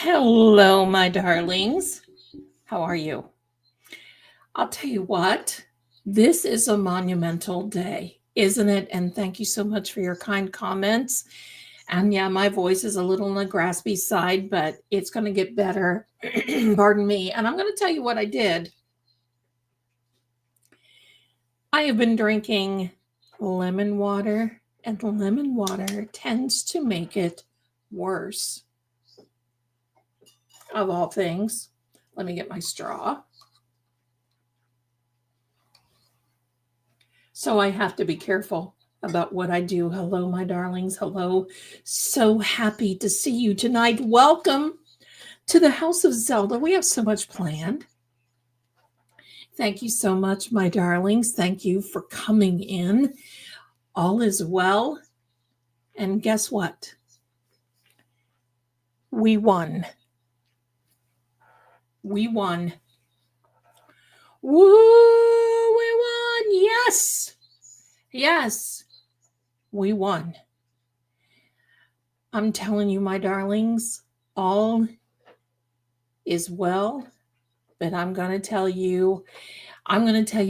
Hello, my darlings. How are you? I'll tell you what, this is a monumental day, isn't it? And thank you so much for your kind comments. And yeah, my voice is a little on the graspy side, but it's going to get better. Pardon me. And I'm going to tell you what I did. I have been drinking lemon water, and lemon water tends to make it worse. Of all things, let me get my straw. So I have to be careful about what I do. Hello, my darlings. Hello. So happy to see you tonight. Welcome to the House of Zelda. We have so much planned. Thank you so much, my darlings. Thank you for coming in. All is well. And guess what? We won. We won. Woo! We won. Yes. Yes. We won. I'm telling you, my darlings, all is well, but I'm going to tell you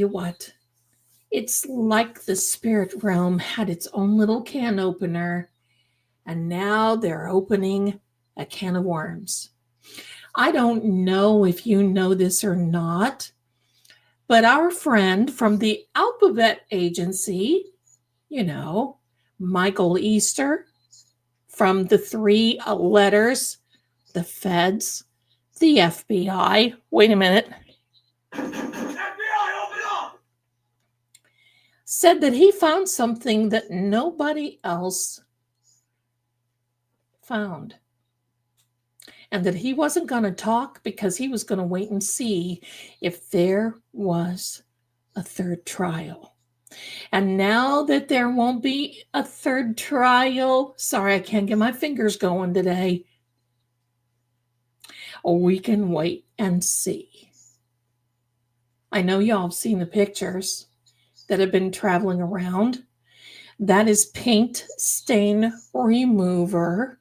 what. It's like the spirit realm had its own little can opener, and now they're opening a can of worms. I don't know if you know this or not, but our friend from the Alphabet Agency, Michael Easter, from the three letters, the feds, the FBI. Wait a minute. FBI, open up! Said that he found something that nobody else found. And that he wasn't going to talk because he was going to wait and see if there was a third trial. And now that there won't be a third trial, sorry, I can't get my fingers going today. Or we can wait and see. I know y'all have seen the pictures that have been traveling around. That is paint stain remover.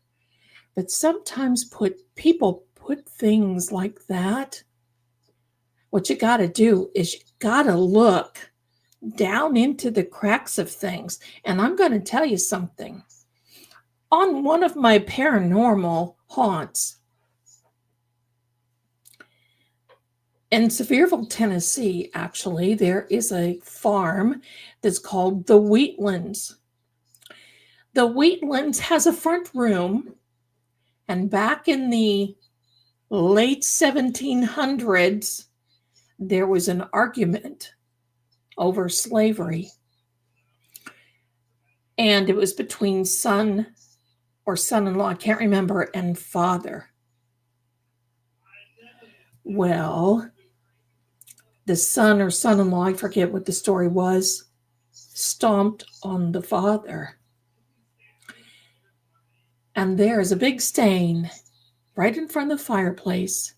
But sometimes people put things like that. What you got to do is you got to look down into the cracks of things. And I'm going to tell you something. On one of my paranormal haunts in Sevierville, Tennessee, actually, there is a farm that's called the Wheatlands. The Wheatlands has a front room, and back in the late 1700s, there was an argument over slavery. And it was between son or son-in-law, I can't remember, and father. Well, the son or son-in-law, I forget what the story was, stomped on the father. And there's a big stain right in front of the fireplace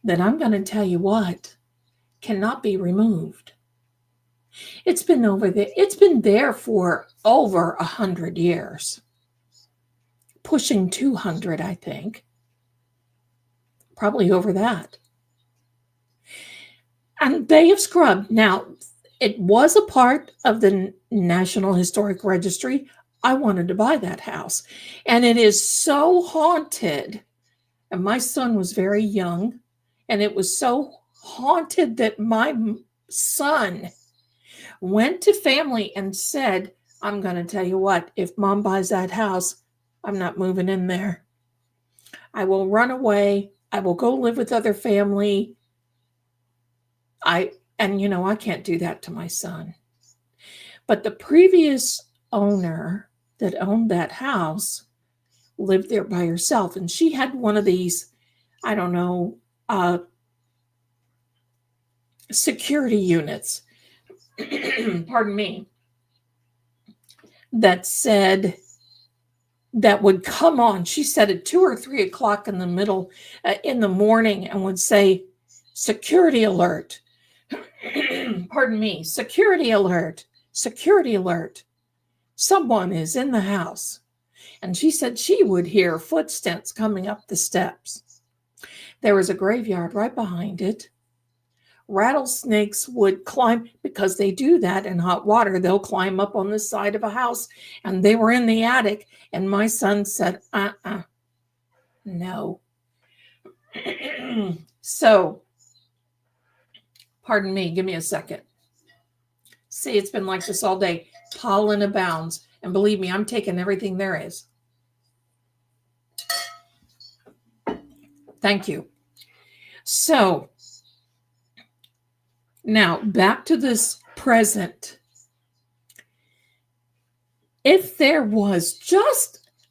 that I'm going to tell you what cannot be removed. It's been there for over 100 years. Pushing 200, I think. Probably over that. And they have scrubbed. Now, it was a part of the National Historic Registry. I wanted to buy that house. And it is so haunted. And my son was very young. And it was so haunted that my son went to family and said, I'm going to tell you what, if mom buys that house, I'm not moving in there. I will run away. I will go live with other family. I can't do that to my son. But the previous owner that owned that house lived there by herself. And she had one of these, I don't know, security units, pardon me, that would come on. She said at 2 or 3 o'clock in the morning, and would say, security alert. Pardon me, security alert, security alert. Someone is in the house. And she said she would hear footsteps coming up the steps. There was a graveyard right behind it. Rattlesnakes would climb, because they do that in hot water. They'll climb up on the side of a house, and they were in the attic. And my son said, no. So, pardon me, give me a second. See, it's been like this all day. Pollen abounds. And believe me, I'm taking everything there is. Thank you. So, now back to this present. If there was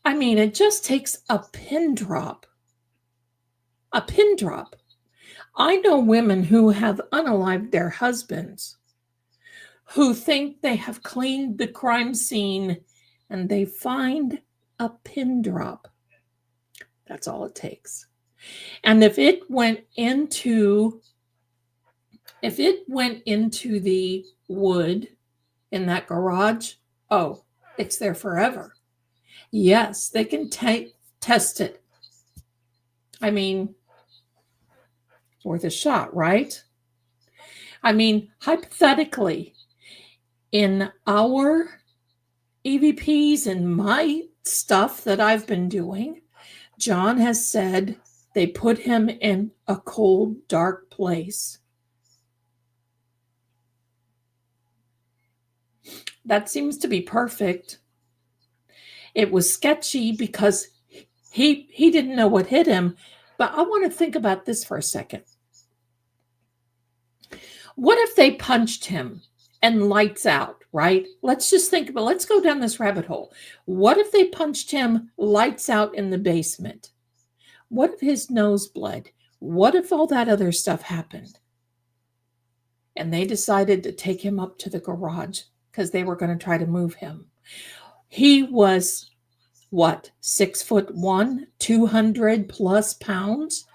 it just takes a pin drop. A pin drop. I know women who have unalived their husbands, who think they have cleaned the crime scene, and they find a pin drop. That's all it takes. And if it went into the wood in that garage, oh, it's there forever. Yes, they can test it. I mean, worth a shot, right? I mean, hypothetically, in our EVPs and my stuff that I've been doing, John has said they put him in a cold, dark place. That seems to be perfect. It was sketchy because he didn't know what hit him. But I want to think about this for a second. What if they punched him and lights out, right? Let's just think about, let's go down this rabbit hole. What if they punched him, lights out in the basement? What if his nose bled? What if all that other stuff happened? and they decided to take him up to the garage because they were going to try to move him. He was what, 6'1", 200 plus pounds.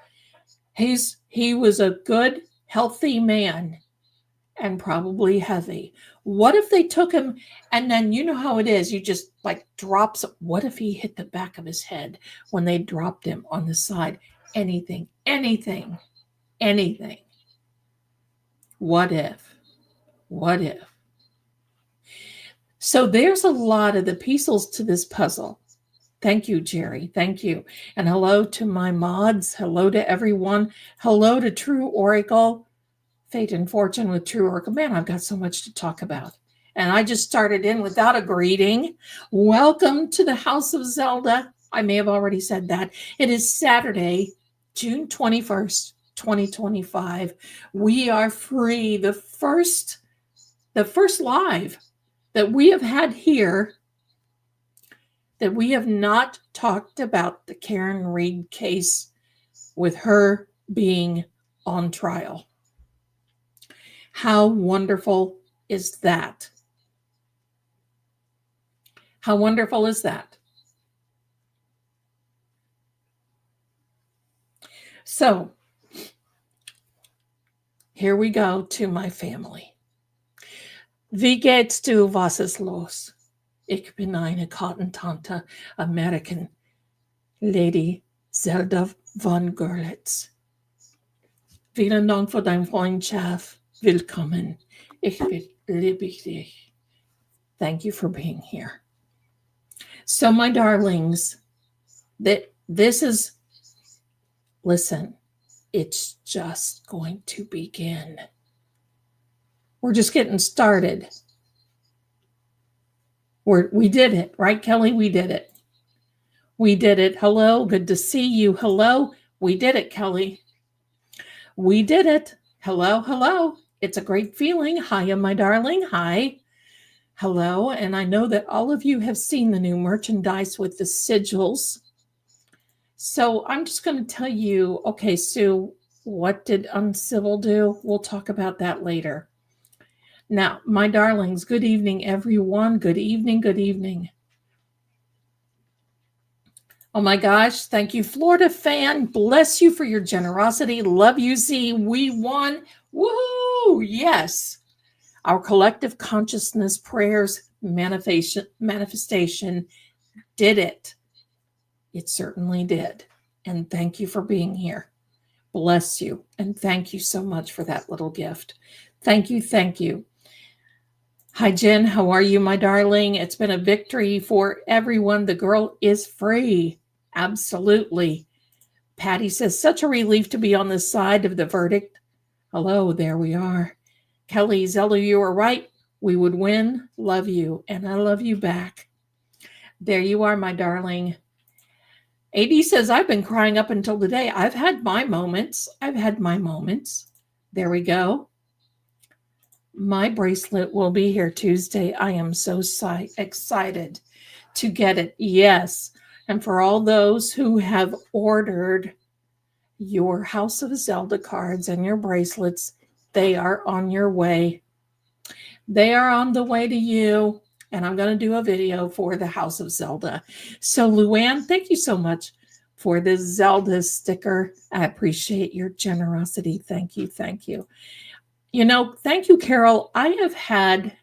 He was a good, healthy man and probably heavy. What if they took him and then you know how it is, you just like drops. What if he hit the back of his head when they dropped him on the side? Anything. What if? So there's a lot of the pieces to this puzzle. Thank you, Jerry. Thank you. And hello to my mods. Hello to everyone. Hello to True Oracle. Fate and Fortune with True Oracle. Man, I've got so much to talk about. And I just started in without a greeting. Welcome to the House of Zelda. I may have already said that. It is Saturday, June 21st, 2025. We are free. The first live that we have had here that we have not talked about the Karen Reed case with her being on trial. How wonderful is that? How wonderful is that? So, here we go to my family. Wie geht's du, was ist los? Ich bin eine Kartentante, American Lady Zelda von Görlitz. Vielen Dank für deine Freundschaft. Willkommen. Ich liebe dich. Thank you for being here. So, my darlings, listen, it's just going to begin. We're just getting started. We did it, right, Kelly? We did it. We did it. Hello, good to see you. Hello, we did it, Kelly. We did it. Hello. It's a great feeling. Hiya, my darling. Hi. Hello. And I know that all of you have seen the new merchandise with the sigils. So I'm just going to tell you, okay, Sue, what did Uncivil do? We'll talk about that later. Now, my darlings, good evening, everyone. Good evening. Oh my gosh, thank you, Florida fan. Bless you for your generosity. Love you, Z. We won. Woohoo! Yes. Our collective consciousness prayers manifestation did it. It certainly did. And thank you for being here. Bless you. And thank you so much for that little gift. Thank you. Hi, Jen. How are you, my darling? It's been a victory for everyone. The girl is free. Absolutely. Patty says, such a relief to be on this side of the verdict. Hello, there we are. Kelly, Zelda, you were right. We would win. Love you. And I love you back. There you are, my darling. AD says, I've been crying up until today. I've had my moments. There we go. My bracelet will be here Tuesday. I am so excited to get it. Yes. And for all those who have ordered your House of Zelda cards and your bracelets, they are on your way. They are on the way to you. And I'm going to do a video for the House of Zelda. So, Luann, thank you so much for this Zelda sticker. I appreciate your generosity. Thank you. You know, thank you, Carol. I have had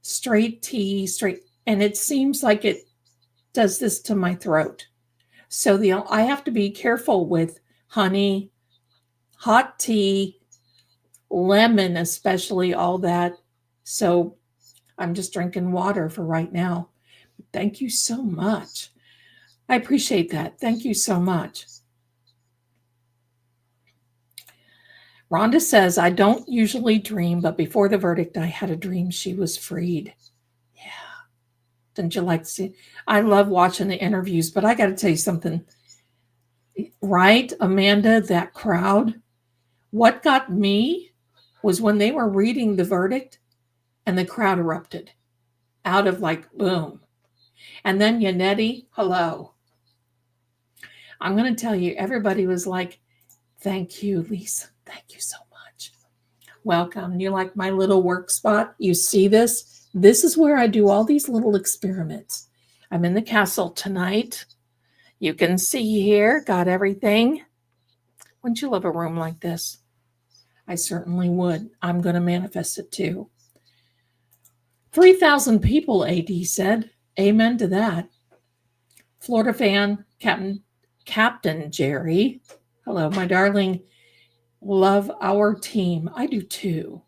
straight tea, and it seems like it does this to my throat. So I have to be careful with honey, hot tea, lemon, especially all that. So I'm just drinking water for right now. Thank you so much. I appreciate that. Thank you so much. Rhonda says, I don't usually dream, but before the verdict, I had a dream she was freed. Yeah. Didn't you like to see? I love watching the interviews, but I got to tell you something. Right, Amanda, that crowd? What got me was when they were reading the verdict and the crowd erupted out of like, boom. And then Yannetti, hello. I'm going to tell you, everybody was like, thank you, Lisa. Thank you so much. Welcome. You like my little work spot? You see this? This is where I do all these little experiments. I'm in the castle tonight. You can see here, got everything. Wouldn't you love a room like this? I certainly would. I'm going to manifest it too. 3,000 people, AD said. Amen to that. Florida fan, Captain Jerry. Hello, my darling. Love our team. I do too.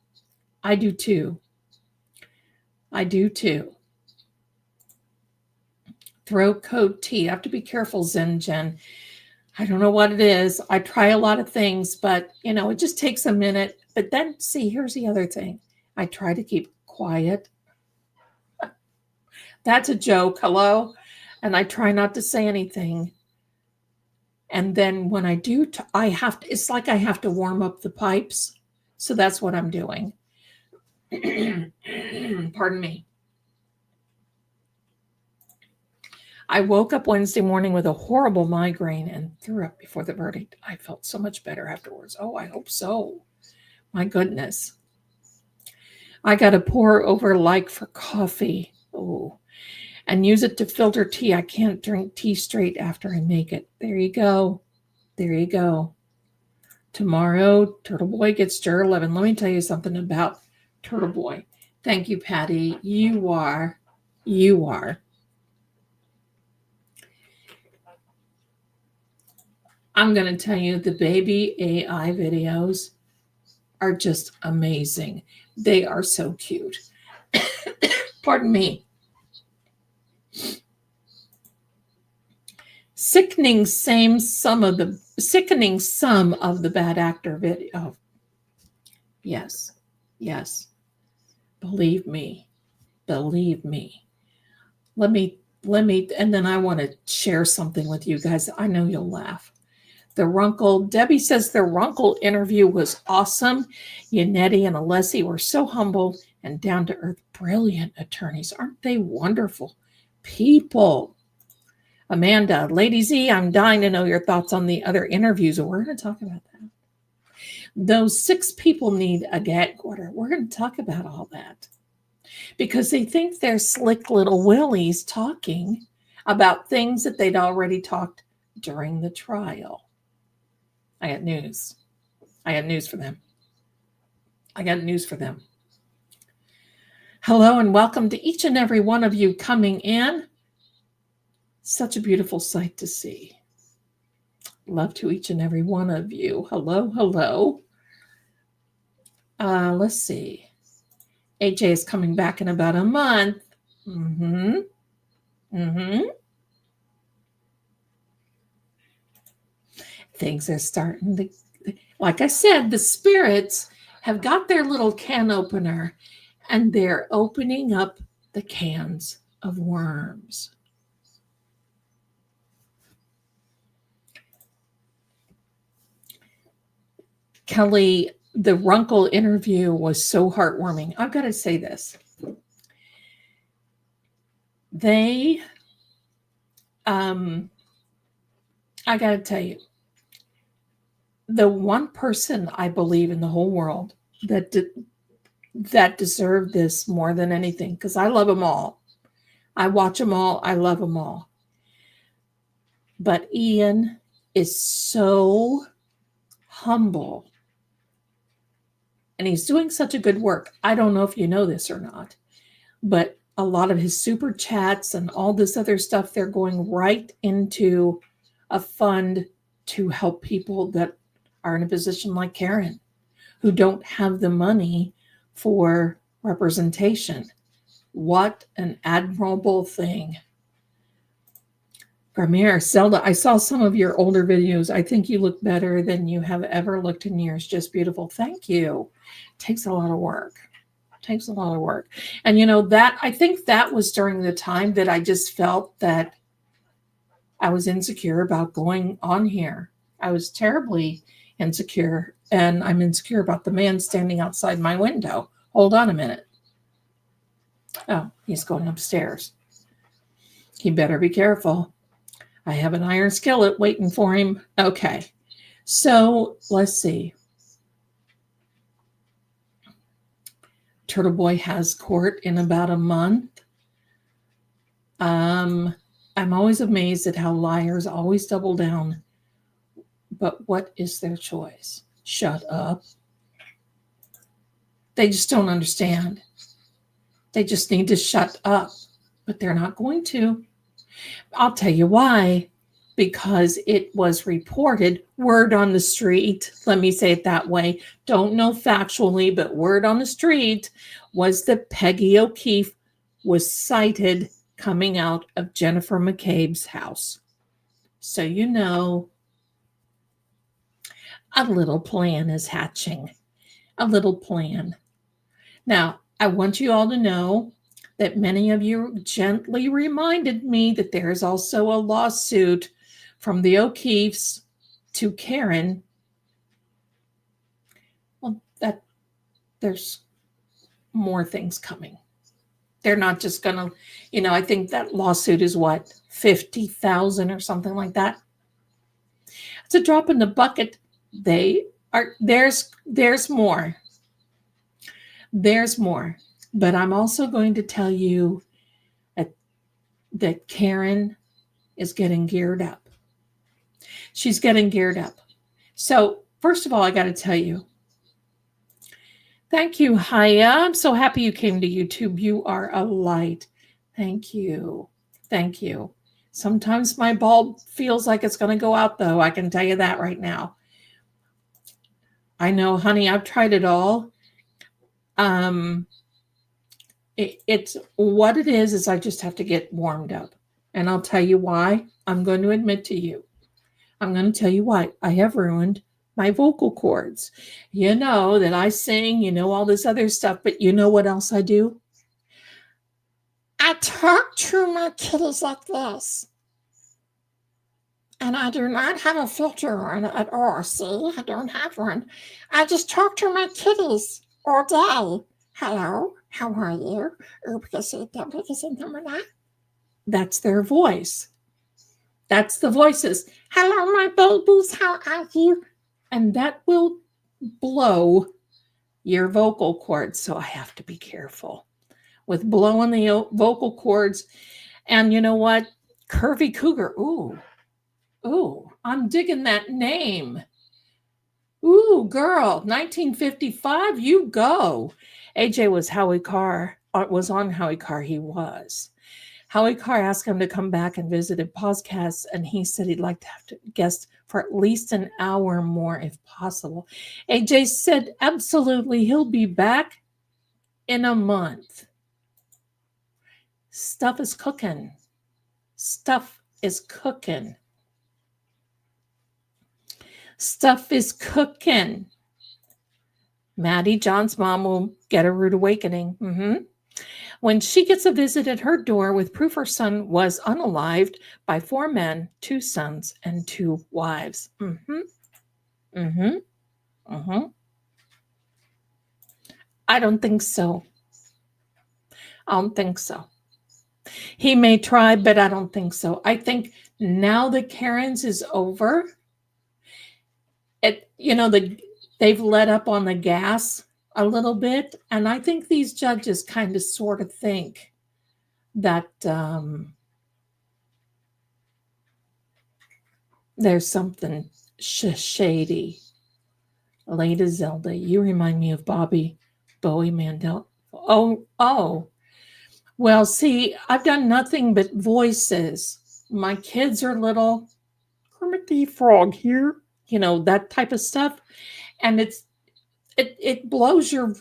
I do too. I do too. Throat coat tea. I have to be careful, Zen Jen. I don't know what it is. I try a lot of things, but it just takes a minute. But then, see, here's the other thing. I try to keep quiet. That's a joke. Hello? And I try not to say anything. And then when I do, it's like I have to warm up the pipes. So that's what I'm doing. Pardon me. I woke up Wednesday morning with a horrible migraine and threw up before the verdict. I felt so much better afterwards. Oh, I hope so. My goodness. I got to pour over like for coffee. Oh, and use it to filter tea. I can't drink tea straight after I make it. There you go. There you go. Tomorrow, Turtle Boy gets Jar 11. Let me tell you something about Turtle Boy. Thank you, Patty. You are. I'm going to tell you, the baby AI videos are just amazing. They are so cute. Pardon me. Sickening sum of the bad actor video. Yes. Believe me. Let me, and then I want to share something with you guys. I know you'll laugh. Debbie says the Runkle interview was awesome. Yannetti and Alessi were so humble and down to earth, brilliant attorneys. Aren't they wonderful people? Amanda, Lady Z, I'm dying to know your thoughts on the other interviews. We're going to talk about that. Those 6 people need a gag order. We're going to talk about all that because they think they're slick little willies talking about things that they'd already talked during the trial. I got news for them. Hello and welcome to each and every one of you coming in. Such a beautiful sight to see. Love to each and every one of you. Hello. Let's see. AJ is coming back in about a month. Things are starting to, like I said, the spirits have got their little can opener and they're opening up the cans of worms. Kelly, the Runkle interview was so heartwarming. I've got to say this. I got to tell you, the one person I believe in the whole world that deserved this more than anything, because I love them all. I watch them all. I love them all. But Ian is so humble. And he's doing such a good work. I don't know if you know this or not, but a lot of his super chats and all this other stuff, they're going right into a fund to help people that are in a position like Karen, who don't have the money for representation. What an admirable thing. Gramere, Zelda, I saw some of your older videos. I think you look better than you have ever looked in years. Just beautiful. Thank you. Takes a lot of work. And that, I think that was during the time that I just felt that I was insecure about going on here. I was terribly insecure, and I'm insecure about the man standing outside my window. Hold on a minute. Oh, he's going upstairs. He better be careful. I have an iron skillet waiting for him. Okay. So let's see. Turtle Boy has court in about a month. I'm always amazed at how liars always double down. But what is their choice? Shut up. They just don't understand. They just need to shut up. But they're not going to. I'll tell you why. Because it was reported, word on the street, let me say it that way, don't know factually, but word on the street was that Peggy O'Keefe was sighted coming out of Jennifer McCabe's house. So you know, a little plan is hatching. A little plan. Now, I want you all to know that many of you gently reminded me that there is also a lawsuit from the O'Keefes to Karen. Well, that there's more things coming. They're not just gonna, I think that lawsuit is what, 50,000 or something like that. It's a drop in the bucket. There's more. There's more. But I'm also going to tell you that Karen is getting geared up. She's getting geared up. So, first of all, I got to tell you, thank you, Haya. I'm so happy you came to YouTube. You are a light. Thank you. Thank you. Sometimes my bulb feels like it's going to go out, though. I can tell you that right now. I know, honey, I've tried it all. It's what it is I just have to get warmed up. And I'll tell you why. I'm going to admit to you. I'm going to tell you why. I have ruined my vocal cords. You know that I sing, all this other stuff, but you know what else I do? I talk to my kitties like this. And I do not have a filter on it at all. See, I don't have one. I just talk to my kitties all day. Hello, how are you? That's their voice. That's the voices. Hello, my babies, how are you? And that will blow your vocal cords. So I have to be careful with blowing the vocal cords. And you know what? Curvy Cougar. Ooh, I'm digging that name. Ooh, girl, 1955, you go. AJ was Howie Carr, was on Howie Carr. He was. Howie Carr asked him to come back and visit a podcast, and he said he'd like to have to guest for at least an hour more if possible. AJ said absolutely he'll be back in a month. Stuff is cooking. Stuff is cooking. Stuff is cooking. Maddie, John's mom, will get a rude awakening. When she gets a visit at her door with proof her son was unalived by 4 men, 2 sons, and 2 wives. I don't think so. He may try, but I don't think so. I think now that Karen's is over, they've let up on the gas a little bit. And I think these judges kind of sort of think that there's something shady. Lady Zelda, you remind me of Bowie Mandel. Oh. Well, see, I've done nothing but voices. My kids are little. Kermit the Frog here. That type of stuff. And it blows your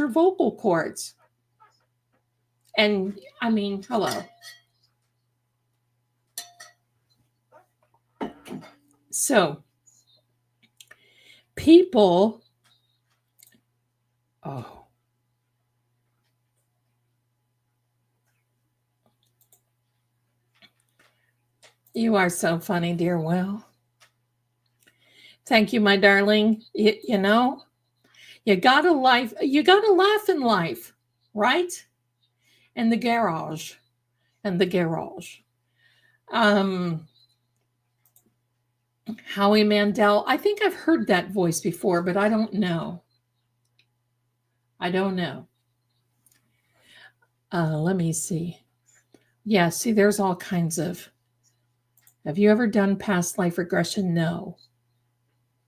vocal cords. And I mean, hello. So people, you are so funny, dear. Well, thank you, my darling. You gotta laugh in life, right? And the garage. Howie Mandel. I think I've heard that voice before, but I don't know. Let me see. Yeah, see, there's all kinds of. Have you ever done past life regression? No.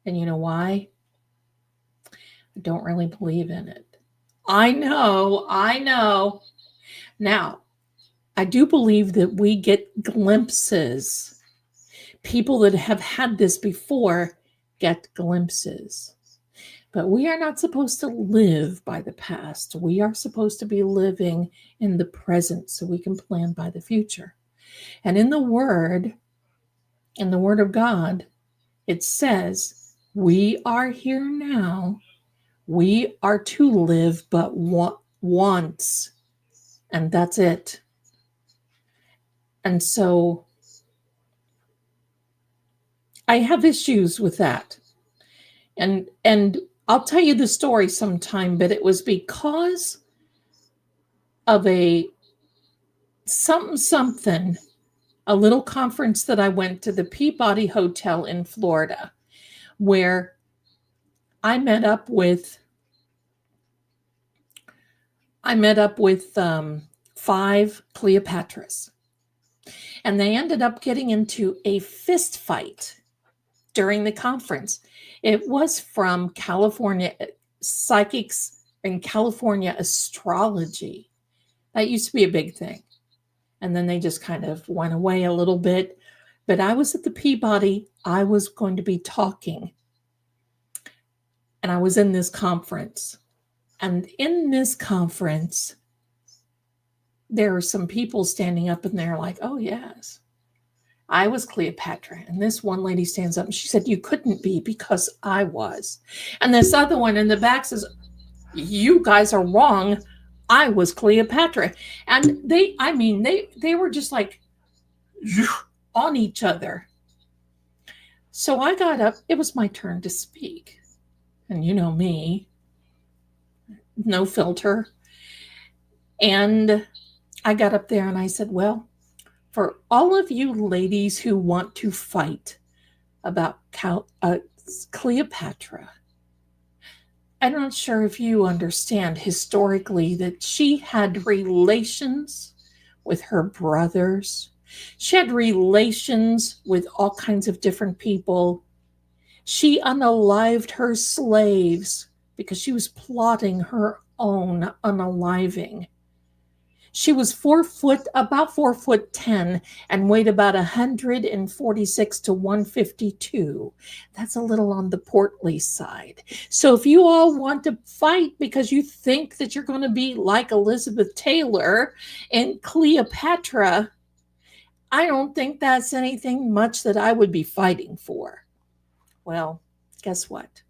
And you know why? I don't really believe in it. I know, I know. Now, I do believe that we get glimpses. People that have had this before get glimpses. But we are not supposed to live by the past. We are supposed to be living in the present so we can plan by the future. And in the Word of God, it says, we are here now. We are to live but once. And that's it. And so I have issues with that. And I'll tell you the story sometime, but it was because of a something, a little conference that I went to, the Peabody Hotel in Florida, where I met up with 5 Cleopatras. And they ended up getting into a fist fight during the conference. It was from California psychics and California astrology. That used to be a big thing. And then they just kind of went away a little bit. But I was at the Peabody. I was going to be talking. And I was in this conference. And in this conference, there are some people standing up and they're like, oh, yes, I was Cleopatra. And this one lady stands up and she said, you couldn't be because I was. And this other one in the back says, you guys are wrong. I was Cleopatra. And they were just like on each other. So I got up. It was my turn to speak. And you know me, no filter. And I got up there and I said, well, for all of you ladies who want to fight about Cleopatra, I'm not sure if you understand historically that she had relations with her brothers. She had relations with all kinds of different people. She unalived her slaves because she was plotting her own unaliving. She was about 4'10", and weighed about 146 to 152. That's a little on the portly side. So if you all want to fight because you think that you're going to be like Elizabeth Taylor and Cleopatra, I don't think that's anything much that I would be fighting for. Well, guess what?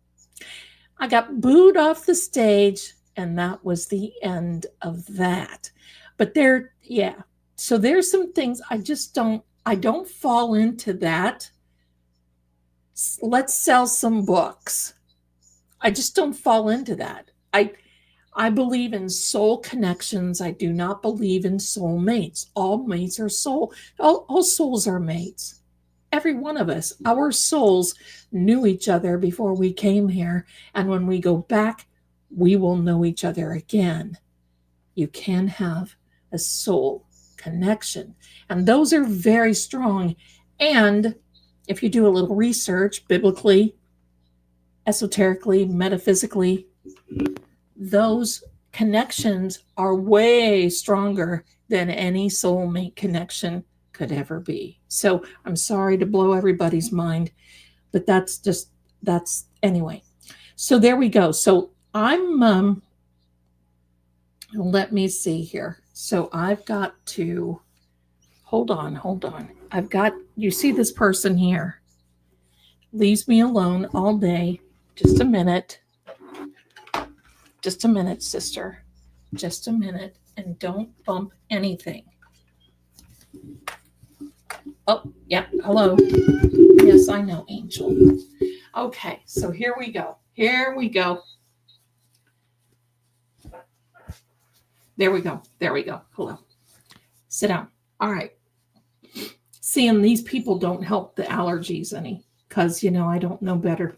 I got booed off the stage, and that was the end of that. But so there's some things I don't fall into that. Let's sell some books. I just don't fall into that. I believe in soul connections. I do not believe in soul mates. All mates are soul. All souls are mates. Every one of us, our souls knew each other before we came here. And when we go back, we will know each other again. You can have a soul connection. And those are very strong. And if you do a little research, biblically, esoterically, metaphysically, those connections are way stronger than any soulmate connection could ever be. So I'm sorry to blow everybody's mind, but that's anyway. So there we go. So I'm, let me see here. So I've got to, hold on. You see this person here, leaves me alone all day. Just a minute, sister. Just a minute, and don't bump anything. Oh, yeah, hello. Yes, I know, Angel. Okay, so here we go. There we go. Hello. Sit down. All right. Seeing these people don't help the allergies any, because, I don't know better.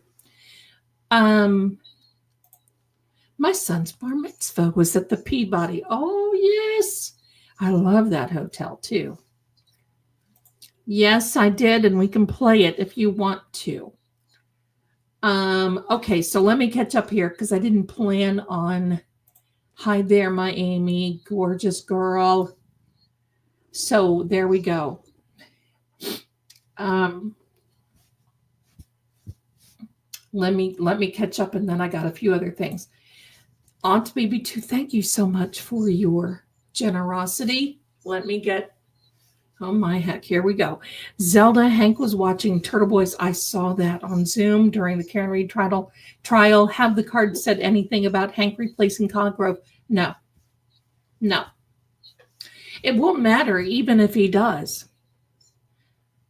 My son's bar mitzvah was at the Peabody. Oh, yes. I love that hotel too. Yes, I did, and we can play it if you want to. Okay, so let me catch up here because I didn't plan on. Hi there, my Amy, gorgeous girl. So there we go. Um, let me catch up, and then I got a few other things. Aunt Baby 2, thank you so much for your generosity. Let me get, oh my heck, here we go. Zelda, Hank was watching Turtle Boys. I saw that on Zoom during the Karen Reed trial. Have the card said anything about Hank replacing Cosgrove? No. No. It won't matter even if he does.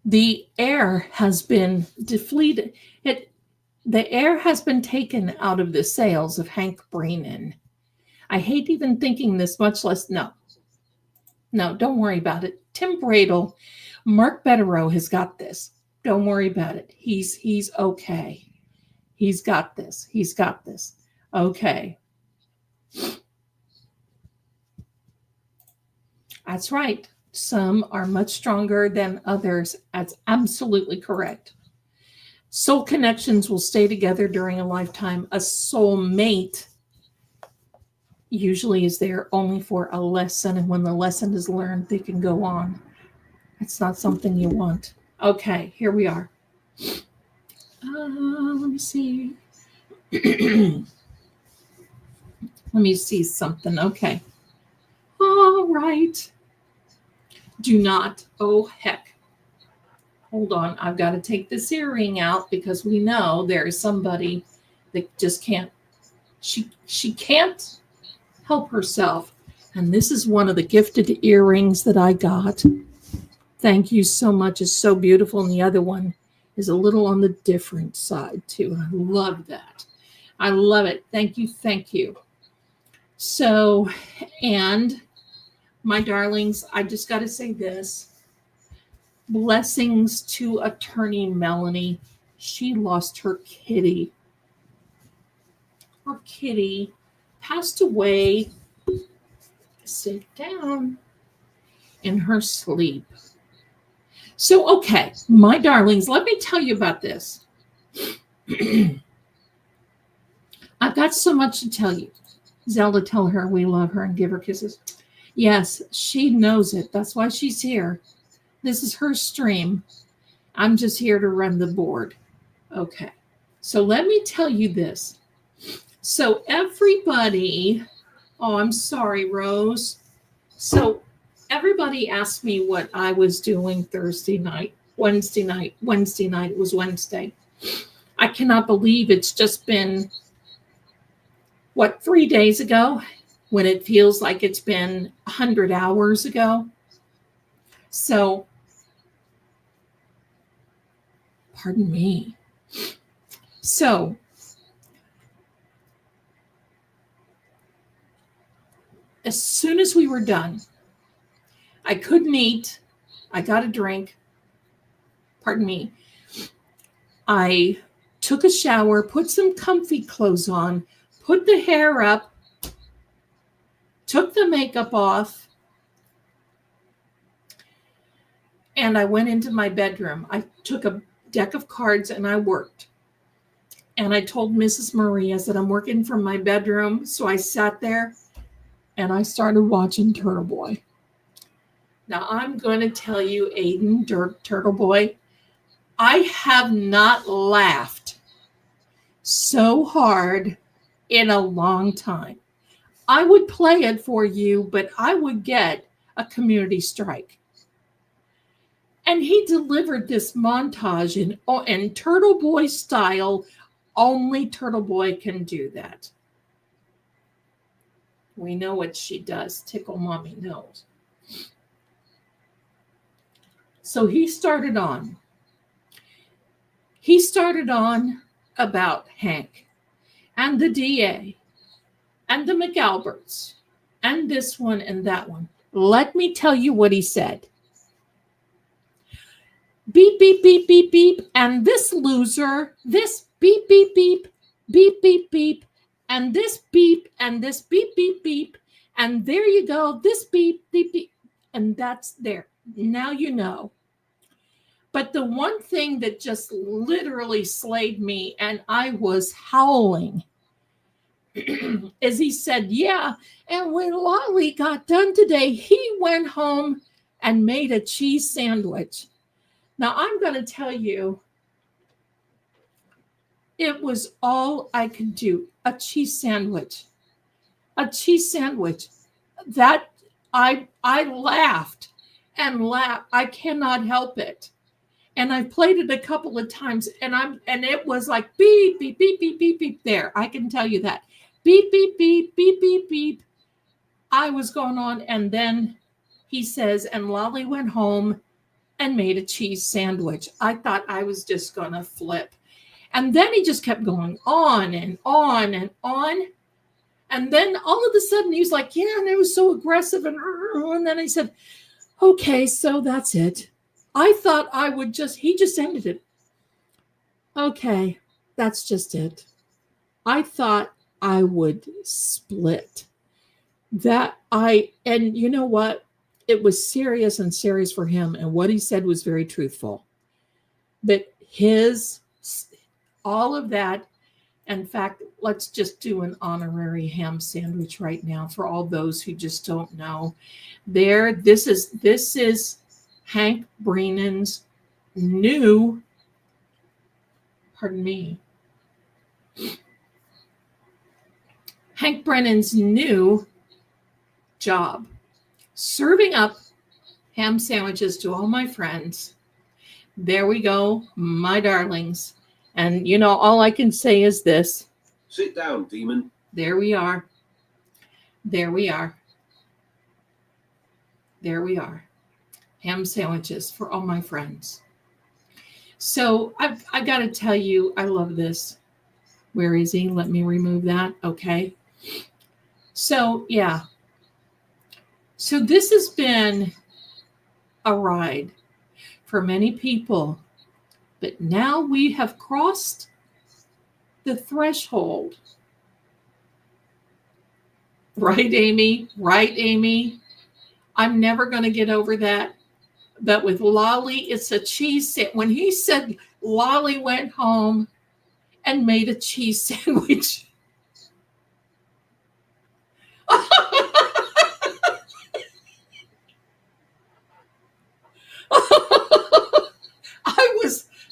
The air has been depleted. The air has been taken out of the sails of Hank Brainin. I hate even thinking this, much less, no, don't worry about it. Tim Bradle, Mark Betterow has got this. Don't worry about it. He's okay. He's got this. He's got this. Okay. That's right. Some are much stronger than others. That's absolutely correct. Soul connections will stay together during a lifetime. A soulmate usually is there only for a lesson, and when the lesson is learned, they can go on. It's not something you want. Okay, here we are. Let me see. Let me see something. Okay. All right. Do not. Oh, heck. Hold on. I've got to take this earring out because we know there is somebody that just can't. She can't help herself. And this is one of the gifted earrings that I got. Thank you so much. It's so beautiful. And the other one is a little on the different side too. I love that. I love it. Thank you. Thank you. So, and my darlings, I just got to say this. Blessings to attorney Melanie. She lost her kitty. Her kitty passed away. Sit down in her sleep. So, okay, my darlings, let me tell you about this. I've got so much to tell you. Zelda, tell her we love her and give her kisses. Yes, she knows it. That's why she's here. This is her stream. I'm just here to run the board. Okay, so let me tell you this. So everybody, oh, I'm sorry, Rose. So everybody asked me what I was doing Wednesday night. It was Wednesday. I cannot believe it's just been, 3 days ago, when it feels like it's been 100 hours ago. So, pardon me. So, as soon as we were done, I couldn't eat. I got a drink. Pardon me. I took a shower, put some comfy clothes on, put the hair up, took the makeup off, and I went into my bedroom. I took a deck of cards and I worked. And I told Mrs. Marie, I said, I'm working from my bedroom. So I sat there and I started watching Turtle Boy. Now I'm going to tell you, Aiden, Turtle Boy, I have not laughed so hard in a long time. I would play it for you, but I would get a community strike. And he delivered this montage in Turtle Boy style. Only Turtle Boy can do that. We know what she does. Tickle Mommy knows. So he started on about Hank and the DA and the McAlberts and this one and that one. Let me tell you what he said. Beep, beep, beep, beep, beep. And this loser, this beep, beep, beep, beep, beep, beep. And this beep, beep, beep, beep. And there you go. This beep, beep, beep. And that's there. Now you know. But the one thing that just literally slayed me, and I was howling, is he said, yeah. And when Lolly got done today, he went home and made a cheese sandwich. Now, I'm going to tell you, it was all I could do. A cheese sandwich. A cheese sandwich. That I laughed and laughed. I cannot help it. And I played it a couple of times, and it was like beep, beep, beep, beep, beep, beep. There, I can tell you that. Beep, beep, beep, beep, beep, beep. I was going on, and then he says, and Lolly went home and made a cheese sandwich. I thought I was just going to flip. And then he just kept going on and on and on. And then all of a sudden he was like, yeah, and it was so aggressive. And then he said, okay, so that's it. I thought I would he just ended it. Okay, that's just it. I thought I would split. And you know what? It was serious and serious for him. And what he said was very truthful. But all of that, in fact, let's just do an honorary ham sandwich right now for all those who just don't know. This is Hank Brennan's new, Hank Brennan's new job, serving up ham sandwiches to all my friends. There we go, my darlings. And, all I can say is this. Sit down, demon. There we are. There we are. There we are. Ham sandwiches for all my friends. So I got to tell you, I love this. Where is he? Let me remove that. Okay. So, yeah. So this has been a ride for many people. But now we have crossed the threshold. Right, Amy? Right, Amy? I'm never going to get over that. But with Lolly, it's a cheese sandwich. When he said Lolly went home and made a cheese sandwich.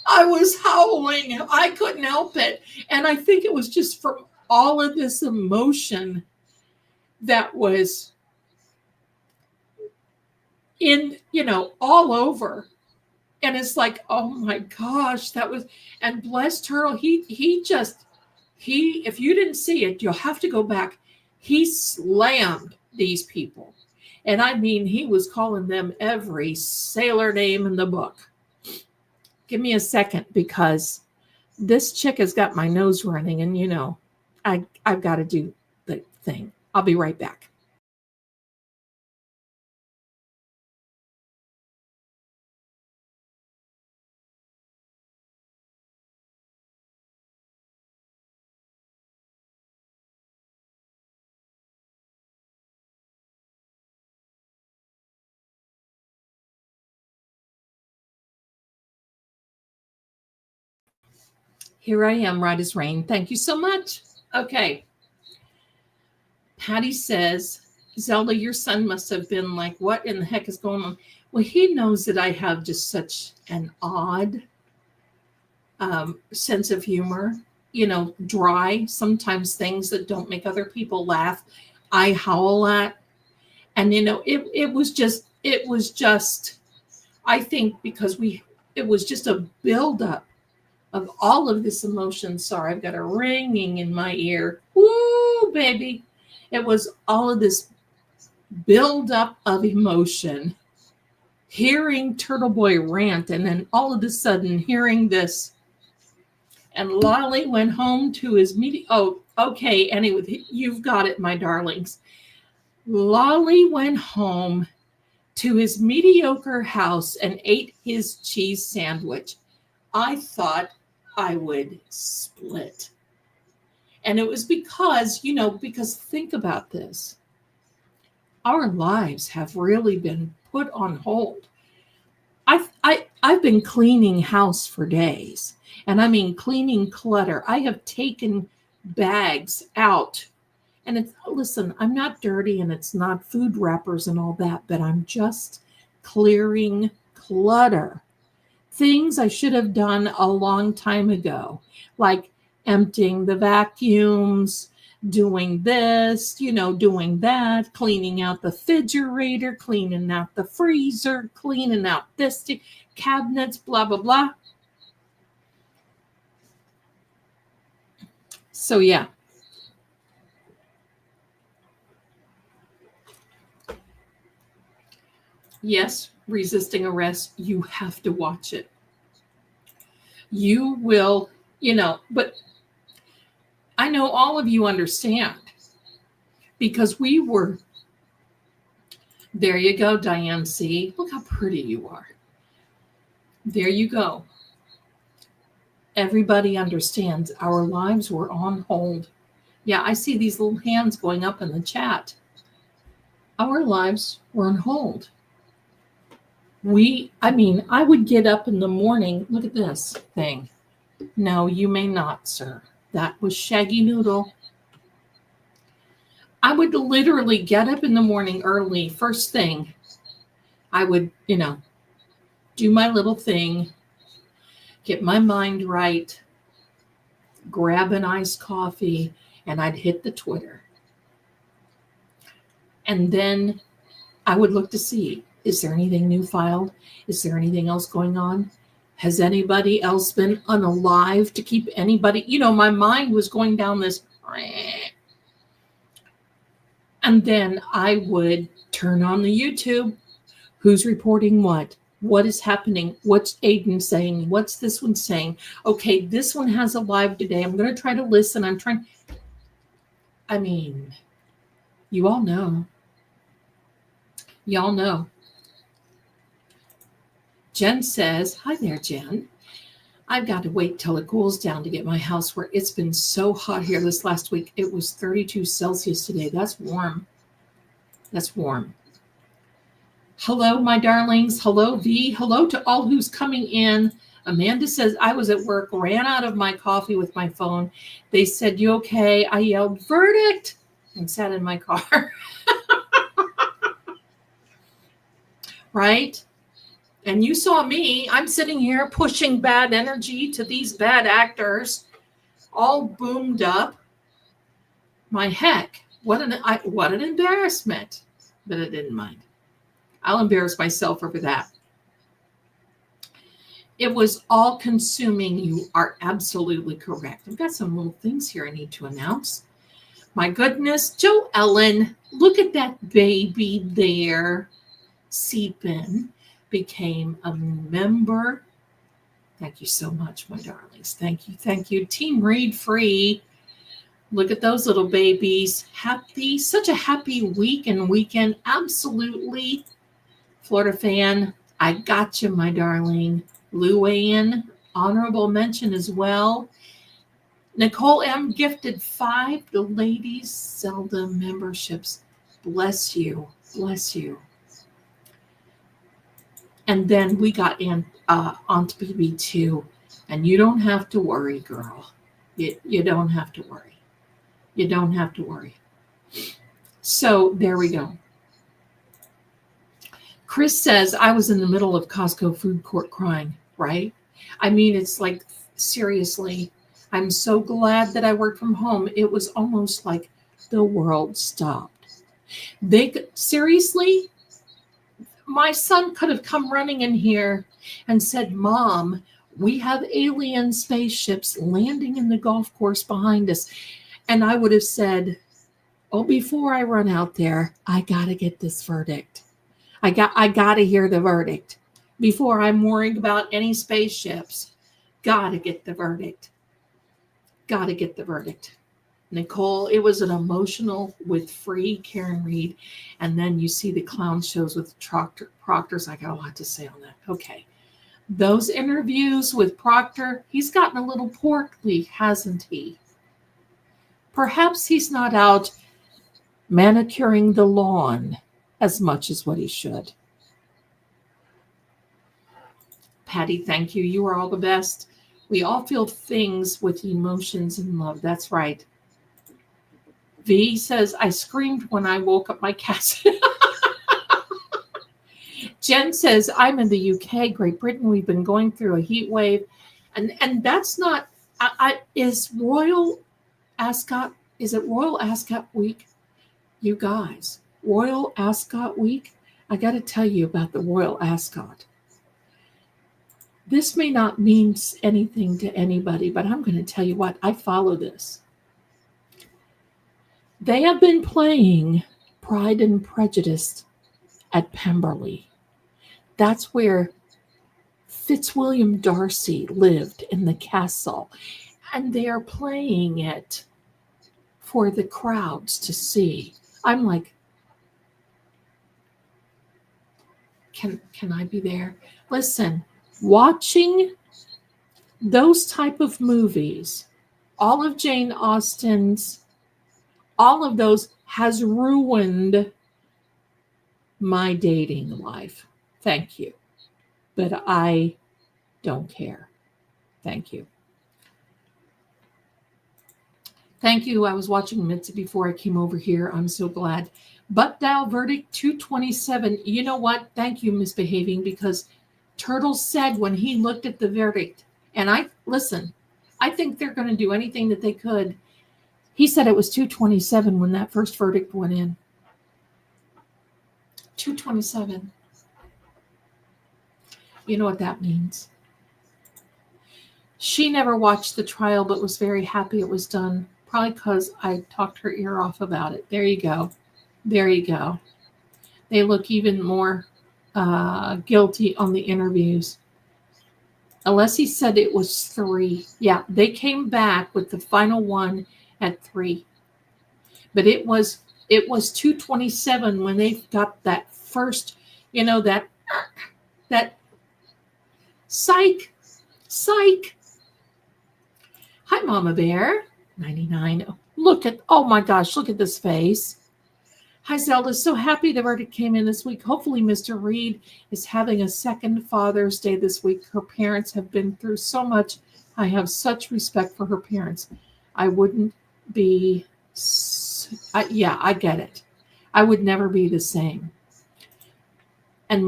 I was howling. I couldn't help it. And I think it was just from all of this emotion that was in, all over. And it's like, oh my gosh, that was, and bless Turtle, he, if you didn't see it, you'll have to go back. He slammed these people. And I mean, he was calling them every sailor name in the book. Give me a second, because this chick has got my nose running, and I've got to do the thing. I'll be right back. Here I am, right as rain. Thank you so much. Okay. Patty says, Zelda, your son must have been like, what in the heck is going on? Well, he knows that I have just such an odd sense of humor, dry, sometimes things that don't make other people laugh, I howl at. And, it was just, I think because it was just a buildup of all of this emotion. Sorry, I've got a ringing in my ear. Woo, baby. It was all of this buildup of emotion, hearing Turtle Boy rant, and then all of a sudden hearing this. And Lolly went home to his meeting. Oh, okay. Anyway, you've got it, my darlings. Lolly went home to his mediocre house and ate his cheese sandwich. I thought I would split. And it was because, because think about this. our lives have really been put on hold. I've been cleaning house for days, and I mean cleaning clutter. I have taken bags out, and it's, listen, I'm not dirty, and it's not food wrappers and all that, but I'm just clearing clutter. Things I should have done a long time ago, like emptying the vacuums, doing this, doing that, cleaning out the refrigerator, cleaning out the freezer, cleaning out this cabinets, blah, blah, blah. So, yeah. Yes, resisting arrest, you have to watch it. You will, but I know all of you understand because we were, there you go, Diane C. Look how pretty you are. There you go. Everybody understands our lives were on hold. Yeah, I see these little hands going up in the chat. Our lives were on hold. I would get up in the morning. Look at this thing. No, you may not, sir. That was Shaggy Noodle. I would literally get up in the morning early, first thing. I would, do my little thing, get my mind right, grab an iced coffee, and I'd hit the Twitter. And then I would look to see, is there anything new filed? Is there anything else going on? Has anybody else been unalive to keep anybody? My mind was going down this. And then I would turn on the YouTube. Who's reporting what? What is happening? What's Aiden saying? What's this one saying? Okay, this one has a live today. I'm going to try to listen. You all know. Y'all know. Jen says, hi there, Jen. I've got to wait till it cools down to get my house where it's been so hot here this last week. It was 32 Celsius today. That's warm. That's warm. Hello, my darlings. Hello, V. Hello to all who's coming in. Amanda says, I was at work, ran out of my coffee with my phone. They said, you okay? I yelled, verdict, and sat in my car. Right? And you saw me. I'm sitting here pushing bad energy to these bad actors, all boomed up. My heck, what an embarrassment. But I didn't mind. I'll embarrass myself over that. It was all consuming. You are absolutely correct. I've got some little things here I need to announce. My goodness, Joe Ellen, look at that baby there. Seepin became a member. Thank you so much, my darlings. Thank you. Thank you. Team Read Free. Look at those little babies. Happy, such a happy week and weekend. Absolutely. Florida fan, I got you, my darling. Luann, honorable mention as well. Nicole M. gifted 5 ladies Zelda memberships. Bless you. Bless you. And then we got Aunt BB too. And you don't have to worry, girl. You don't have to worry. You don't have to worry. So there we go. Chris says, I was in the middle of Costco food court crying, right? It's like, seriously, I'm so glad that I worked from home. It was almost like the world stopped. Seriously, my son could have come running in here and said, Mom, we have alien spaceships landing in the golf course behind us. And I would have said, oh, before I run out there, I got to get this verdict. I got to hear the verdict before I'm worrying about any spaceships. Got to get the verdict. Got to get the verdict. Nicole, it was an emotional with free Karen Reed. And then you see the clown shows with Proctor's. I got a lot to say on that. Okay. Those interviews with Proctor, he's gotten a little portly, hasn't he? Perhaps he's not out manicuring the lawn as much as what he should. Patty, thank you. You are all the best. We all feel things with emotions and love. That's right. V says, I screamed when I woke up my cat. Jen says, I'm in the UK, Great Britain. We've been going through a heat wave. And that's not, is Royal Ascot, is it Royal Ascot Week? You guys, Royal Ascot Week? I got to tell you about the Royal Ascot. This may not mean anything to anybody, but I'm going to tell you what, I follow this. They have been playing Pride and Prejudice at Pemberley. That's where Fitzwilliam Darcy lived in the castle. And they are playing it for the crowds to see. I'm like, can I be there? Listen, watching those type of movies, all of Jane Austen's, all of those has ruined my dating life. Thank you. But I don't care. Thank you. Thank you. I was watching Mitzi before I came over here. I'm so glad. Butt dial verdict 227. You know what? Thank you, misbehaving, because Turtle said when he looked at the verdict, and I think they're going to do anything that they could. He said it was 227 when that first verdict went in. 227. You know what that means. She never watched the trial, but was very happy it was done. Probably because I talked her ear off about it. There you go. There you go. They look even more guilty on the interviews. Alessi said it was 3. Yeah, they came back with the final one at 3. But it was 227 when they got that first, that psych. Hi, Mama Bear. 99. Oh my gosh, look at this face. Hi, Zelda. So happy the verdict came in this week. Hopefully, Mr. Reed is having a second Father's Day this week. Her parents have been through so much. I have such respect for her parents. I wouldn't be, I get it. I would never be the same. And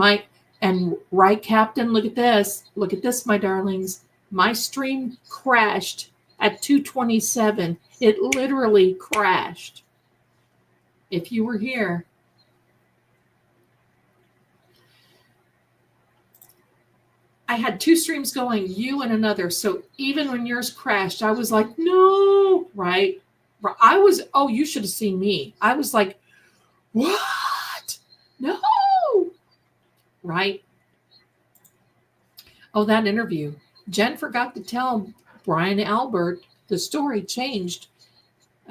right, Captain, look at this. Look at this, my darlings. My stream crashed at 227. It literally crashed. If you were here, I had 2 streams going, you and another. So even when yours crashed, I was like, no, right? You should have seen me. I was like, what? No, right? Oh, that interview. Jen forgot to tell Brian Albert the story changed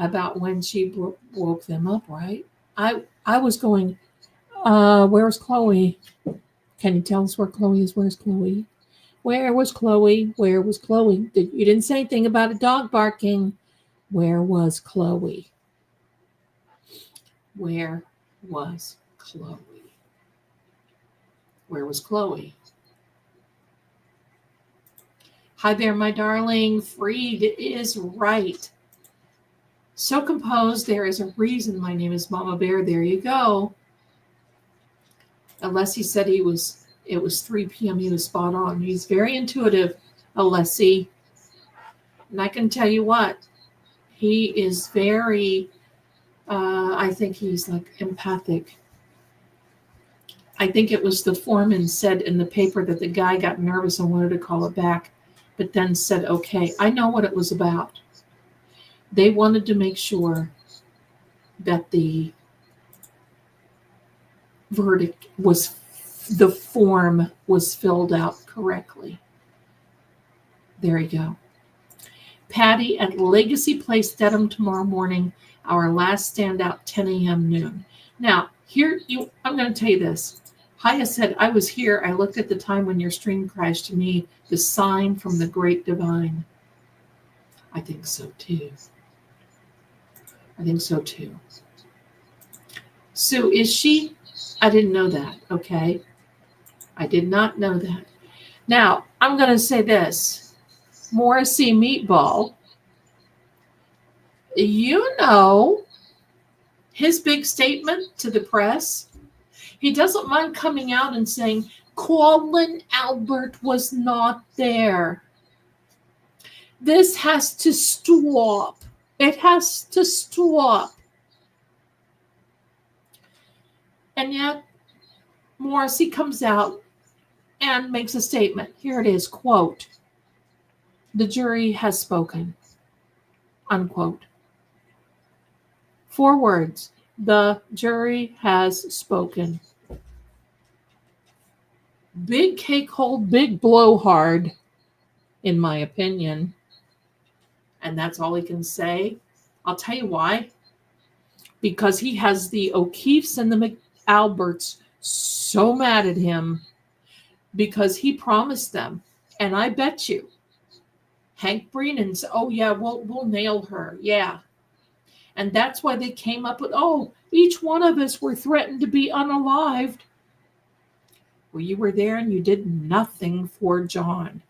about when she woke them up, right? I was going, where's Chloe? Can you tell us where Chloe is? Where's Chloe? Where was Chloe? Where was Chloe? You didn't say anything about a dog barking. Where was Chloe? Where was Chloe? Where was Chloe? Hi there, my darling. Freed is right. So composed, there is a reason my name is Mama Bear. There you go. Alessi said it was 3 p.m. He was spot on. He's very intuitive, Alessi. And I can tell you what, he is very, I think he's like empathic. I think it was the foreman said in the paper that the guy got nervous and wanted to call it back, but then said, okay, I know what it was about. They wanted to make sure that the verdict the form was filled out correctly. There you go. Patty at Legacy Place, Dedham, tomorrow morning. Our last standout, 10 a.m. noon. Now, I'm going to tell you this. Haya said, I was here. I looked at the time when your stream crashed. To me, the sign from the great divine. I think so, too. Sue, is she? I didn't know that. Okay. I did not know that. Now, I'm going to say this Morrissey Meatball, you know his big statement to the press. He doesn't mind coming out and saying, Colin Albert was not there. This has to stop. It has to stop. And yet, Morrissey comes out and makes a statement. Here it is, quote, the jury has spoken, unquote. 4 words, the jury has spoken. Big cake hold, big blowhard, in my opinion. And that's all he can say. I'll tell you why. Because he has the O'Keefes and the McAlberts so mad at him because he promised them. And I bet you, Hank Breenan said, oh, yeah, we'll nail her. Yeah. And that's why they came up with, oh, each one of us were threatened to be unalived. Well, you were there and you did nothing for John.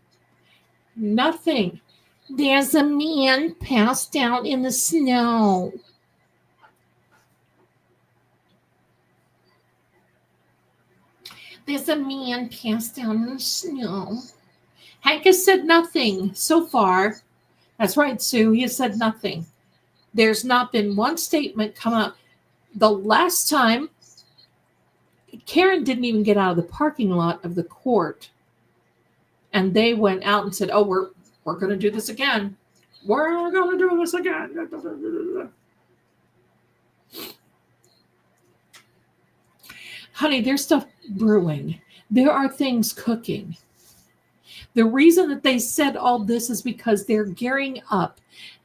Nothing. There's a man passed out in the snow. There's a man passed out in the snow. Hank has said nothing so far. That's right, Sue. He has said nothing. There's not been one statement come out. The last time, Karen didn't even get out of the parking lot of the court. And they went out and said, oh, we're going to do this again. We're going to do this again. Honey, there's stuff brewing. There are things cooking. The reason that they said all this is because they're gearing up.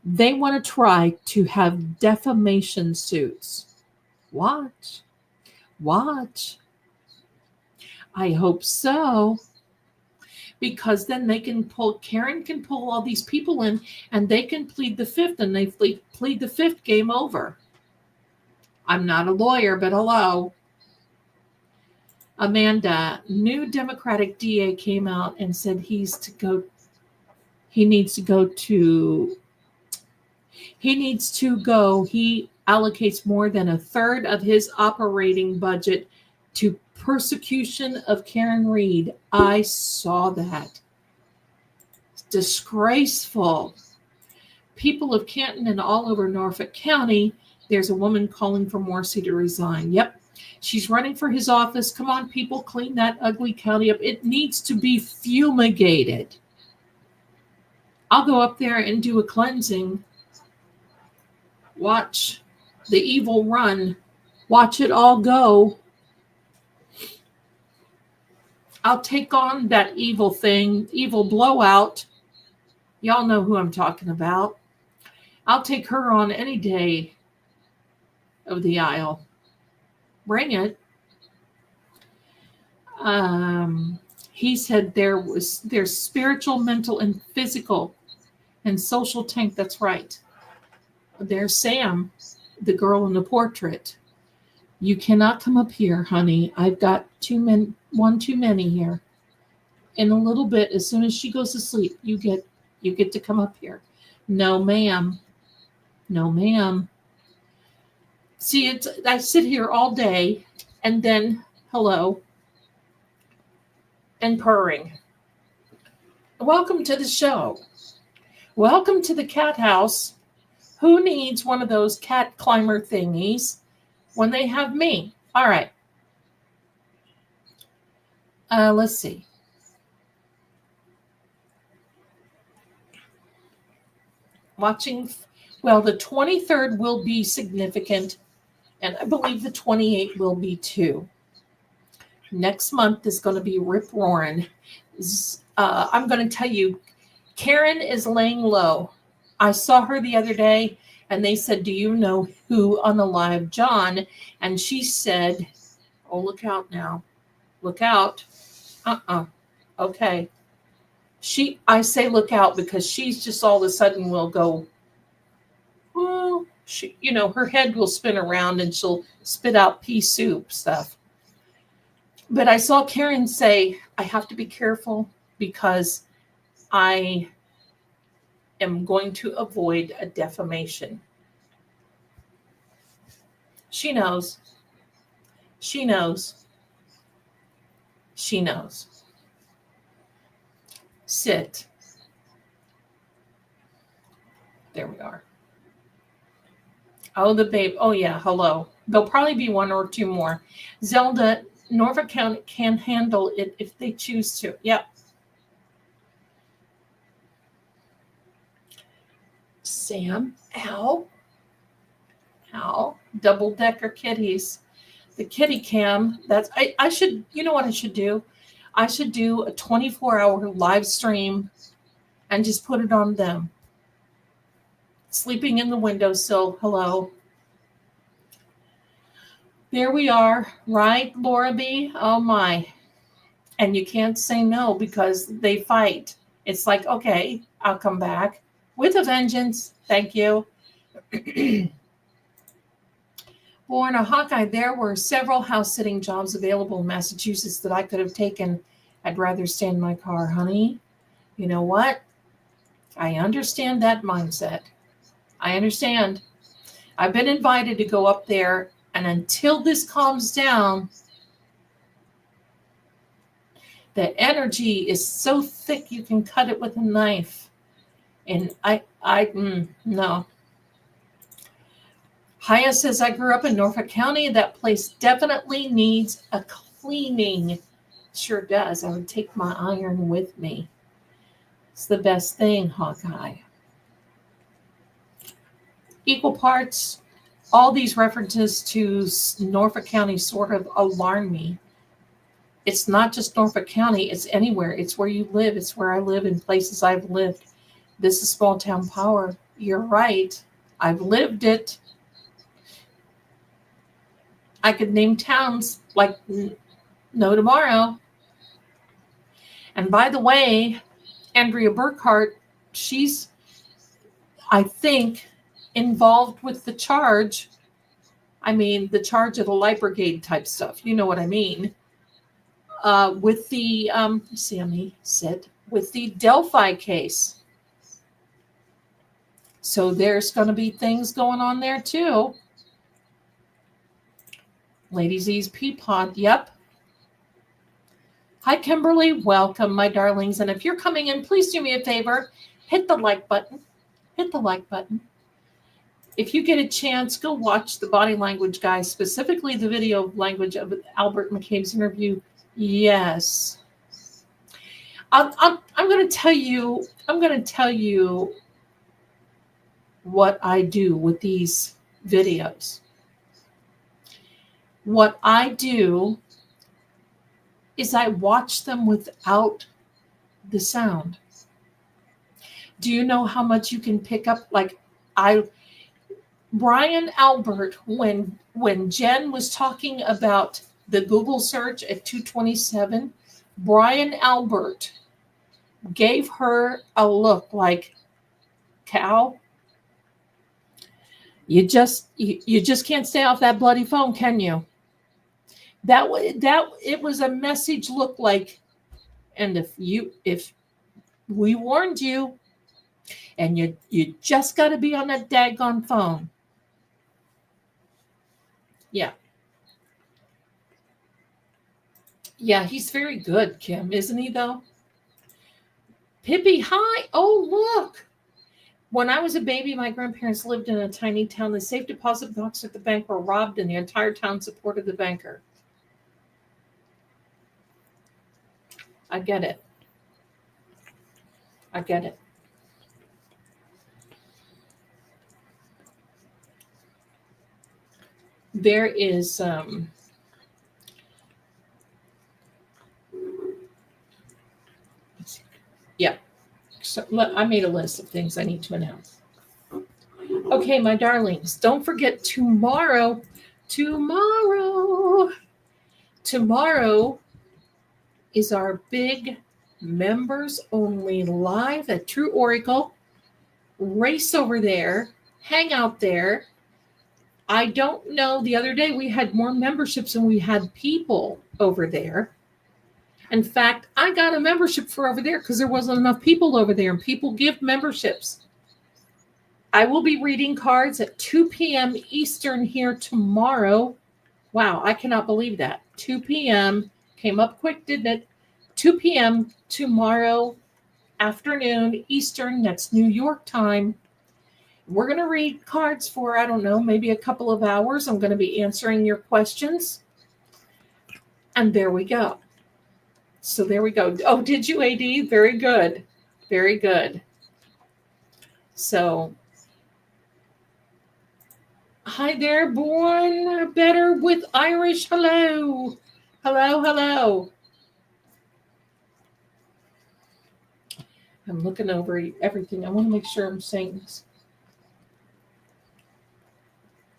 They want to try to have defamation suits. Watch. I hope so. Because then Karen can pull all these people in and they can plead the fifth, and they plead the fifth, game over. I'm not a lawyer, but hello. Amanda, new Democratic DA came out and said he needs to go he allocates more than a third of his operating budget to persecution of Karen Reed. I saw that. It's disgraceful. People of Canton and all over Norfolk County, there's a woman calling for Morrissey to resign. Yep. She's running for his office. Come on, people, clean that ugly county up. It needs to be fumigated. I'll go up there and do a cleansing. Watch the evil run. Watch it all go. I'll take on that evil thing, evil blowout. Y'all know who I'm talking about. I'll take her on any day of the aisle. Bring it. He said there's spiritual, mental, and physical and social tank. That's right. There's Sam, the girl in the portrait. You cannot come up here, honey. I've got one too many here. In a little bit, as soon as she goes to sleep, you get to come up here. No, ma'am. No, ma'am. See, I sit here all day and then hello and purring. Welcome to the show. Welcome to the cat house. Who needs one of those cat climber thingies when they have me? All right. Let's see. Well, the 23rd will be significant. And I believe the 28th will be too. Next month is going to be rip roaring. I'm going to tell you, Karen is laying low. I saw her the other day and they said, do you know who unalived John? And she said, oh, look out now. Look out. Okay. I say look out because she's just all of a sudden will go, well, her head will spin around and she'll spit out pea soup stuff. But I saw Karen say, I have to be careful because I am going to avoid a defamation. She knows. She knows. She knows. Sit. There we are. Oh, the babe. Oh, yeah. Hello. There'll probably be one or two more. Zelda, Norfolk County can handle it if they choose to. Yep. Sam, Al, Al, double decker kitties. The kitty cam. I should, you know what I should do? I should do a 24-hour live stream and just put it on them. Sleeping in the windowsill. Hello. There we are, right, Laura B? Oh my. And you can't say no because they fight. It's like, okay, I'll come back with a vengeance. Thank you. Born a Hawkeye, there were several house sitting jobs available in Massachusetts that I could have taken. I'd rather stay in my car, honey. You know what? I understand that mindset. I understand. I've been invited to go up there, and until this calms down, the energy is so thick you can cut it with a knife. And no. Haya says, I grew up in Norfolk County. That place definitely needs a cleaning. Sure does. I would take my iron with me. It's the best thing, Hawkeye. Equal parts. All these references to Norfolk County sort of alarm me. It's not just Norfolk County. It's anywhere. It's where you live. It's where I live in places I've lived. This is small town power. You're right. I've lived it. I could name towns like no tomorrow. And by the way, Andrea Burkhart, she's, I think, involved with the charge. I mean, the charge of the light brigade type stuff. You know what I mean. With the, Sammy said, with the Delphi case. So there's going to be things going on there too. Lady Z's Peapod, yep. Hi, Kimberly. Welcome, my darlings. And if you're coming in, please do me a favor. Hit the like button. Hit the like button. If you get a chance, go watch the body language guys, specifically the video language of Albert McCabe's interview. Yes. I'm going to tell you. I'm going to tell you what I do with these videos. What I do is I watch them without the sound. Do you know how much you can pick up? Like Brian Albert, when Jen was talking about the Google search at 227, Brian Albert gave her a look like, Cal, you just can't stay off that bloody phone, can you? That it was a message look like, and if we warned you, and you just got to be on that daggone phone. Yeah. Yeah, he's very good, Kim, isn't he, though? Pippi, hi. Oh, look. When I was a baby, my grandparents lived in a tiny town. The safe deposit box at the bank were robbed, and the entire town supported the banker. I get it. I get it. There is yeah. So I made a list of things I need to announce. Okay, my darlings, don't forget tomorrow is our big members only live at True Oracle. Race over there, hang out there. I don't know. The other day we had more memberships than we had people over there. In fact, I got a membership for over there because there wasn't enough people over there, and people give memberships. I will be reading cards at 2 p.m. Eastern here tomorrow. Wow, I cannot believe that. 2 p.m. came up quick, didn't it? 2 p.m. tomorrow afternoon Eastern. That's New York time. We're going to read cards for, I don't know, maybe a couple of hours. I'm going to be answering your questions. And there we go. So there we go. Oh, did you, AD? Very good. Very good. So, hi there, born better with Irish. Hello. Hello, hello. I'm looking over everything. I want to make sure I'm saying this.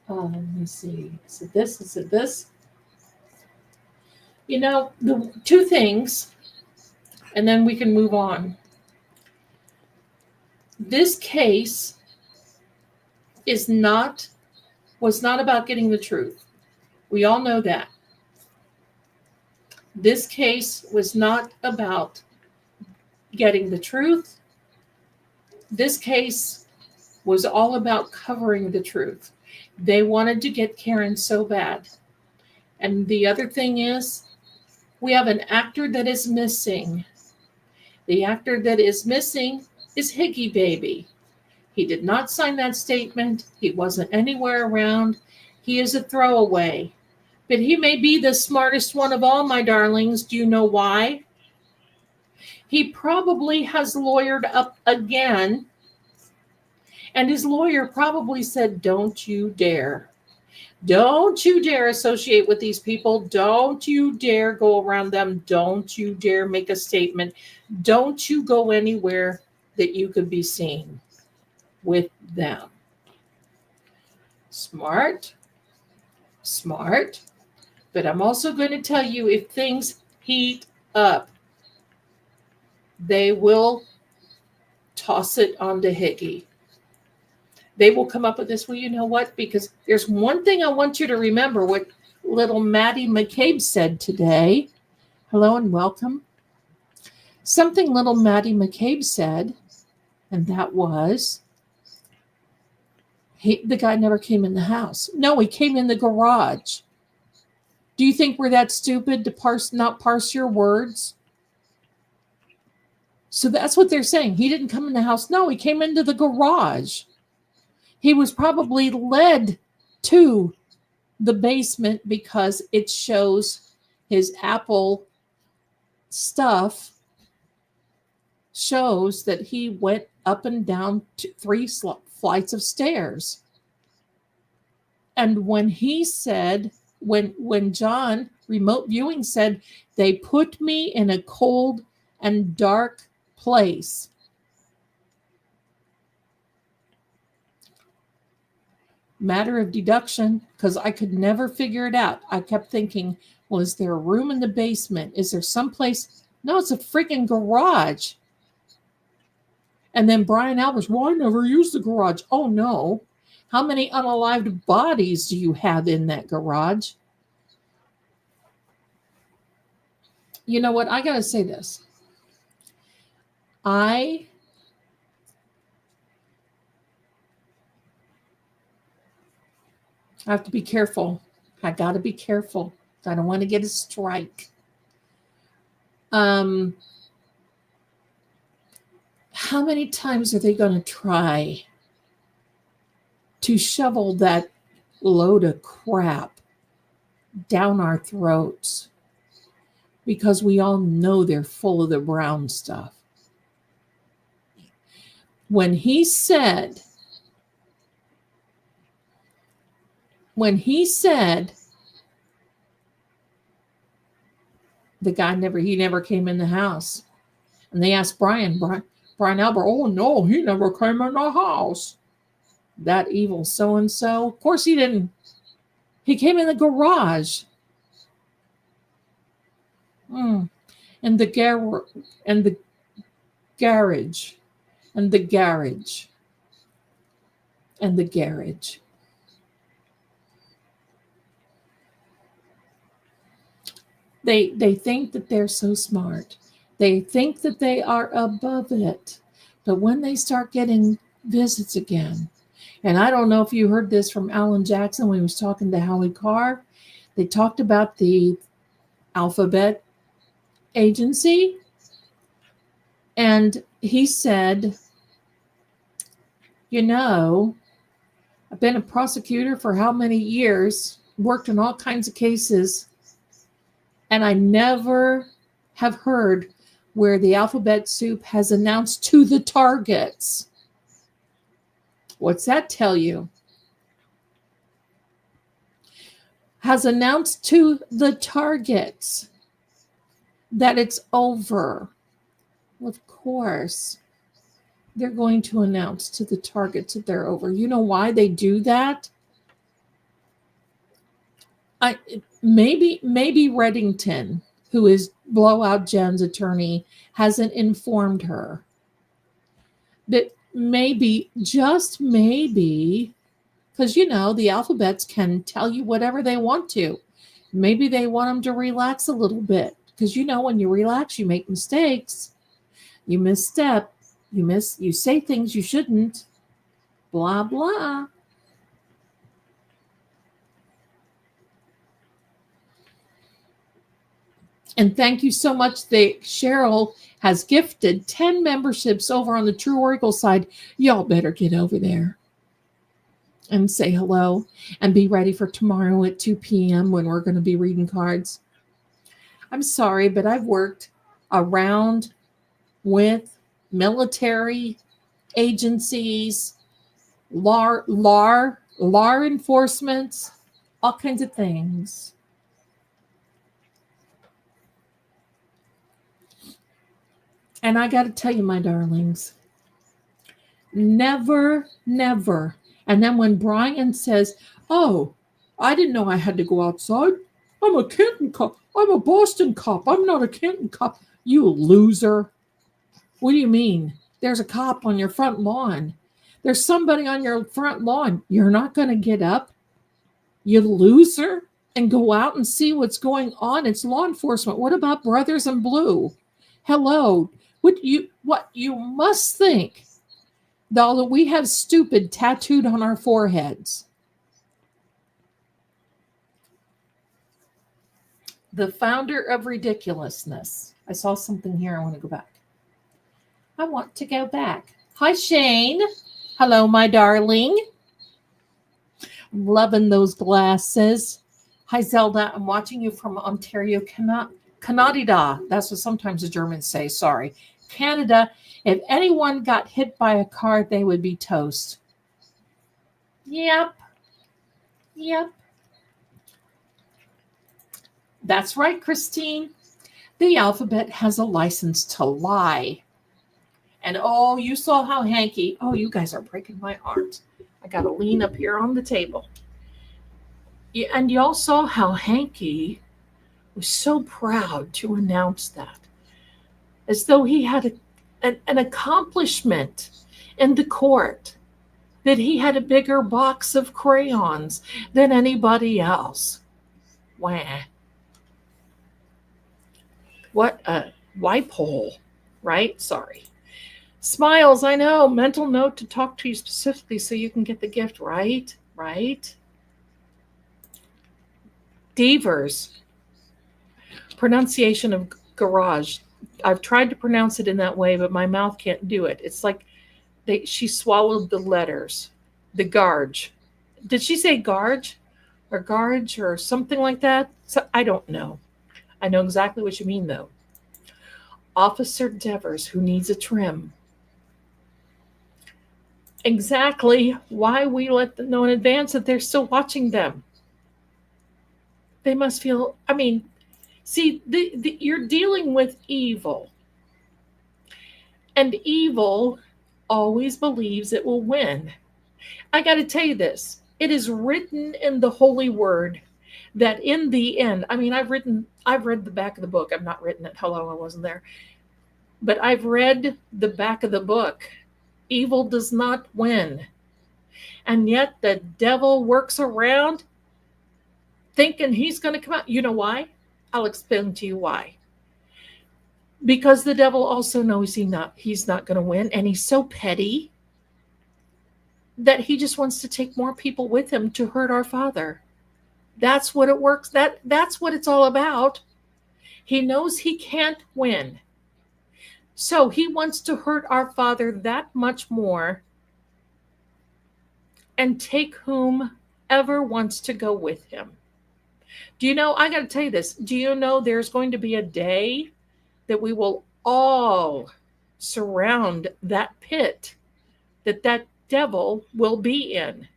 Let me see. Is it this? Is it this? You know, the two things, and then we can move on. This case was not about getting the truth. We all know that. This case was not about getting the truth. This case was all about covering the truth. They wanted to get Karen so bad. And the other thing is, we have an actor that is missing. The actor that is missing is Higgy Baby. He did not sign that statement. He wasn't anywhere around. He is a throwaway. But he may be the smartest one of all, my darlings. Do you know why? He probably has lawyered up again. And his lawyer probably said, don't you dare. Don't you dare associate with these people. Don't you dare go around them. Don't you dare make a statement. Don't you go anywhere that you could be seen with them. Smart. Smart. But I'm also going to tell you, if things heat up, they will toss it onto Higgy. They will come up with this. Well, you know what? Because there's one thing I want you to remember, what little Maddie McCabe said today. Hello and welcome. Something little Maddie McCabe said, and that was, the guy never came in the house. No, he came in the garage. Do you think we're that stupid to not parse your words? So that's what they're saying. He didn't come in the house. No, he came into the garage. He was probably led to the basement because it shows his Apple stuff shows that he went up and down 3 flights of stairs. And when he said, when John remote viewing said, they put me in a cold and dark place. Matter of deduction, because I could never figure it out. I kept thinking, well, is there a room in the basement? Is there someplace? No, it's a freaking garage. And then Brian Albers, well, I never used the garage. Oh, no. How many unalived bodies do you have in that garage? You know what? I got to say this. I have to be careful. I got to be careful. I don't want to get a strike. How many times are they going to try to shovel that load of crap down our throats? Because we all know they're full of the brown stuff. When he said the guy never came in the house, and they asked Brian Albert, oh no, he never came in the house. That evil so-and-so. Of course he didn't. He came in the garage. And the garage. And the garage. And the garage. They think that they're so smart. They think that they are above it. But when they start getting visits again, and I don't know if you heard this from Alan Jackson when he was talking to Howie Carr, they talked about the alphabet agency, and he said, you know, I've been a prosecutor for how many years, worked on all kinds of cases, and I never have heard where the alphabet soup has announced to the targets. What's that tell you? Has announced to the targets that it's over. Well, of course, they're going to announce to the targets that they're over. You know why they do that? Maybe Reddington, who is Blowout Jen's attorney, hasn't informed her. But maybe, just maybe, because the alphabets can tell you whatever they want to. Maybe they want them to relax a little bit. Because when you relax, you make mistakes. You misstep. You say things you shouldn't. Blah, blah. And thank you so much. Cheryl has gifted 10 memberships over on the True Oracle side. Y'all better get over there and say hello and be ready for tomorrow at 2 p.m. when we're going to be reading cards. I'm sorry, but I've worked around with military agencies, law enforcement, all kinds of things. And I got to tell you, my darlings, never. And then when Brian says, oh, I didn't know I had to go outside. I'm a Canton cop. I'm a Boston cop. I'm not a Canton cop. You loser. What do you mean? There's a cop on your front lawn. There's somebody on your front lawn. You're not going to get up, you loser, and go out and see what's going on. It's law enforcement. What about Brothers in Blue? Hello. What you must think, though, that we have stupid tattooed on our foreheads. The founder of ridiculousness. I saw something here. I want to go back. I want to go back. Hi, Shane. Hello, my darling. I'm loving those glasses. Hi, Zelda. I'm watching you from Ontario, Canada. That's what sometimes the Germans say. Sorry. Canada. If anyone got hit by a car, they would be toast. Yep. That's right, Christine. The alphabet has a license to lie. And oh, you saw how Hanky, oh, you guys are breaking my heart. I got to lean up here on the table. And y'all saw how Hanky was so proud to announce that, as though he had an accomplishment in the court, that he had a bigger box of crayons than anybody else. Wah. What a wipe hole, right? Sorry. Smiles, I know. Mental note to talk to you specifically so you can get the gift, right? Devers. Pronunciation of garage. I've tried to pronounce it in that way, but my mouth can't do it. It's like she swallowed the letters. The garge. Did she say garge? Or garge or something like that? So, I don't know. I know exactly what you mean, though. Officer Devers, who needs a trim. Exactly why we let them know in advance that they're still watching them. They must feel, see, you're dealing with evil. And evil always believes it will win. I got to tell you this. It is written in the Holy Word that in the end, I've read the back of the book. I've not written it. Hello, I wasn't there. But I've read the back of the book. Evil does not win. And yet the devil works around thinking he's going to come out. You know why? I'll explain to you why. Because the devil also knows he's not going to win, and he's so petty that he just wants to take more people with him to hurt our Father. That's what it works. That's what it's all about. He knows he can't win. So he wants to hurt our Father that much more and take whomever wants to go with him. Do you know, I got to tell you this. Do you know there's going to be a day that we will all surround that pit that devil will be in?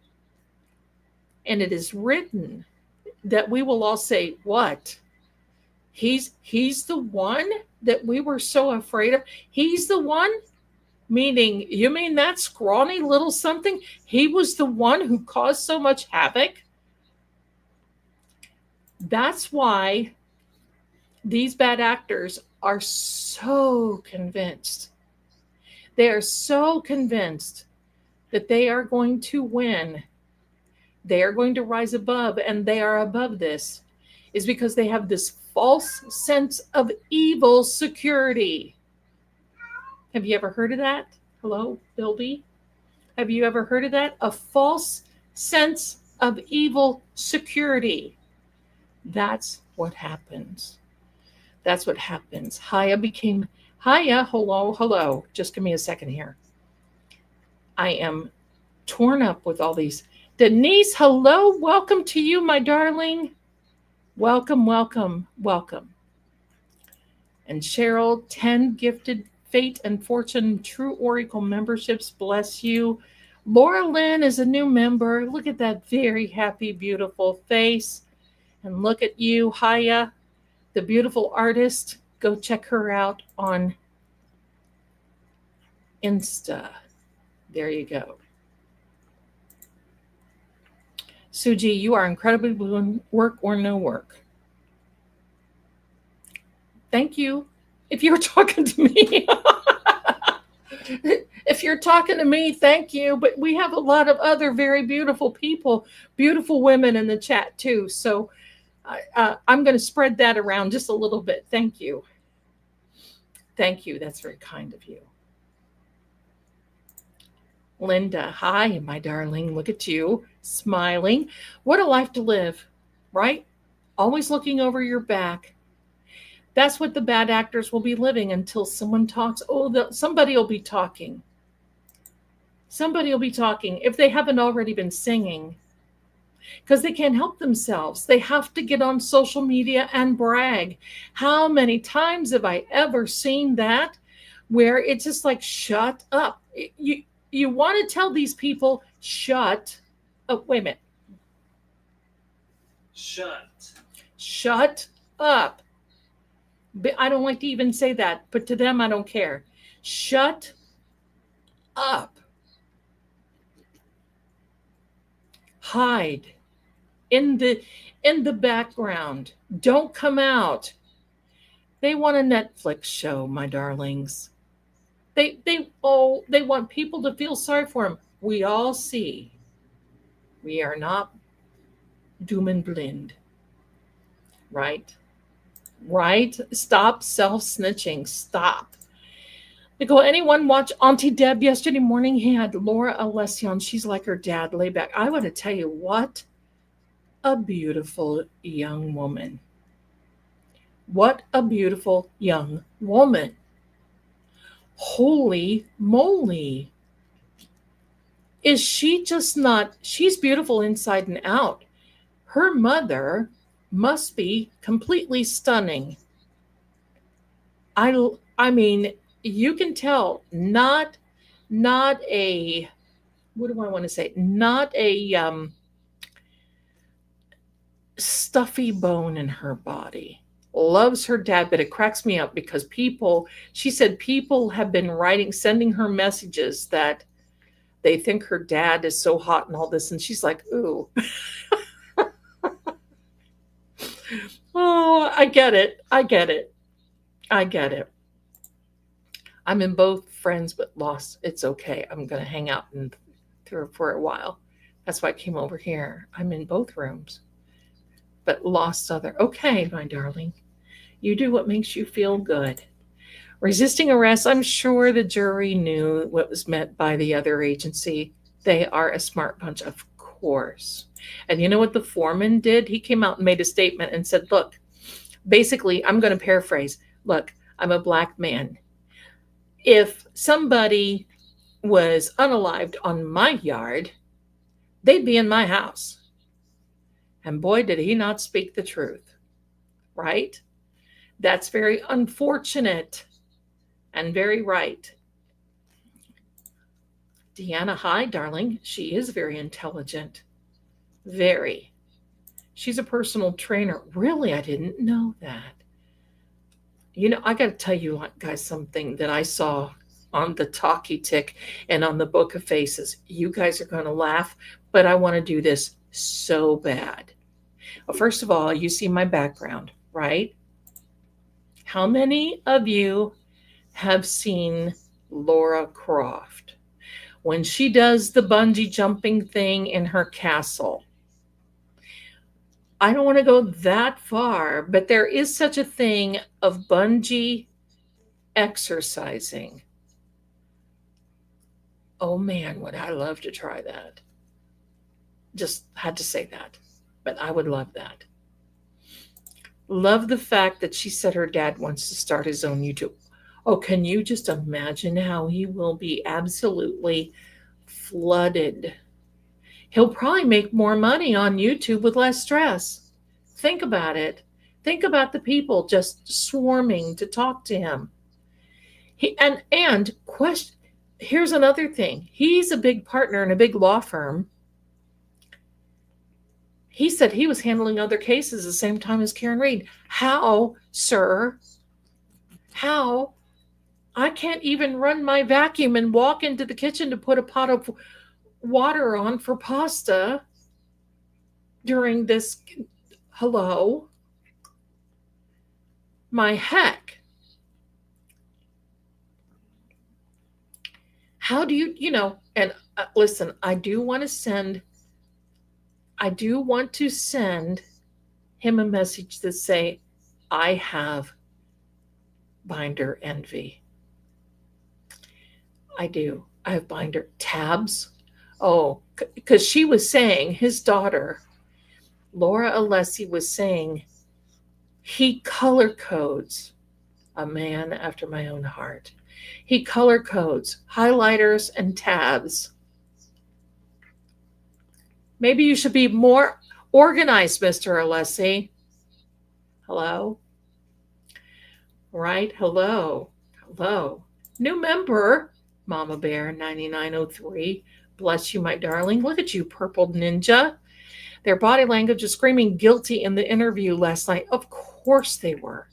And it is written that we will all say, "What? He's the one that we were so afraid of. He's the one." Meaning, you mean that scrawny little something? He was the one who caused so much havoc? That's why these bad actors are so convinced. They are so convinced that they are going to win. They are going to rise above, and they are above this, is because they have this false sense of evil security. Have you ever heard of that? Hello, Bilby? Have you ever heard of that? A false sense of evil security. That's what happens. That's what happens. Hiya, hello, hello. Just give me a second here. I am torn up with all these. Denise, hello. Welcome to you, my darling. Welcome, welcome, welcome. And Cheryl, 10 gifted Fate and Fortune True Oracle memberships. Bless you. Laura Lynn is a new member. Look at that very happy, beautiful face. And look at you, Haya, the beautiful artist. Go check her out on Insta. There you go. Suji, you are incredibly blue. Work or no work. Thank you. If you're talking to me, if you're talking to me, thank you. But we have a lot of other very beautiful people, beautiful women in the chat too. So I'm going to spread that around just a little bit. Thank you. Thank you. That's very kind of you. Linda, hi, my darling. Look at you, smiling. What a life to live, right? Always looking over your back. That's what the bad actors will be living until someone talks. Oh, somebody will be talking. Somebody will be talking if they haven't already been singing, because they can't help themselves. They have to get on social media and brag. How many times have I ever seen that where it's just like, shut up. You want to tell these people, shut up. Wait a minute. Shut up. I don't like to even say that, but to them, I don't care. Shut up. Hide in the background. Don't come out. They want a Netflix show, my darlings. They want people to feel sorry for them. We all see. We are not doom and blind. Right? Right? Stop self-snitching. Stop. Nicole, anyone watch Auntie Deb yesterday morning? He had Laura Alession. She's like her dad, laid back. I want to tell you, what a beautiful young woman. What a beautiful young woman. Holy moly. Is she just not, she's beautiful inside and out. Her mother must be completely stunning. I mean, you can tell, not a, what do I want to say? Not a stuffy bone in her body. Loves her dad, but it cracks me up because she said people have been sending her messages that they think her dad is so hot and all this. And she's like, ooh. Oh, I get it. I get it. I get it. I'm in both friends but lost. It's okay. I'm going to hang out for a while. That's why I came over here. I'm in both rooms. but lost other. Okay, my darling, you do what makes you feel good. Resisting arrest, I'm sure the jury knew what was meant by the other agency. They are a smart bunch, of course. And you know what the foreman did? He came out and made a statement and said, look, basically, I'm going to paraphrase, look, I'm a black man. If somebody was unalived on my yard, they'd be in my house. And boy, did he not speak the truth, right? That's very unfortunate and very right. Deanna, hi, darling. She is very intelligent. Very. She's a personal trainer. Really, I didn't know that. You know, I got to tell you guys something that I saw on the Talkie Tick and on the Book of Faces. You guys are going to laugh, but I want to do this so bad. Well, first of all, you see my background, right? How many of you have seen Laura Croft when she does the bungee jumping thing in her castle? I don't want to go that far, but there is such a thing of bungee exercising. Oh man, would I love to try that. Just had to say that, but I would love that. Love the fact that she said her dad wants to start his own YouTube. Oh, can you just imagine how he will be absolutely flooded? He'll probably make more money on YouTube with less stress. Think about it. Think about the people just swarming to talk to him. And question. Here's another thing. He's a big partner in a big law firm. He said he was handling other cases the same time as Karen Reed. How, sir? How? I can't even run my vacuum and walk into the kitchen to put a pot of water on for pasta during this. Hello? My heck. How do and listen, I do want to send him a message that say, I have binder envy. I do. I have binder tabs. Oh, because she was saying, his daughter, Laura Alessi, was saying, he color codes a man after my own heart. He color codes highlighters and tabs. Maybe you should be more organized, Mr. Alessi. Hello? Right? Hello. Hello. New member, Mama Bear 9903. Bless you, my darling. Look at you, Purple Ninja. Their body language is screaming guilty in the interview last night. Of course they were.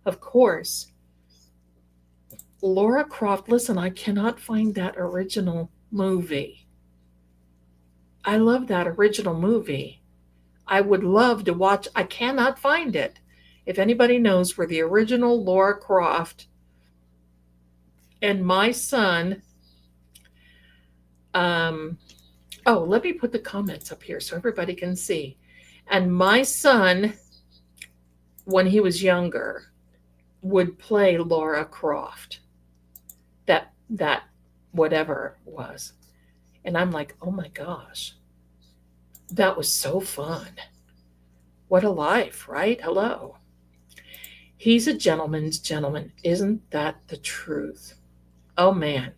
Of course. Laura Croft, listen, I cannot find that original movie. I love that original movie. I would love to watch. I cannot find it. If anybody knows where the original Laura Croft and my son, let me put the comments up here so everybody can see. And my son, when he was younger, would play Laura Croft. That whatever it was. And I'm like, oh my gosh, that was so fun. What a life, right? Hello. He's a gentleman's gentleman. Isn't that the truth? Oh man.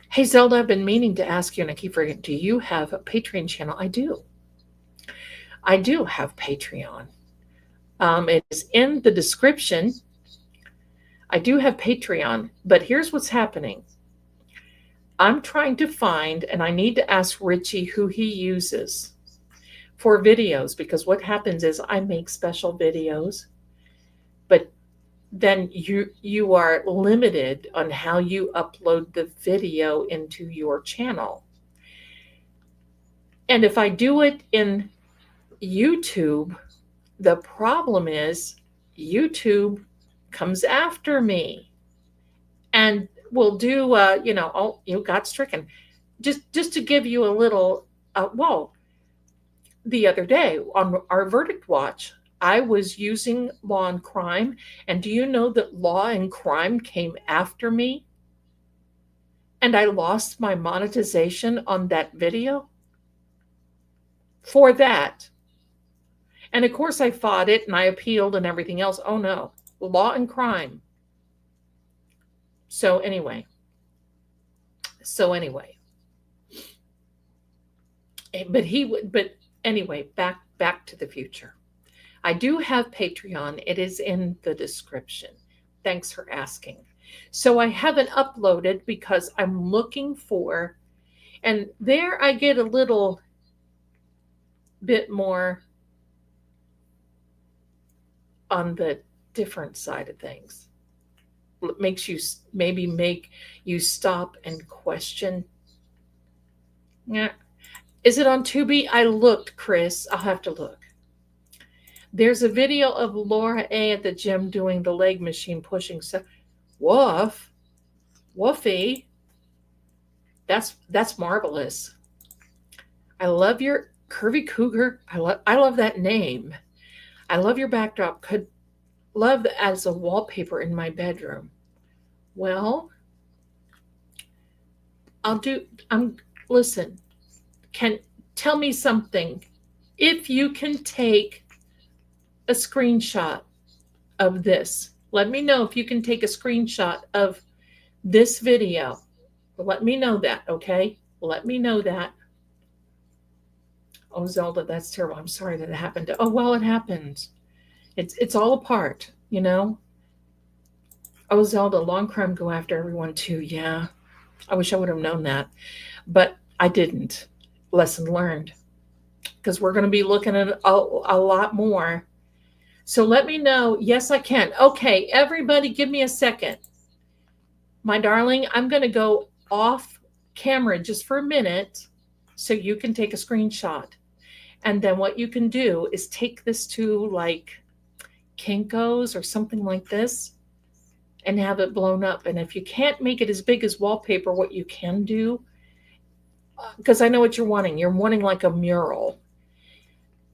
Hey Zelda, I've been meaning to ask you, and I keep forgetting, do you have a Patreon channel? I do. I do have Patreon. It is in the description. I do have Patreon, but here's what's happening. I'm trying to find, and I need to ask Richie who he uses for videos, because what happens is I make special videos, but then you are limited on how you upload the video into your channel. And if I do it in YouTube, the problem is YouTube comes after me and will do you got stricken. Just to give you a little the other day on our verdict watch, I was using Law and Crime. And do you know that Law and Crime came after me? And I lost my monetization on that video for that. And of course, I fought it and I appealed and everything else. Oh no, Law and Crime. So anyway, but anyway, back to the future. I do have Patreon. It is in the description. Thanks for asking. So I haven't uploaded because I'm looking for, and there I get a little bit more on the different side of things. It makes you maybe make you stop and question. Yeah. Is it on Tubi? I looked, Chris. I'll have to look. There's a video of Laura A at the gym doing the leg machine pushing stuff. Woof. Woofy. That's marvelous. I love your curvy cougar. I love that name. I love your backdrop. Could love as a wallpaper in my bedroom. Well, listen. Can tell me something. If you can take a screenshot of this, let me know if you can take a screenshot of this video. Let me know that, okay? Let me know that. Oh, Zelda, that's terrible. I'm sorry that it happened. Oh, well, it happened. It's all a part, you know? Oh, Zelda, long crime go after everyone too. Yeah. I wish I would have known that. But I didn't. Lesson learned. Because we're going to be looking at a lot more. So let me know. Yes, I can. Okay, everybody, give me a second. My darling, I'm going to go off camera just for a minute so you can take a screenshot. And then what you can do is take this to like Kinko's or something like this and have it blown up. And if you can't make it as big as wallpaper, what you can do, because I know what you're wanting like a mural.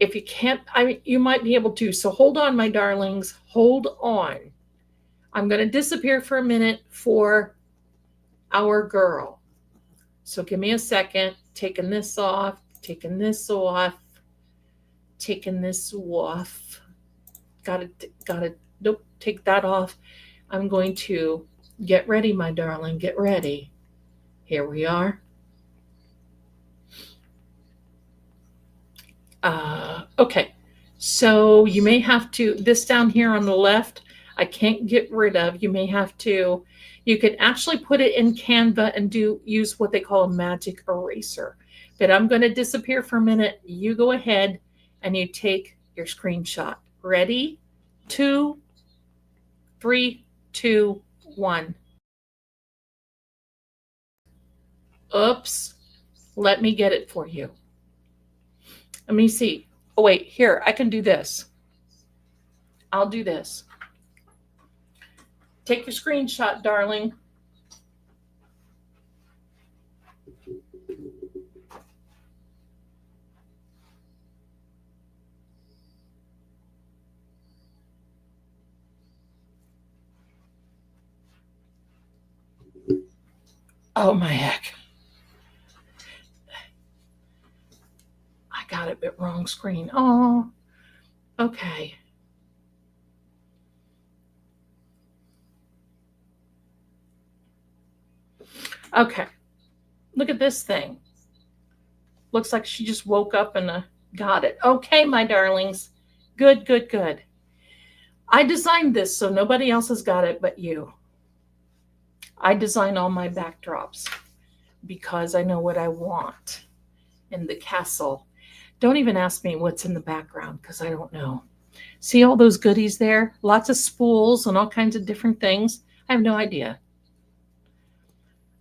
If you can't, you might be able to. So hold on, my darlings, hold on. I'm going to disappear for a minute for our girl. So give me a second. Taking this off, taking this off, taking this off. Gotta, nope, take that off. I'm going to get ready, my darling, get ready. Here we are. Okay, so you may have to, this down here on the left, I can't get rid of. You may have to, you can actually put it in Canva and use what they call a magic eraser. But I'm going to disappear for a minute. You go ahead and you take your screenshot. Ready? 2, 3, 2, 1. Oops. Let me get it for you. Let me see. Oh, wait, here, I can do this. I'll do this. Take your screenshot, darling. Oh, my heck. I got it, but wrong screen. Oh, okay. Okay. Look at this thing. Looks like she just woke up and got it. Okay, my darlings. Good, good, good. I designed this so nobody else has got it but you. I design all my backdrops because I know what I want in the castle. Don't even ask me what's in the background because I don't know. See all those goodies there? Lots of spools and all kinds of different things. I have no idea.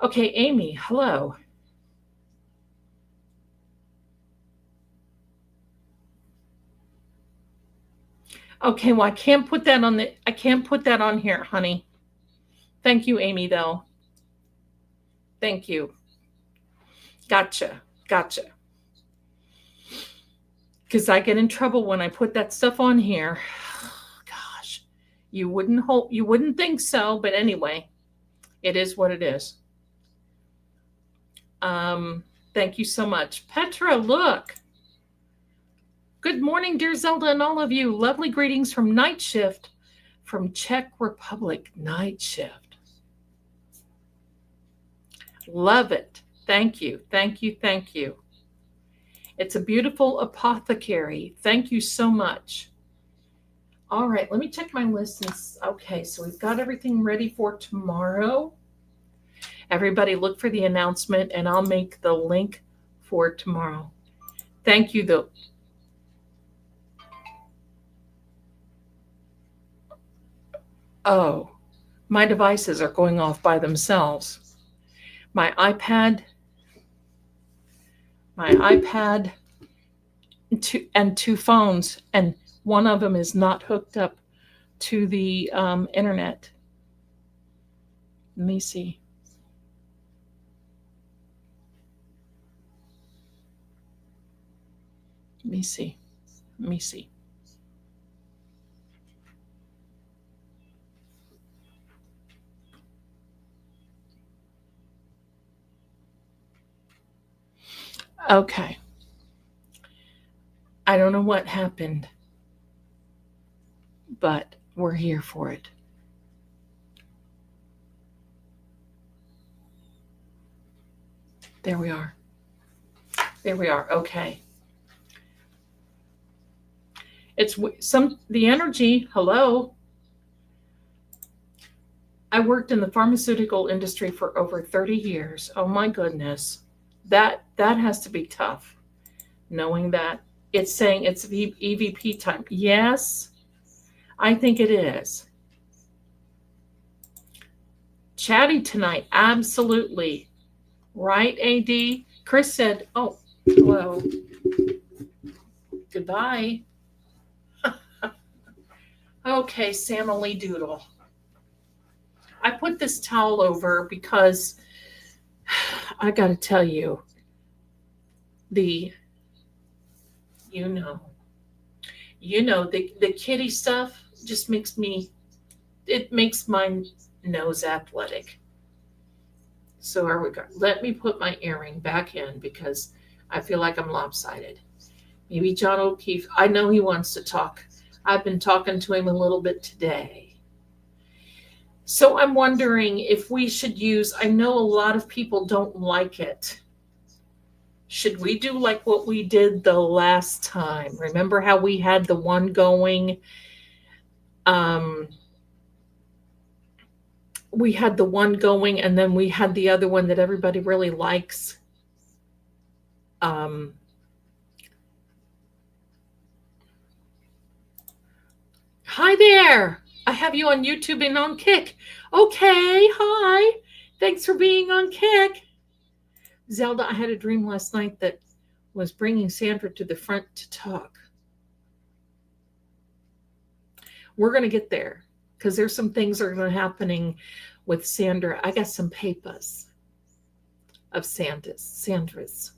Okay, Amy, hello. Okay, well, I can't put that on here, honey. Thank you, Amy, though. Thank you. Gotcha. because I get in trouble when I put that stuff on here. Gosh, you wouldn't think so, but anyway, it is what it is. Thank you so much. Petra, look. Good morning, dear Zelda and all of you. Lovely greetings from Night Shift from Czech Republic. Night Shift. Love it. Thank you. Thank you. Thank you. It's a beautiful apothecary. Thank you so much. All right, let me check my list. Okay, so we've got everything ready for tomorrow. Everybody look for the announcement and I'll make the link for tomorrow. Thank you, though. Oh, my devices are going off by themselves. My iPad, and two phones, and one of them is not hooked up to the internet. Let me see. Let me see. Let me see. Okay. I don't know what happened, but we're here for it. There we are. There we are. Okay. It's the energy. Hello. I worked in the pharmaceutical industry for over 30 years. Oh my goodness. That has to be tough. Knowing that it's saying it's EVP time. Yes, I think it is. Chatty tonight. Absolutely. Right, AD? Chris said, oh, hello. Goodbye. Okay, Samily Doodle. I put this towel over because I got to tell you, the kitty stuff just makes my nose athletic. So here we go. Let me put my earring back in because I feel like I'm lopsided. Maybe John O'Keefe, I know he wants to talk. I've been talking to him a little bit today. So I'm wondering if we should use, I know a lot of people don't like it. Should we do like what we did the last time? Remember how we had the one going? We had the one going and then we had the other one that everybody really likes. Hi there. I have you on YouTube and on Kick. Okay, hi. Thanks for being on Kick. Zelda, I had a dream last night that was bringing Sandra to the front to talk. We're going to get there because there's some things that are happening with Sandra. I got some papers of Sandra's.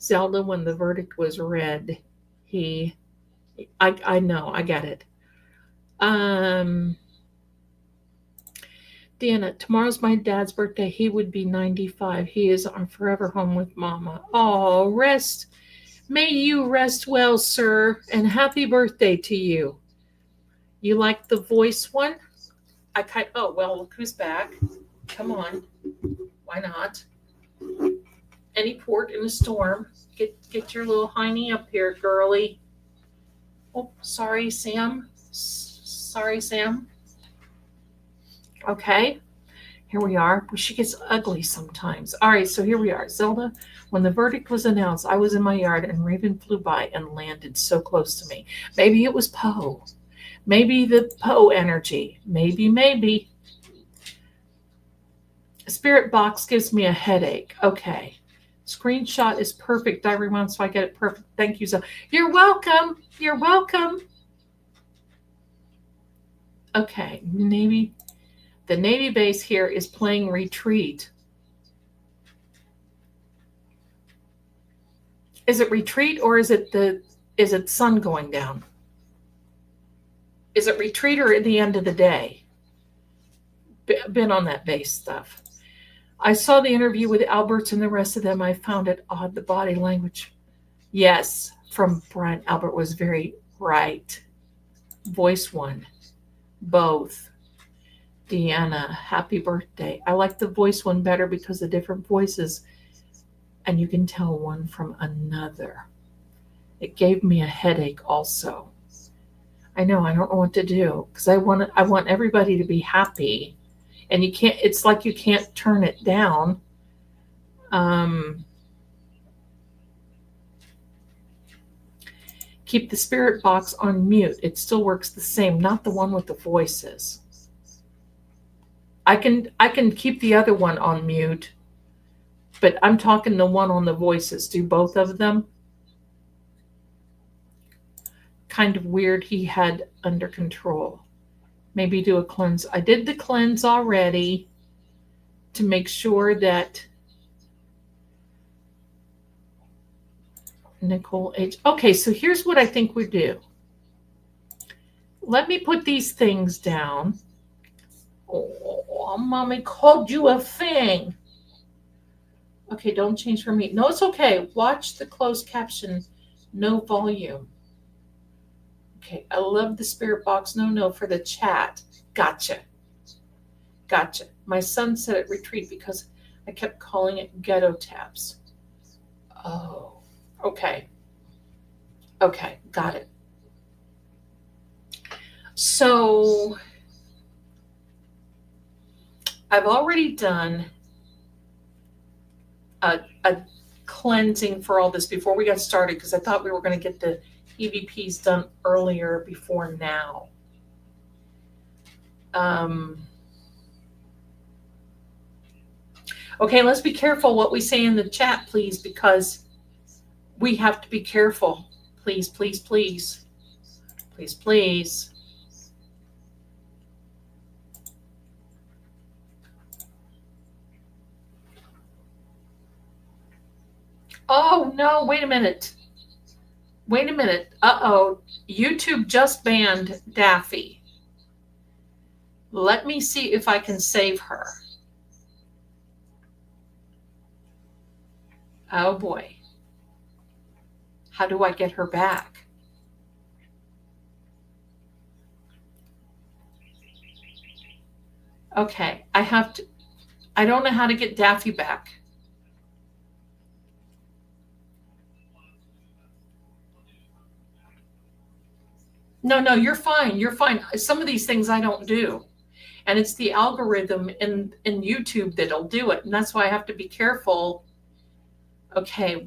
Zelda, when the verdict was read, I know, I get it. Deanna, tomorrow's my dad's birthday. He would be 95. He is on forever home with Mama. Oh, rest. May you rest well, sir, and happy birthday to you. You like the voice one? Oh, well, look who's back. Come on. Why not? Any port in a storm. Get your little hiney up here, girly. Oh, sorry, Sam. Sorry, Sam. Okay, here we are. She gets ugly sometimes. All right, so here we are. Zelda, when the verdict was announced, I was in my yard and Raven flew by and landed so close to me. Maybe it was Poe. Maybe the Poe energy. Maybe. Spirit box gives me a headache. Okay. Screenshot is perfect. I rewound so I get it perfect. Thank you, Zelda. You're welcome. You're welcome. Okay, maybe the Navy base here is playing Retreat. Is it Retreat or is it the Is it sun going down? Is it retreat or at the end of the day? Been on that base stuff. I saw the interview with Alberts and the rest of them. I found it odd, the body language. Yes, from Brian Albert was very right. Voice one, both. Deanna, happy birthday. I like the voice one better because the different voices, and you can tell one from another. It gave me a headache also. I know, I don't know what to do because I want everybody to be happy, and you can't. It's like you can't turn it down. Keep the spirit box on mute. It still works the same, not the one with the voices. I can keep the other one on mute, but I'm talking the one on the voices. Do both of them? Kind of weird he had under control. Maybe do a cleanse. I did the cleanse already to make sure that Nicole H. Okay, so here's what I think we do. Let me put these things down. Oh, mommy called you a thing. Okay, don't change for me. No, it's okay. Watch the closed caption, no volume. Okay, I love the spirit box. No, for the chat. Gotcha. My son said at retreat because I kept calling it ghetto taps. Oh, okay. Okay, got it. So I've already done a cleansing for all this before we got started because I thought we were going to get the EVPs done earlier before now. Okay, let's be careful what we say in the chat, please, because we have to be careful. Please, please, please. Please, please. Oh, no, wait a minute. Uh-oh. YouTube just banned Daffy. Let me see if I can save her. Oh, boy. How do I get her back? Okay, I don't know how to get Daffy back. No, you're fine. You're fine. Some of these things I don't do. And it's the algorithm in YouTube that'll do it. And that's why I have to be careful. Okay,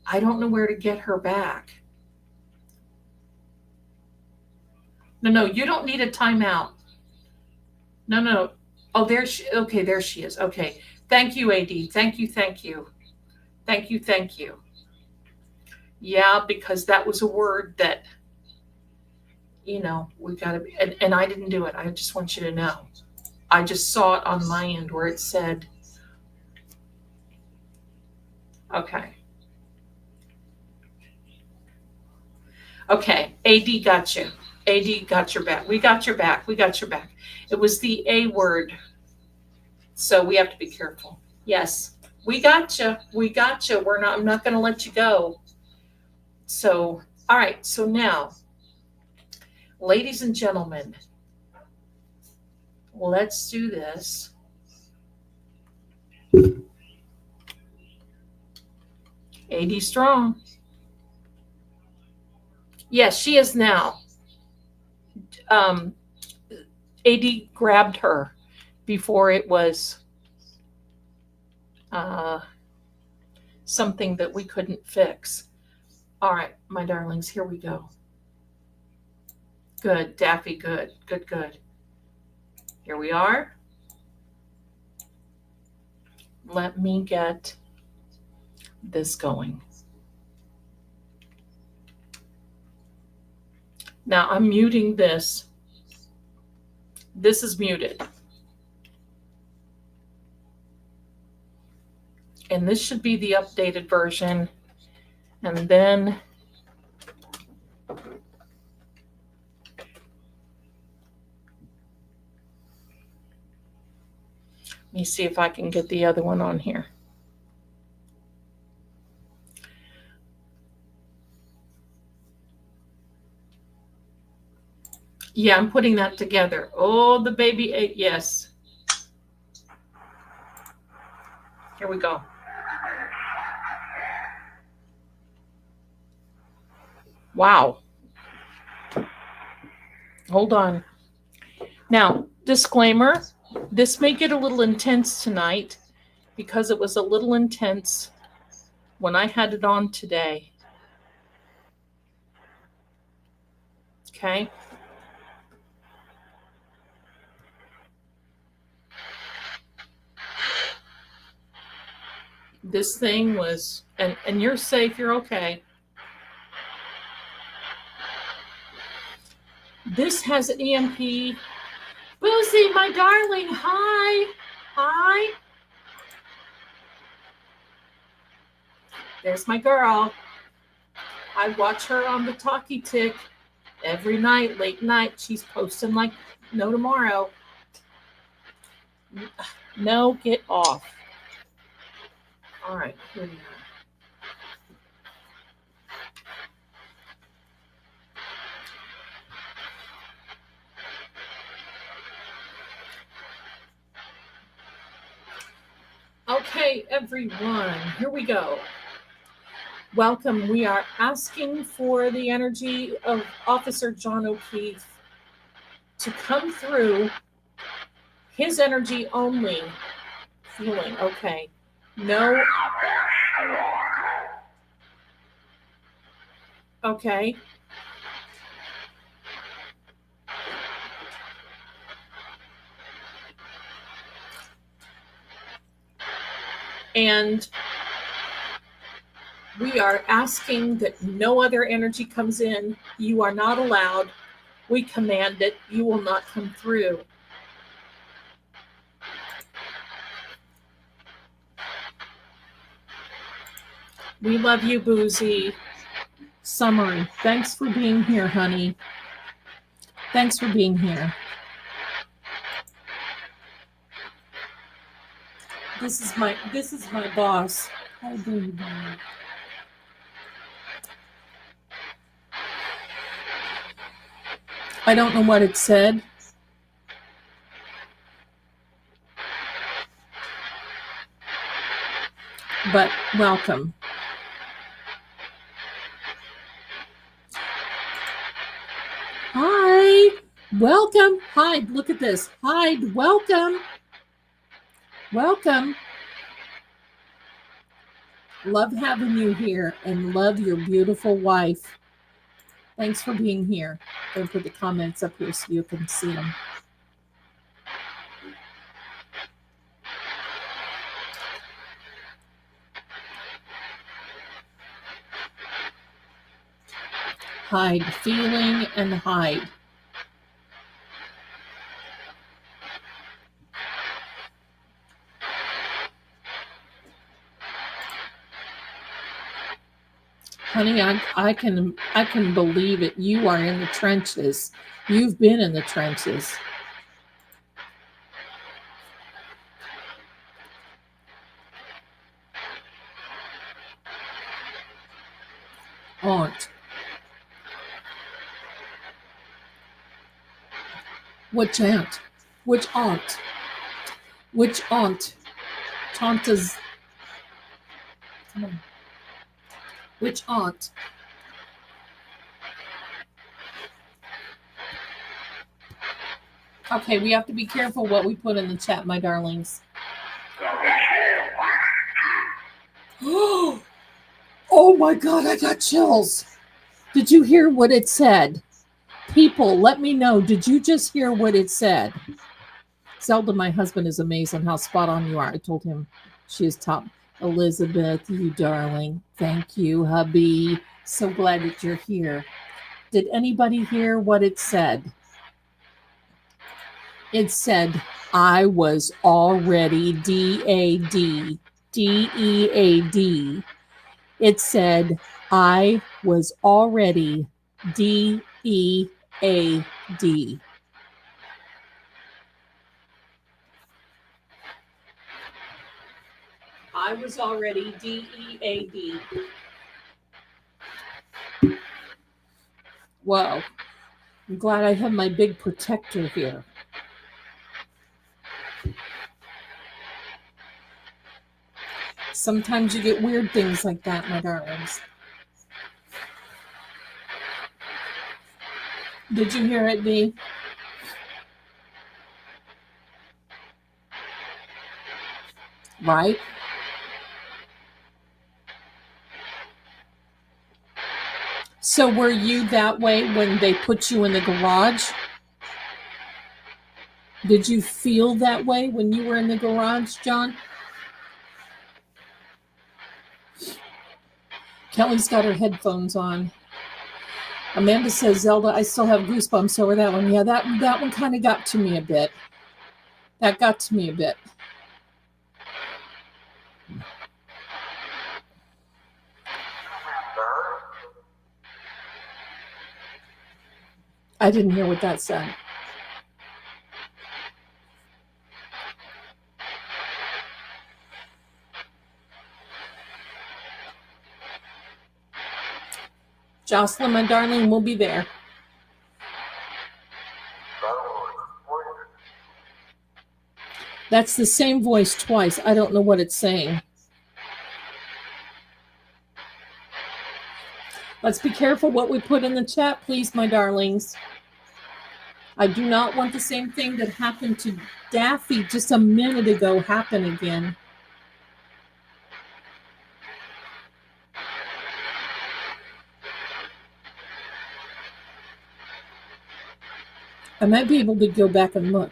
I don't know where to get her back. No, you don't need a timeout. No. Oh, there she is. Okay. Thank you, AD. Thank you. Yeah, because that was a word that, we got to be, and I didn't do it. I just want you to know. I just saw it on my end where it said, okay. Okay, AD got you. AD got your back. We got your back. It was the A word. So we have to be careful. Yes, we got you. I'm not going to let you go. So, all right. So now, ladies and gentlemen, let's do this. AD strong. Yes, she is now. AD grabbed her before it was something that we couldn't fix. All right, my darlings, here we go. Good, Daffy, good. Here we are. Let me get this going. Now I'm muting this. This is muted. And this should be the updated version. And then Let me see if I can get the other one on here. Yeah, I'm putting that together. Oh, the baby ate. Yes. Here we go. Wow. Hold on. Now, disclaimer, this may get a little intense tonight because it was a little intense when I had it on today. Okay. This thing was, and you're safe, you're okay. This has an EMP. Boozy, my darling, hi. Hi. There's my girl. I watch her on the Talkie Tick every night, late night. She's posting like no tomorrow. No, get off. All right, here we go. Okay, everyone, here we go. Welcome. We are asking for the energy of Officer John O'Keefe to come through. His energy only. Feeling. Okay. No. Okay. And we are asking that no other energy comes in. You are not allowed. We command it. You will not come through. We love you, Boozy. Summary. Thanks for being here, honey. Thanks for being here. This is my boss. How do you do? I don't know what it said. But welcome. Hi. Welcome. Hide. Look at this. Hide. Welcome. Welcome. Love having you here and love your beautiful wife. Thanks for being here. I'm going to put the comments up here so you can see them. Hide. Feeling and hide. Honey, I can believe it. You are in the trenches. You've been in the trenches. Aunt. Which aunt? Which aunt? Which aunt? Tanta's. Come on. Which aunt? Okay, we have to be careful what we put in the chat, my darlings. Oh my God, I got chills. Did you hear what it said? People, let me know. Did you just hear what it said? Zelda, my husband, is amazed on how spot on you are. I told him she is top. Elizabeth, you darling. Thank you, hubby. So glad that you're here. Did anybody hear what it said? It said, I was already D-A-D. D-E-A-D. It said, I was already D-E-A-D. I was already D-E-A-D. Whoa. I'm glad I have my big protector here. Sometimes you get weird things like that, my darlings. Did you hear it, Dee? Right? So were you that way when they put you in the garage? Did you feel that way when you were in the garage, John? Kelly's got her headphones on. Amanda says, Zelda, I still have goosebumps over that one. Yeah, that one kind of got to me a bit. That got to me a bit. I didn't hear what that said. Jocelyn, my darling, we'll be there. That's the same voice twice. I don't know what it's saying. Let's be careful what we put in the chat, please, my darlings. I do not want the same thing that happened to Daffy just a minute ago happen again. I might be able to go back and look.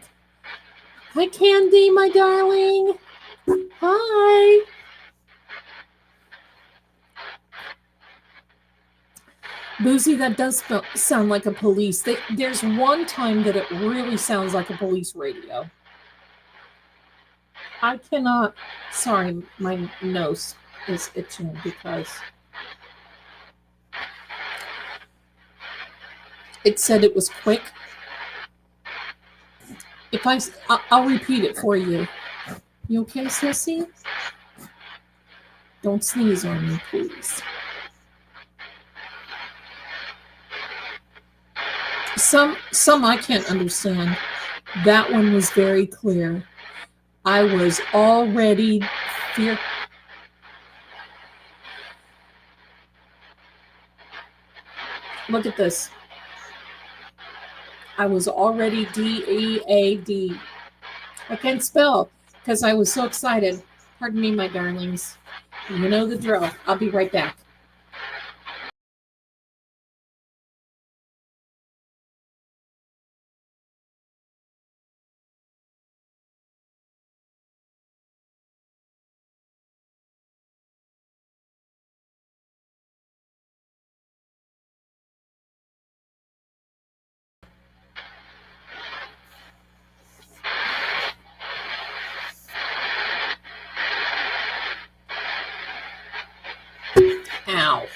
Hi, Candy, my darling. Hi. Boozy, that does sound like a police. There's one time that it really sounds like a police radio. I cannot. Sorry, my nose is itching because it said it was quick. If I'll repeat it for you. You okay, Sissy? Don't sneeze on me, please. Some I can't understand. That one was very clear. I was already fear. Look at this. I was already D-E-A-D. I can't spell because I was so excited. Pardon me, my darlings. You know the drill. I'll be right back. Ow.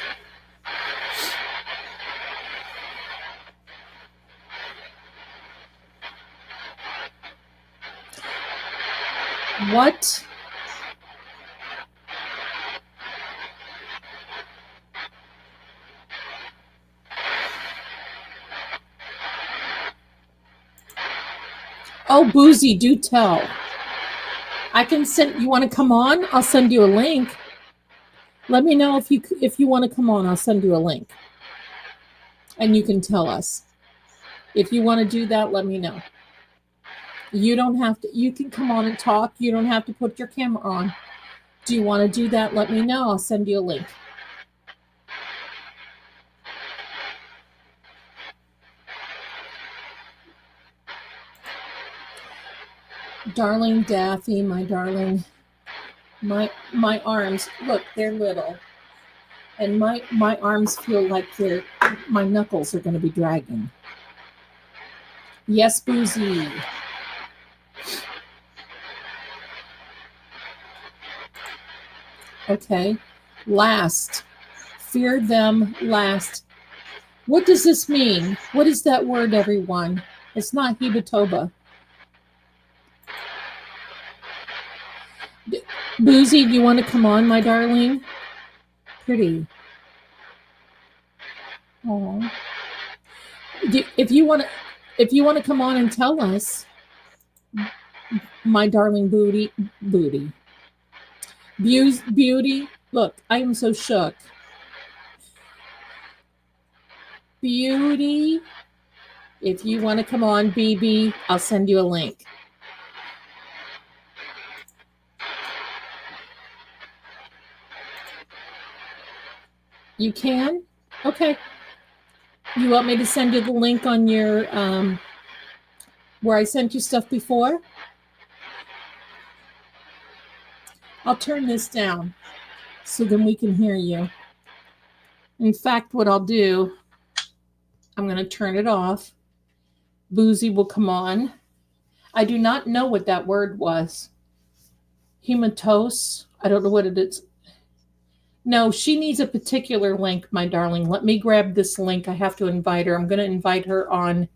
What? Oh, Boozy, do tell. I can send. You want to come on? I'll send you a link. Let me know if you want to come on. I'll send you a link, and you can tell us. If you want to do that, let me know. You don't have to. You can come on and talk. You don't have to put your camera on. Do you want to do that? Let me know. I'll send you a link. Darling Daffy, my darling. My arms, look, they're little. And my arms feel like my knuckles are going to be dragging. Yes, Boozy. Okay. Last. Fear them last. What does this mean? What is that word, everyone? It's not Hibatoba. Boozy, do you want to come on, my darling? Pretty. Oh. If you want to come on and tell us, my darling booty. Beauty. Look, I am so shook. Beauty. If you want to come on, BB, I'll send you a link. You can? Okay. You want me to send you the link on your where I sent you stuff before? I'll turn this down so then we can hear you. In fact, what I'll do, I'm going to turn it off. Boozy will come on. I do not know what that word was. Hematose. I don't know what it is. No, she needs a particular link, my darling. Let me grab this link. I have to invite her. I'm going to invite her on.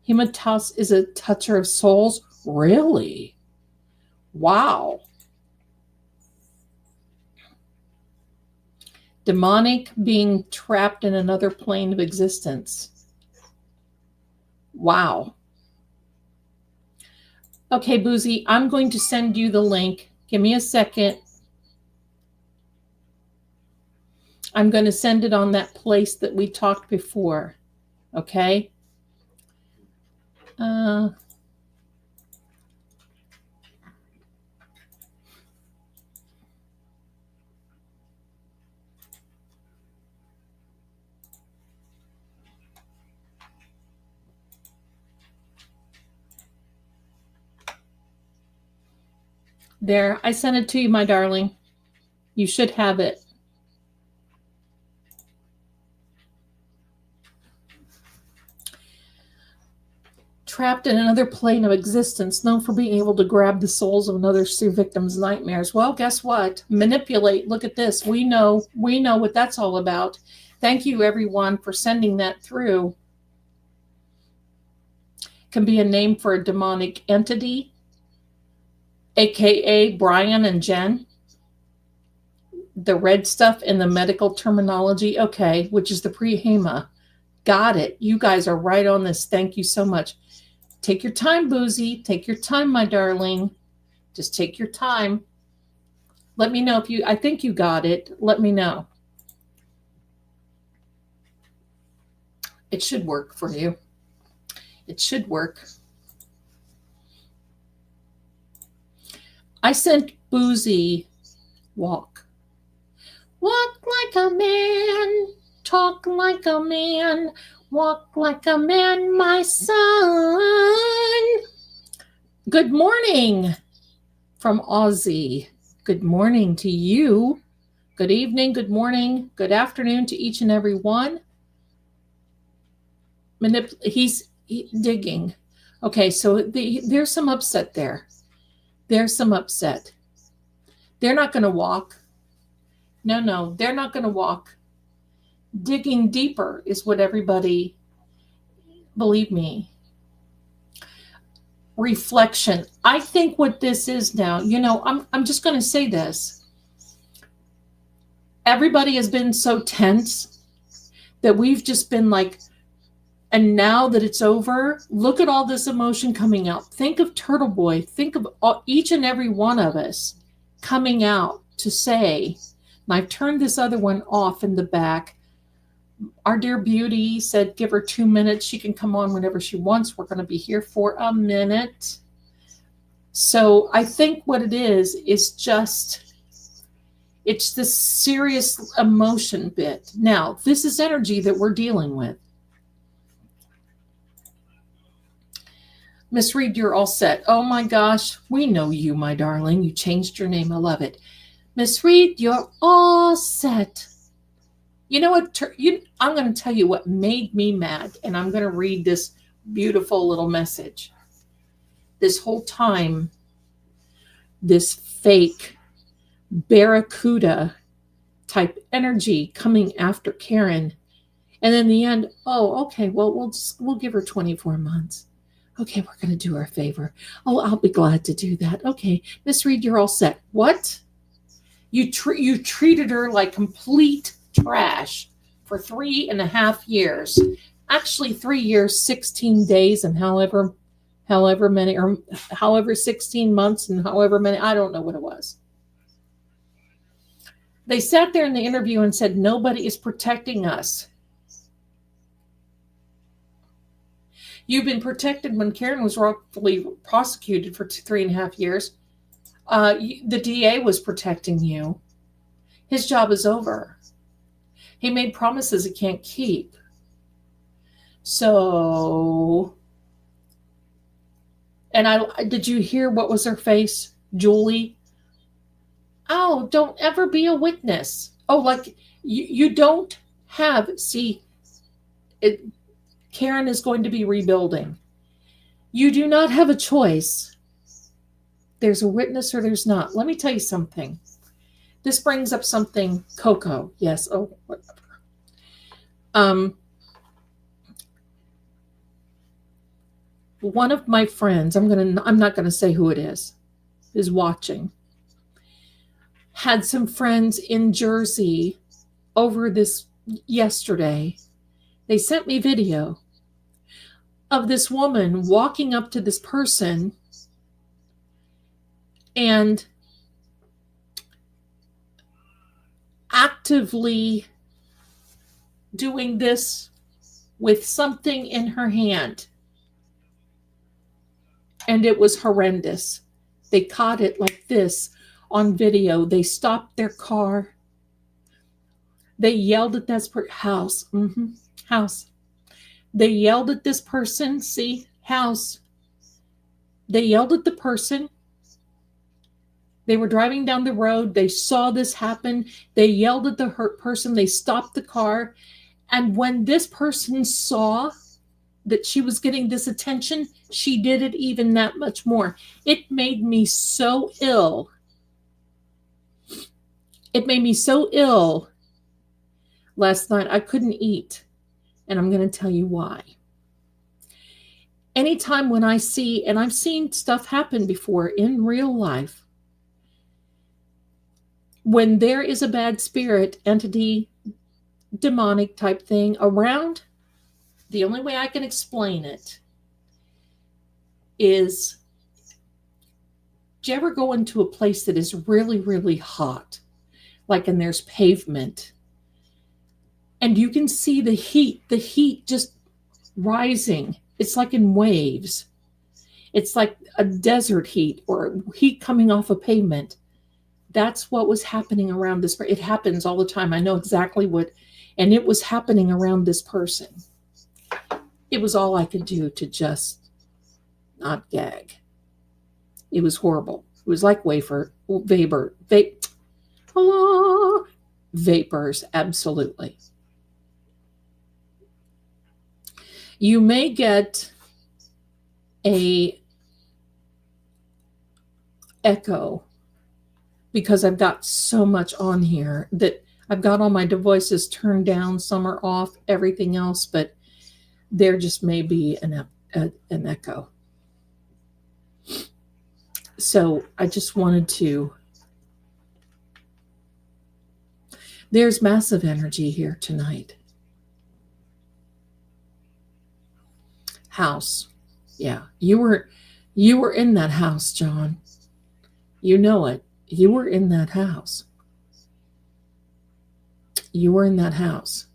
Hematose is a toucher of souls. Really? Wow. Demonic being trapped in another plane of existence. Wow. Okay, Boozy, I'm going to send you the link. Give me a second. I'm going to send it on that place that we talked before. Okay? There, I sent it to you, my darling. You should have it. Trapped in another plane of existence, known for being able to grab the souls of another victim's nightmares. Well, guess what? Manipulate. Look at this. We know what that's all about. Thank you, everyone, for sending that through. Can be a name for a demonic entity, aka Brian and Jen. The red stuff in the medical terminology, okay, which is the prehema. Got it. You guys are right on this. Thank you so much. Take your time, Boozy. Take your time, my darling. Just take your time. Let me know if you, I think you got it. Let me know. It should work for you. It should work. I sent Boozy walk. Walk like a man, talk like a man, walk like a man, my son. Good morning from Aussie. Good morning to you. Good evening, good morning, good afternoon to each and every one. He's digging. Okay, so there's some upset there. There's some upset. They're not going to walk. No, they're not going to walk. Digging deeper is what everybody, believe me. Reflection. I think what this is now, I'm just going to say this. Everybody has been so tense that we've just been like, and now that it's over, look at all this emotion coming out. Think of Turtle Boy. Think of each and every one of us coming out to say, and I've turned this other one off in the back. Our dear Beauty said, give her 2 minutes. She can come on whenever she wants. We're going to be here for a minute. So I think what it is just, it's this serious emotion bit. Now, this is energy that we're dealing with. Miss Reed, you're all set. Oh my gosh, we know you, my darling. You changed your name. I love it. Miss Reed, you're all set. You know what? I'm going to tell you what made me mad, and I'm going to read this beautiful little message. This whole time, this fake barracuda type energy coming after Karen. And in the end, oh, okay, well, we'll give her 24 months. Okay, we're going to do her a favor. Oh, I'll be glad to do that. Okay, Miss Reed, you're all set. What? You treated her like complete trash for 3.5 years. Actually, 3 years, 16 days, and however many, or however 16 months, and however many, I don't know what it was. They sat there in the interview and said, nobody is protecting us. You've been protected when Karen was wrongfully prosecuted for 3.5 years. The DA was protecting you. His job is over. He made promises he can't keep. So, and did you hear what was her face? Julie? Oh, don't ever be a witness. Oh, like you don't have, see, Karen is going to be rebuilding. You do not have a choice. There's a witness or there's not. Let me tell you something. This brings up something, Coco. Yes. Oh, whatever. One of my friends, I'm not gonna say who it is watching. Had some friends in Jersey over this yesterday. They sent me video of this woman walking up to this person and actively doing this with something in her hand. And it was horrendous. They caught it like this on video. They stopped their car. They yelled at this house. House. They yelled at this person. See, house. They yelled at the person. They were driving down the road. They saw this happen. They yelled at the hurt person. They stopped the car. And when this person saw that she was getting this attention, she did it even that much more. It made me so ill. It made me so ill last night. I couldn't eat. And I'm going to tell you why. Anytime when I see, and I've seen stuff happen before in real life, when there is a bad spirit, entity, demonic type thing around, the only way I can explain it is, do you ever go into a place that is really, really hot, like, and there's pavement, and you can see the heat just rising. It's like in waves. It's like a desert heat or heat coming off a pavement. That's what was happening around this. It happens all the time. I know exactly what, and it was happening around this person. It was all I could do to just not gag. It was horrible. It was like vapors, absolutely. You may get a echo because I've got so much on here that I've got all my devices turned down. Some are off, everything else, but there just may be an echo. So I just wanted to, there's massive energy here tonight. House. Yeah, you were in that house, John. You know it. You were in that house. You were in that house.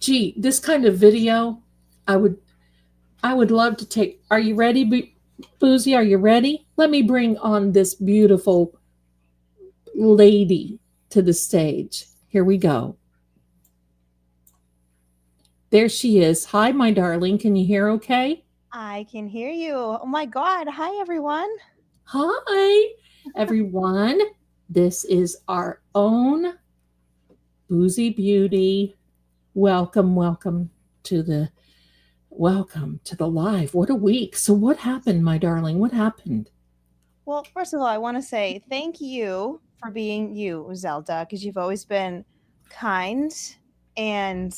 This kind of video, I would love to take. Are you ready, Boozy? Are you ready? Let me bring on this beautiful lady to the stage. Here we go. There she is. Hi, my darling. Can you hear okay? I can hear you. Oh my God. Hi, everyone. Hi, everyone. This is our own Boozy Beauty. Welcome to the live. What a week. So what happened, my darling? What happened? Well, first of all, I want to say thank you for being you, Zelda, because you've always been kind. And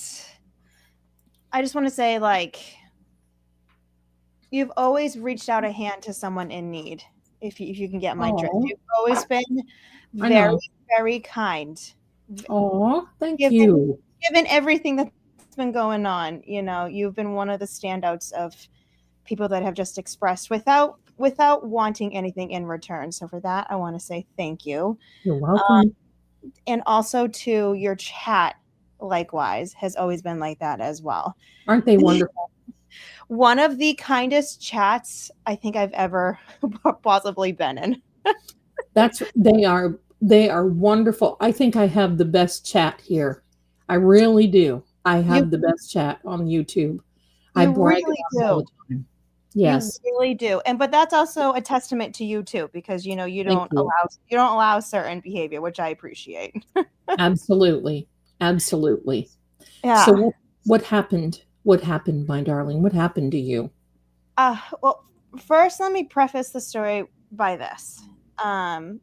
I just want to say, like, you've always reached out a hand to someone in need, if you can get my drift. Oh, You've always been I very, know. very kind. Oh, thank Given you. given everything that's been going on, you've been one of the standouts of people that have just expressed without wanting anything in return. So for that, I want to say thank you. You're Um, welcome. and also to your chat, likewise, has always been like that as well. Aren't they wonderful? One of the kindest chats I think I've ever possibly been in. They are wonderful. I think I have the best chat here. I really do. I You have the best chat on YouTube. I you brag really about it all do. the time. You Yes. really do. And but that's also a testament to you too, because Thank you. you don't allow certain behavior, which I appreciate. Absolutely. Absolutely. So Yeah. what happened? What happened, my darling? What happened to you? Well, first, let me preface the story by this. Um,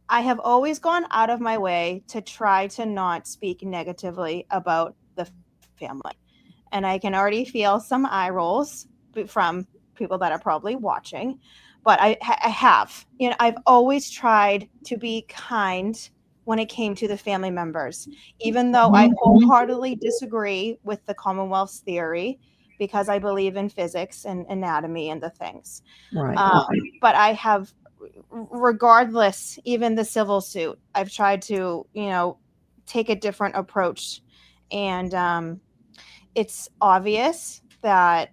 I have always gone out of my way to try to not speak negatively about the family. And I can already feel some eye rolls from people that are probably watching. But I have. I've always tried to be kind when it came to the family members, even though I Mhm. wholeheartedly disagree with the Commonwealth's theory because I believe in physics and anatomy and the things. Right. Um, but I have, regardless, even the civil suit, I've tried to, take a different approach. And it's obvious that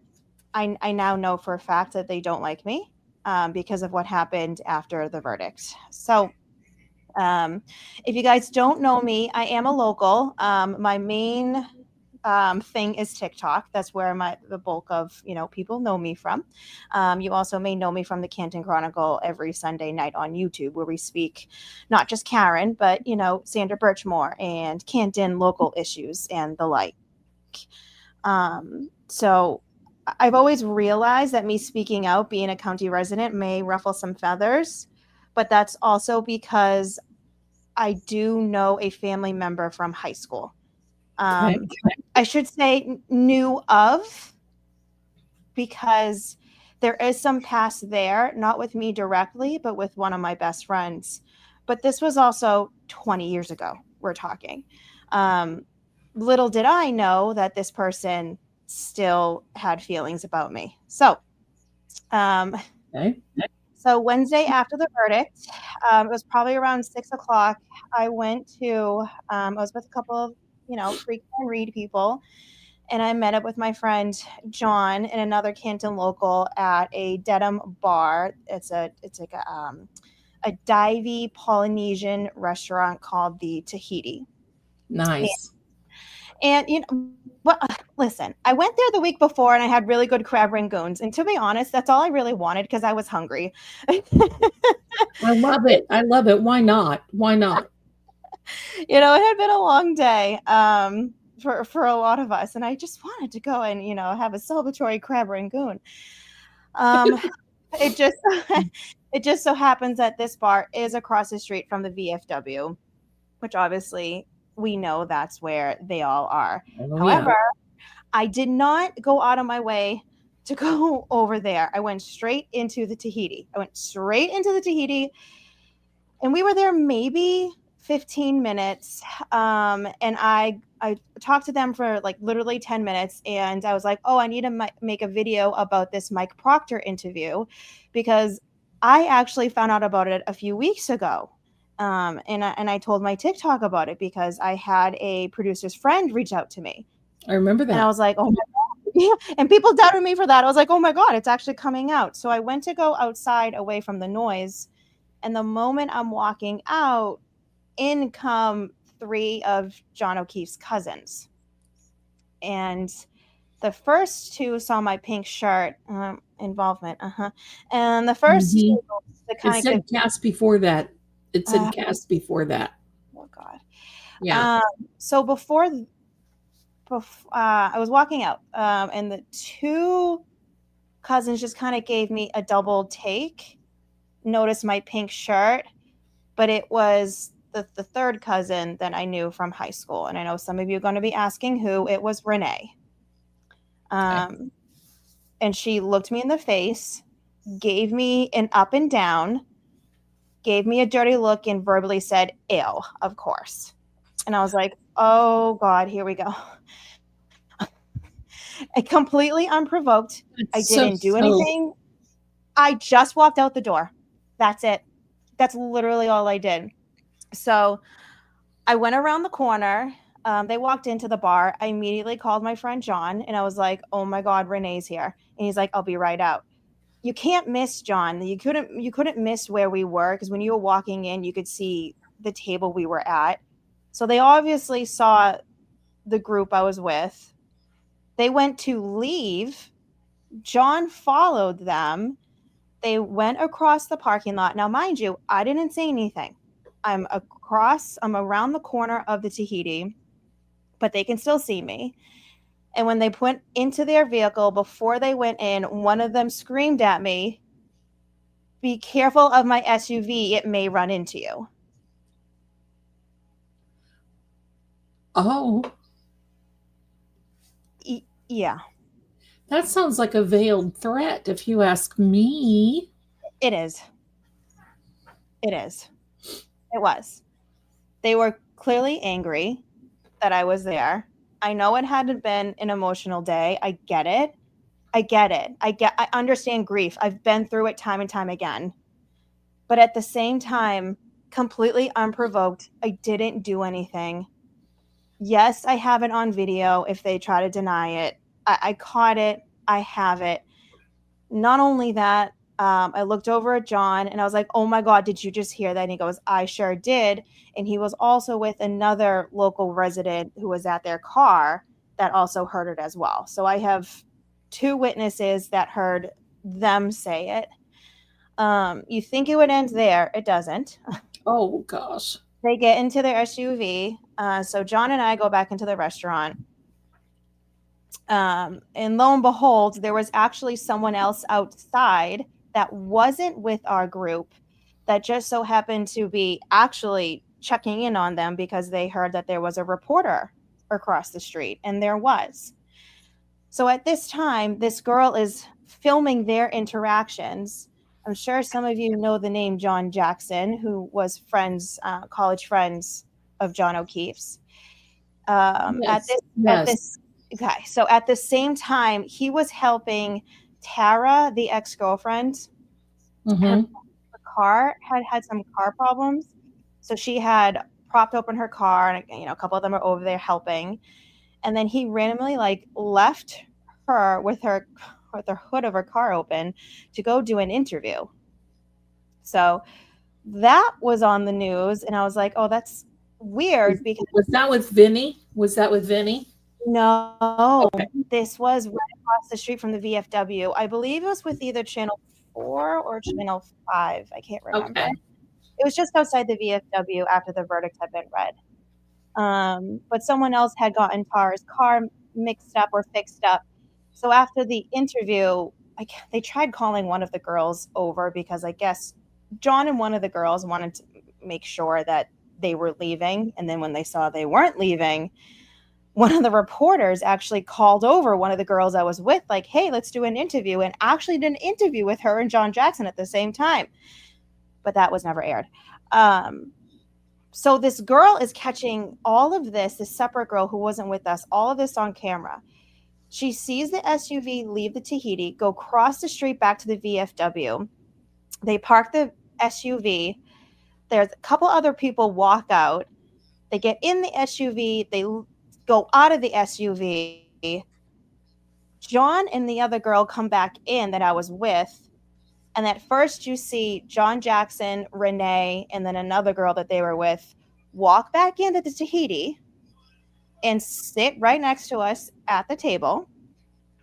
I now know for a fact that they don't like me because of what happened after the verdict. So, um, if you guys don't know me, I am a local. My main thing is TikTok. That's where the bulk of people know me from. You also may know me from the Canton Chronicle every Sunday night on YouTube, where we speak not just Karen, but Sandra Birchmore and Canton local issues and the like. So I've always realized that me speaking out, being a county resident, may ruffle some feathers, but that's also because I do know a family member from high school. Okay. Um, I should say knew of, because there is some past there, not with me directly, but with one of my best friends. But this was also 20 years ago, we're talking. Um, Little did I know that this person still had feelings about me. Um, Okay. so Wednesday after the verdict, it was probably around 6 o'clock. I went to, I was with a couple of, freak and read people, and I met up with my friend John and another Canton local at a Dedham bar. It's like a divey Polynesian restaurant called the Tahiti. Nice. And well, listen, I went there the week before and I had really good crab rangoons. And to be honest, that's all I really wanted because I was hungry. I love it. I love it. Why not? Why not? It had been a long day for a lot of us, and I just wanted to go and have a celebratory crab rangoon. Um, it just it just so happens that this bar is across the street from the VFW, which obviously we know that's where they all are. Oh yeah. However, I did not go out of my way to go over there. I went straight into the Tahiti. I went straight into the Tahiti, and we were there maybe 15 minutes. And I talked to them for like literally 10 minutes, and I was like, oh, I need to make a video about this Mike Proctor interview, because I actually found out about it a few weeks ago. And I told my TikTok about it because I had a producer's friend reach out to me, I remember and I that. was like, oh my God. Yeah. And people doubted me for that. I was like, oh my God, it's actually coming out. So I went to go outside away from the noise. And the moment I'm walking out, in come three of John O'Keefe's cousins. And the first two saw my pink shirt involvement. And the first Mhm. two, the It kind of said give, cast before that. It said uh, cast before that. oh God. Yeah. Um, so I was walking out, and the two cousins just kind of gave me a double take. notice my pink shirt, but it was the third cousin that I knew from high school. And I know some of you are going to be asking who. It was Renee. Okay. And she looked me in the face, gave me an up and down, gave me a dirty look, and verbally said, ew, of course. And I was like, oh God, here we go. I completely unprovoked. I It's so didn't do so. anything. I just walked out the door. That's it. That's literally all I did. So I went around the corner. They walked into the bar. I immediately called my friend John and I was like, oh my God, Renee's here. And he's like, I'll be right out. You can't miss John. You couldn't miss where we were because when you were walking in, you could see the table we were at. So they obviously saw the group I was with. They went to leave. John followed them. They went across the parking lot. Now, mind you, I didn't say anything. I'm around the corner of the Tahiti, but they can still see me. And when they went into their vehicle, before they went in, one of them screamed at me, be careful of my SUV, it may run into you. Oh, Yeah, that sounds like a veiled threat, if you ask me. it is. It is. It was. They were clearly angry that I was there. I know it hadn't been an emotional day. I get it. I understand grief. I've been through it time and time again. But at the same time, completely unprovoked, I didn't do anything. Yes, I have it on video if they try to deny it. I caught it. I have it. Not only that, I looked over at John and I was like, oh my God, did you just hear that? And he goes, I sure did. And he was also with another local resident who was at their car that also heard it as well. So I have two witnesses that heard them say it. You think it would end there. It doesn't. Oh gosh. They get into their SUV. So John and I go back into the restaurant. And lo and behold, there was actually someone else outside that wasn't with our group that just so happened to be actually checking in on them because they heard that there was a reporter across the street, and there was. So at this time, this girl is filming their interactions. I'm sure some of you know the name John Jackson, who was college friends of John O'Keefe's. At Yes. this at Yes. this Okay, so at the same time, he was helping Tara, the ex-girlfriend. Her Mm-hmm. car had some car problems, so she had propped open her car, and a couple of them are over there helping. And then he randomly left her with the hood of her car open to go do an interview. So that was on the news, and I was like, oh, that's Was, weird because was that with Vinny? Was that with Vinny? no, Okay. this was right across the street from the VFW. I believe it was with either Channel 4 or Channel 5. I can't remember. Okay. It was just outside the VFW after the verdict had been read. But someone else had gotten Tara's car mixed up or fixed up. So after the interview, they tried calling one of the girls over because I guess John and one of the girls wanted to make sure that they were leaving. And then when they saw they weren't leaving, one of the reporters actually called over one of the girls I was with, like, hey, let's do an interview, and actually did an interview with her and John Jackson at the same time. But that was never aired. So this girl is catching all of this separate girl who wasn't with us, all of this on camera. She sees the SUV leave the Tahiti, go cross the street back to the VFW. They park the SUV. There's a couple other people walk out. They get in the SUV. They go out of the SUV. John and the other girl come back in that I was with. And at first, you see John Jackson, Renee, and then another girl that they were with walk back into the Tahiti and sit right next to us at the table.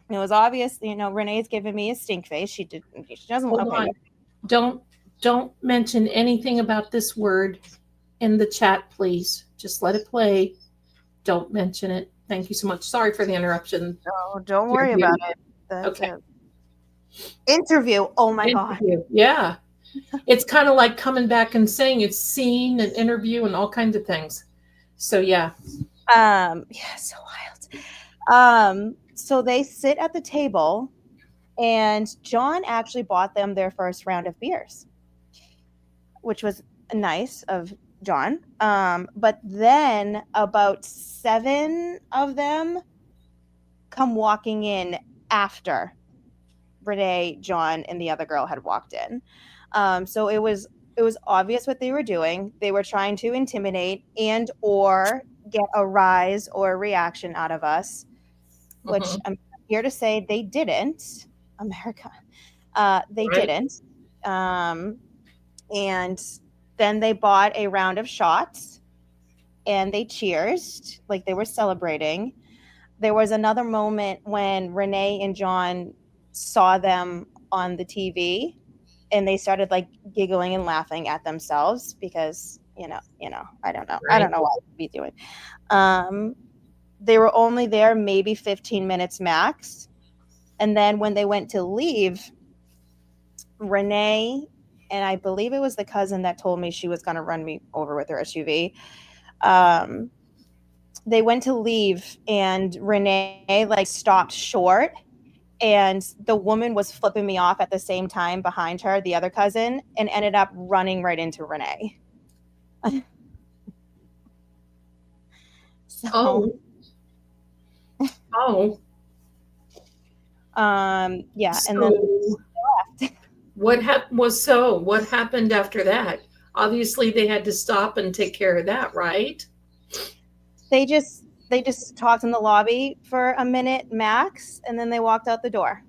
And it was obvious, Renee's giving me a stink face. She doesn't. Hold Okay, on. Don't don't mention anything about this word in the chat, please. Just let it play. Don't mention it. Thank you so much. Sorry for the interruption. no, don't worry about it. Okay. Interview. Oh my God. Interview. Yeah. It's kind of like coming back and saying it's seen an interview and all kinds of things. So yeah. Yeah, so wild. So they sit at the table, and John actually bought them their first round of beers, which was nice of John. But then about seven of them come walking in after Renee, John, and the other girl had walked in. So it was obvious what they were doing. They were trying to intimidate and or get a rise or a reaction out of us, which Hmm. I'm here to say they didn't. America, they Right. didn't. Um, and then they bought a round of shots and they cheersed like they were celebrating. There was another moment when Renee and John saw them on the TV and they started like giggling and laughing at themselves because I don't Right. know what I'd be doing. Um, they were only there maybe 15 minutes max, and then when they went to leave, Renee, and I believe it was the cousin that told me she was going to run me over with her SUV. Um, they went to leave, and Renee like stopped short, and the woman was flipping me off at the same time behind her, the other cousin, and ended up running right into Renee. So, Oh. Oh. yeah, and then So what happened after that? Obviously they had to stop and take care of that, right? they just talked in the lobby for a minute max, and then they walked out the door.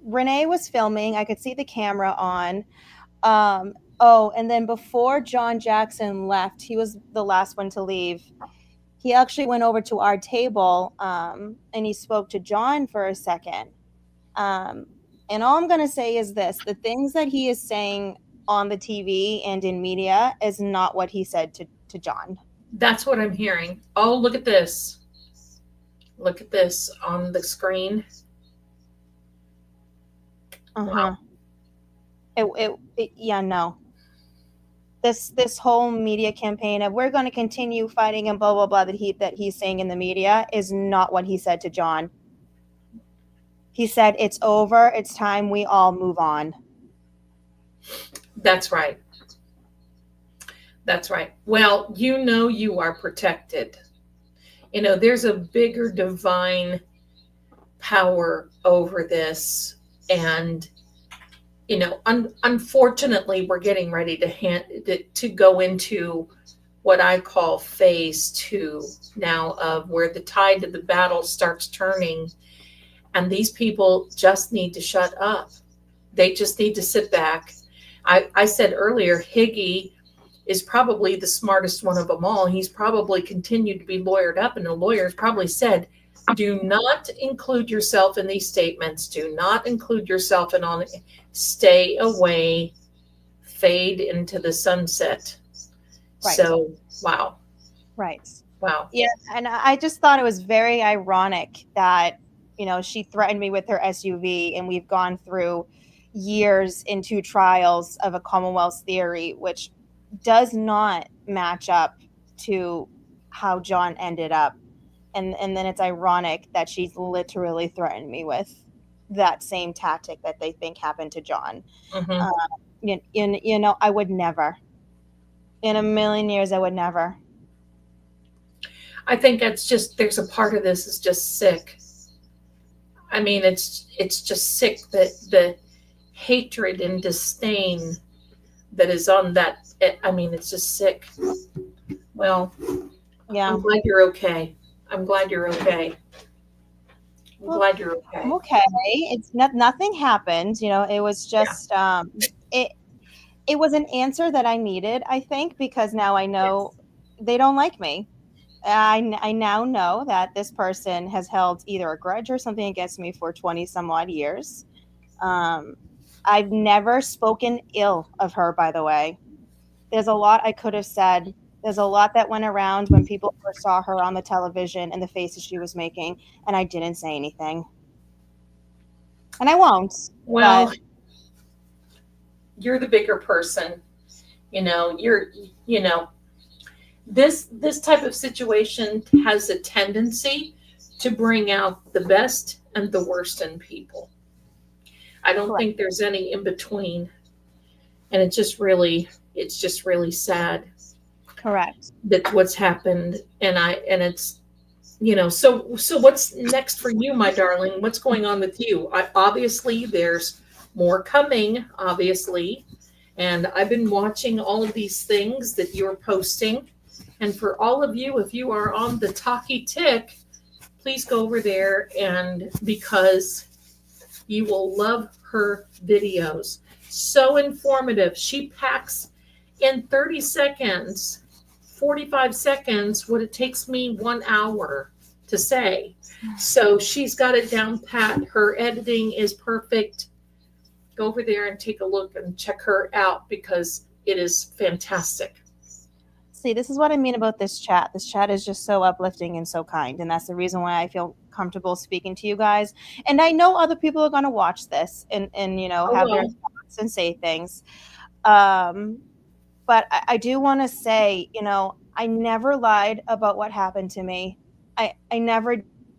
Renee was filming. I could see the camera on. Oh, and then before John Jackson left, he was the last one to leave. He actually went over to our table, and he spoke to John for a second. Um, and all I'm going to say is this: the things that he is saying on the TV and in media is not what he said to John. That's what I'm hearing. Oh, look at this. Look at this on the screen. Uh huh. Wow. Yeah, no. This whole media campaign of we're going to continue fighting and blah blah blah that he's saying in the media is not what he said to John. He said it's over, it's time we all move on. That's right. That's right. Well, you know you are protected. You know, there's a bigger divine power over this. And, you know, unfortunately, we're getting ready to go into what I call phase two now, of where the tide of the battle starts turning. And these people just need to shut up. They just need to sit back. I said earlier, Higgy is probably the smartest one of them all. He's probably continued to be lawyered up, and the lawyers probably said, do not include yourself in these statements. Do not include yourself in on. Stay away. Fade into the sunset. Right. So, wow, Right. wow. Yeah, and I just thought it was very ironic that, she threatened me with her SUV, and we've gone through years into trials of a Commonwealth theory, which does not match up to how John ended up. And then it's ironic that she's literally threatened me with that same tactic that they think happened to John. Hmm. Uh, I would never, in a million years, I would never. I think that's just, there's a part of this is just sick. I mean, it's just sick that the hatred and disdain that is on that. I mean, it's just sick. Well, Yeah. I'm glad you're okay. I'm glad you're okay. I'm Well, glad you're I'm okay. okay. It's nothing happened. It was Yeah. just it was an answer that I needed, I think, because now I know Yes. they don't like me. I now know that this person has held either a grudge or something against me for 20 some odd years. Um, I've never spoken ill of her, by the way. There's a lot I could have said. There's a lot that went around when people first saw her on the television and the faces she was making, and I didn't say anything. And I won't, Well, but You're the bigger person. You're, you know, this type of situation has a tendency to bring out the best and the worst in people. I don't Correct. think there's any in between. And it's just really sad Correct. that what's happened. And it's, so what's next for you, my darling? What's going on with you? Obviously there's more coming, obviously. And I've been watching all of these things that you're posting. And for all of you, if you are on the Talkie Tick, please go over there, and because you will love her videos. So informative. She packs in 30 seconds, 45 seconds, what it takes me 1 hour to say. So she's got it down pat. Her editing is perfect. Go over there and take a look and check her out because it is fantastic. See, this is what I mean about this chat. This chat is just so uplifting and so kind, and that's the reason why I feel comfortable speaking to you guys. And I know other people are going to watch this and Oh, have their well, thoughts and say things. Um, but I do want to say, I never lied about what happened to me. I never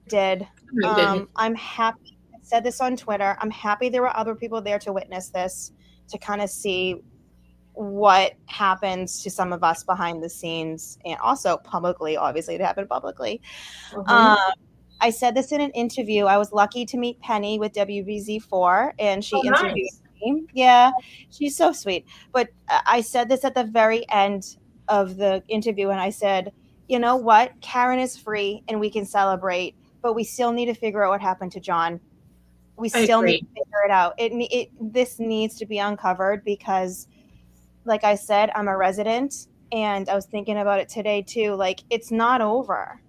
did. I didn't. I'm happy. I said this on Twitter. I'm happy there were other people there to witness this, to kind of see what happens to some of us behind the scenes, and also publicly. Obviously, it happened publicly. Uh-huh. um, I said this in an interview. I was lucky to meet Penny with WBZ4, and she Oh, interviewed nice. me. Yeah, she's so sweet. But I said this at the very end of the interview, and I said, you know what? Karen is free and we can celebrate, but we still need to figure out what happened to John. We I still need to agree. figure it out. This needs to be uncovered because, like I said, I'm a resident, and I was thinking about it today too. Like, it's not over.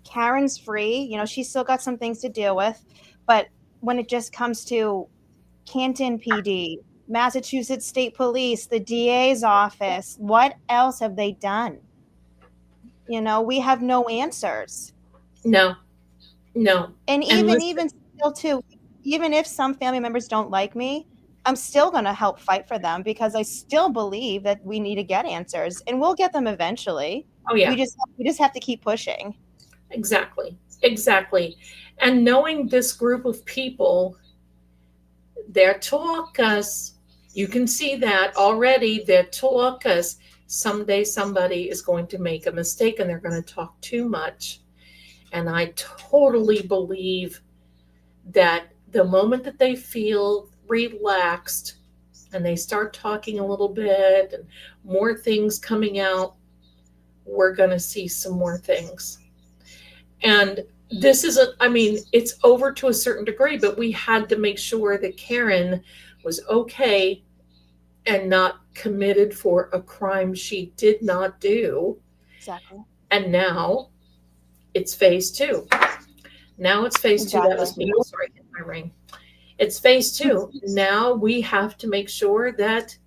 Karen's free, she's still got some things to deal with, but when it just comes to Canton PD, Massachusetts State Police, the DA's office, what else have they done? We have no answers. No, no. And And even listen, even still too, even if some family members don't like me, I'm still going to help fight for them because I still believe that we need to get answers, and we'll get them eventually. oh, We yeah, just have to keep pushing. exactly. Exactly. And knowing this group of people, they're us. You can see that already. They're us. Someday somebody is going to make a mistake and they're going to talk too much. And I totally believe that the moment that they feel relaxed and they start talking a little bit and more things coming out, we're going to see some more things. And this isn't, I mean, it's over to a certain degree, but we had to make sure that Karen was okay and not committed for a crime she did not do. Exactly. And now it's phase two. Now it's phase two. That Exactly. was me. I'm sorry, hit my ring. It's phase two. Now we have to make sure that,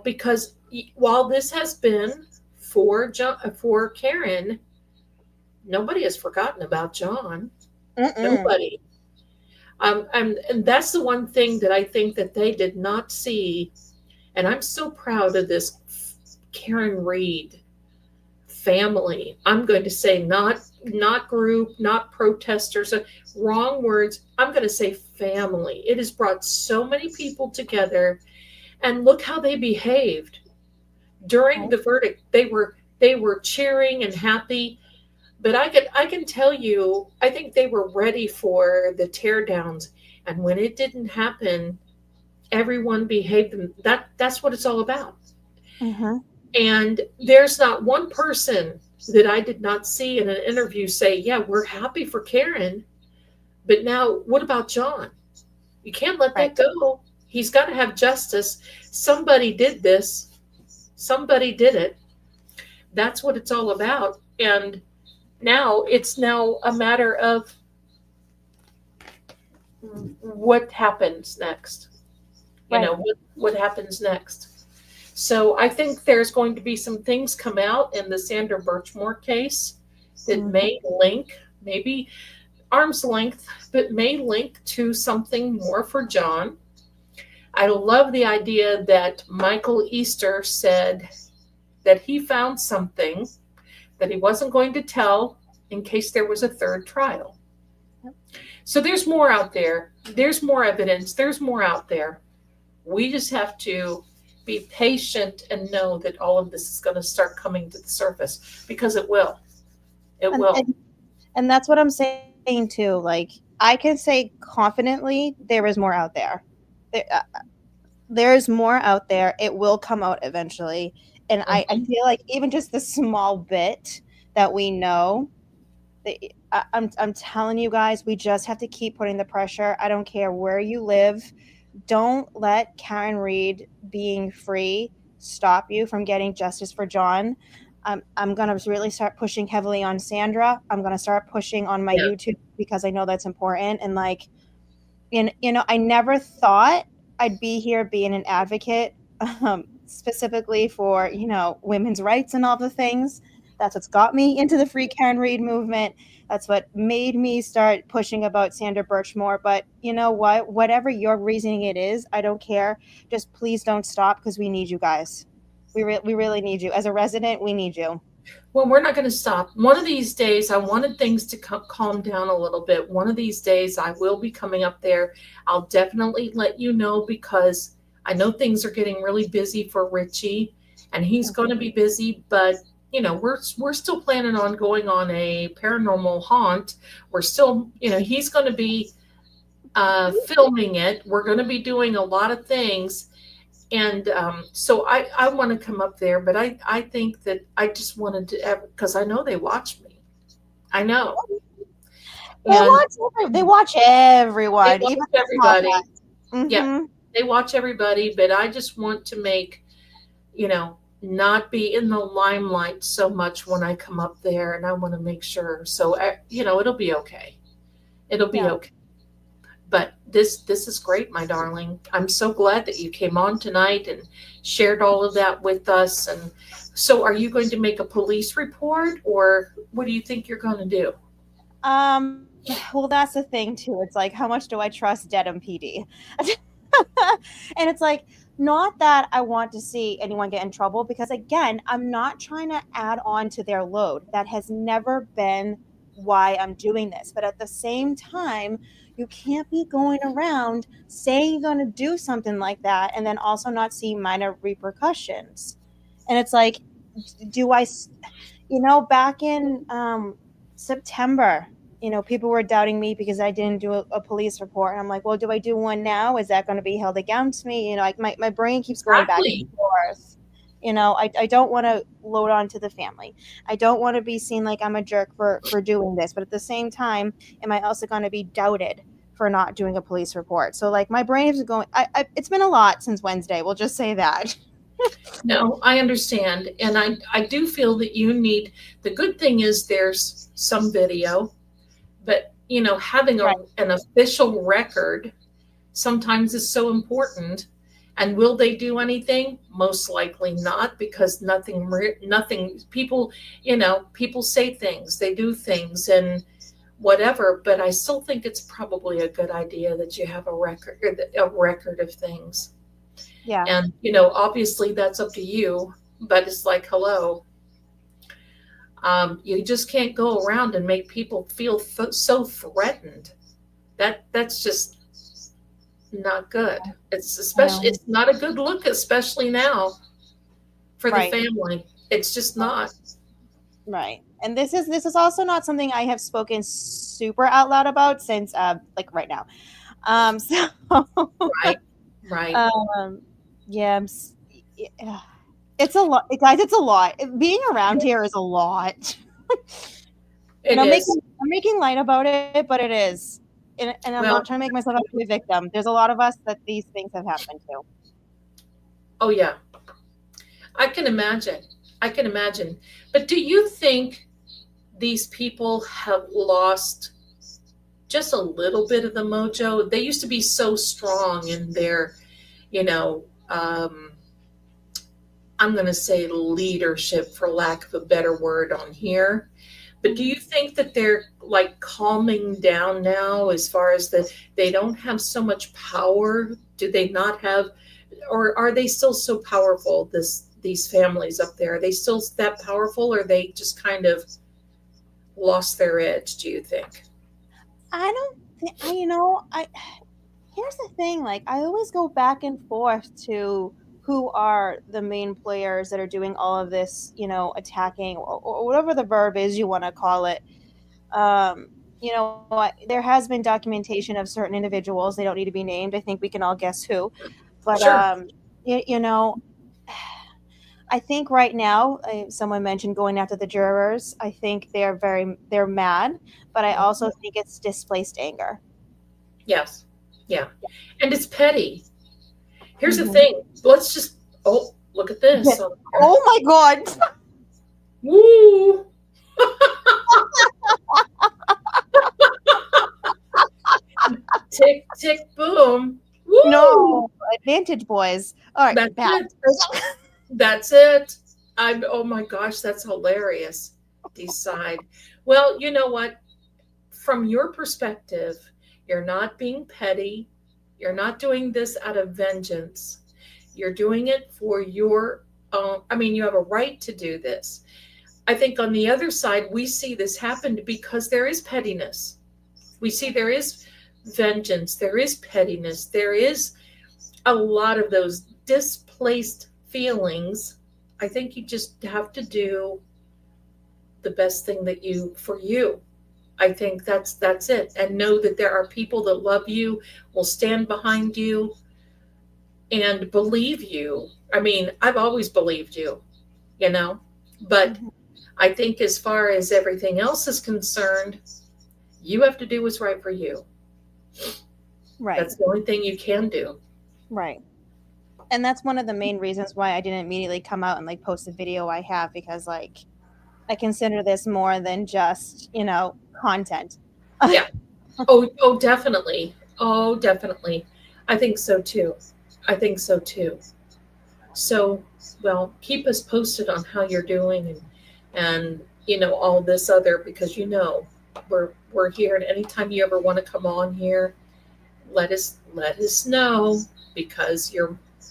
because while this has been for Karen, nobody has forgotten about John. Mm-mm. Nobody. And that's the one thing that I think that they did not see. And I'm so proud of this Karen Reed family. I'm going to say not group, not protesters, wrong words. I'm going to say family. It has brought so many people together, and look how they behaved during Right. the verdict. They were cheering and happy. But I can tell you, I think they were ready for the teardowns, and when it didn't happen, everyone behaved. That's what it's all about. Mm-hmm. And there's not one person that I did not see in an interview say, "Yeah, we're happy for Karen, but now what about John? You can't let that Right. go. He's got to have justice. Somebody did this. Somebody did it." That's what it's all about. And now it's now a matter of what happens next. Right. What happens next. So I think there's going to be some things come out in the Sandra Birchmore case that Mm-hmm. may link, maybe arm's length, but may link to something more for John. I love the idea that Michael Easter said that he found something that he wasn't going to tell in case there was a third trial. So there's more out there. There's more evidence. There's more out there. We just have to be patient and know that all of this is going to start coming to the surface because it will. It and, will. and and that's what I'm saying too. Like, I can say confidently there is more out there. There is more out there. It will come out eventually. And I Mhm. feel like even just the small bit that we know, I'm telling you guys, we just have to keep putting the pressure. I don't care where you live. Don't let Karen Reed being free stop you from getting justice for John. I'm going to really start pushing heavily on Sandra. I'm going to start pushing on my Yeah. YouTube because I know that's important. And like, and I never thought I'd be here being an advocate, specifically for women's rights and all the things. That's what's got me into the Free Karen Reed movement. That's what made me start pushing about Sandra Birchmore. But you know what? Whatever your reasoning it is, I don't care. Just please don't stop because we need you guys. We really need you. As a resident, we need you. Well, we're not going to stop. One of these days, I wanted things to calm down a little bit. One of these days, I will be coming up there. I'll definitely let you know because I know things are getting really busy for Richie, and he's going to be busy. But we're still planning on going on a paranormal haunt. We're still, he's going to be filming it. We're going to be doing a lot of things. And so I want to come up there, but I think that I just wanted to, because I know they watch me. I know. And They watch they everyone, watch even the small everybody. guys. Yeah, Mm-hmm. they watch everybody, but I just want to make, not be in the limelight so much when I come up there. And I want to make sure. So, it'll be okay. It'll be Yeah. okay. But this is great, my darling. I'm so glad that you came on tonight and shared all of that with us. And so, are you going to make a police report, or what do you think you're going to do? Well, that's the thing too. It's like, how much do I trust Dedham PD? And it's like, not that I want to see anyone get in trouble, because again, I'm not trying to add on to their load. That has never been why I'm doing this. But at the same time, you can't be going around saying you're going to do something like that and then also not see minor repercussions. And it's like, do I back in September, people were doubting me because I didn't do a police report. And I'm like, well, do I do one now? Is that going to be held against me? Like my brain keeps going back and Exactly. forth. I don't want to load on to the family. I don't want to be seen like I'm a jerk for doing this. But at the same time, am I also going to be doubted for not doing a police report? So like my brain is going, it's been a lot since Wednesday. We'll just say that. No, I understand. And I do feel that you need, the good thing is there's some video, but, having Right. an official record sometimes is so important. And will they do anything? Most likely not, because nothing, people say things, they do things and whatever, but I still think it's probably a good idea that you have a record of things. Yeah. And, obviously that's up to you, but it's like, hello, you just can't go around and make people feel so threatened. That's just not good. I know. It's not a good look, especially now for the Right. family. It's just not. Right. And this is also not something I have spoken super out loud about since like right now. So Right. Right. um yeah, yeah, it's a lot, guys. It's a lot. Being around here is a lot. And It I'm is. making light about it, but it is. And I'm not Well, trying to make myself out to be a victim. There's a lot of us that these things have happened to. oh yeah, I can imagine. I can imagine. But do you think these people have lost just a little bit of the mojo? They used to be so strong in their, you know, um, I'm going to say leadership, for lack of a better word, on here. But do you think that they're like calming down now, as far as that they don't have so much power Do they not have, or are they still so powerful? These families up there, are they still that powerful, or they just kind of lost their edge? Do you think? I don't think I here's the thing, like I always go back and forth to who are the main players that are doing all of this, attacking or whatever the verb is you want to call it. Um, there has been documentation of certain individuals. They don't need to be named. I think we can all guess who. But Sure. I think right now, someone mentioned going after the jurors. I think they're mad, but I also think it's displaced anger. Yes. Yeah. And it's petty. Here's the Mhm. thing. Let's just, oh, look at Yeah. this on there. Oh my God. Woo! Tick, tick, boom. Woo! No, Advantage Boys. All right, That's bad. it. That's it. Oh my gosh, that's hilarious. Decide. Well, you know what? From your perspective, you're not being petty. You're not doing this out of vengeance. You're doing it for your own. I mean, you have a right to do this. I think on the other side, we see this happen because there is pettiness. We see there is vengeance, there is pettiness, there is a lot of those displaced feelings. I think you just have to do the best thing that you for you. I think that's it. And know that there are people that love you, will stand behind you and believe you. I mean, I've always believed you, you know. But Mhm. I think as far as everything else is concerned, you have to do what's right for you. Right, That's the only thing you can do. right. And that's one of the main reasons why I didn't immediately come out and like post the video I have because like I consider this more than just, content. Yeah. Oh, definitely. Oh, definitely. I think so too. I think so too. So, well, keep us posted on how you're doing and all this other because we're here and anytime you ever want to come on here, let us know because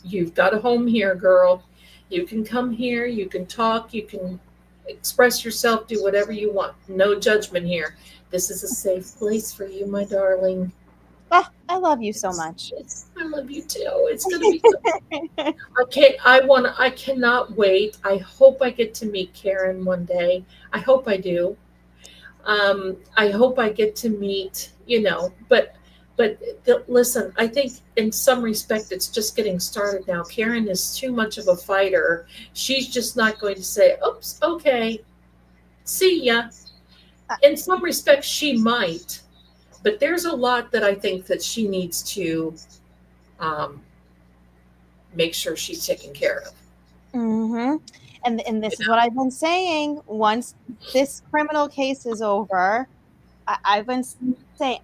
you've got a home here, girl. You can come here, you can talk, you can express yourself, do whatever you want. No judgment here. This is a safe place for you, my darling. Ah, I love you so much. I love you too. It's gonna be so. I cannot wait. I hope I get to meet Karen one day. I hope I do. I hope I get to meet, but listen, I think in some respect it's just getting started now. Karen is too much of a fighter. She's just not going to say, oops, okay, see ya. In some respects, she might, but there's a lot that I think that she needs to um, make sure she's taken care of. Mm-hmm. And You this is what know? I've been saying. Once this criminal case is over, I've been saying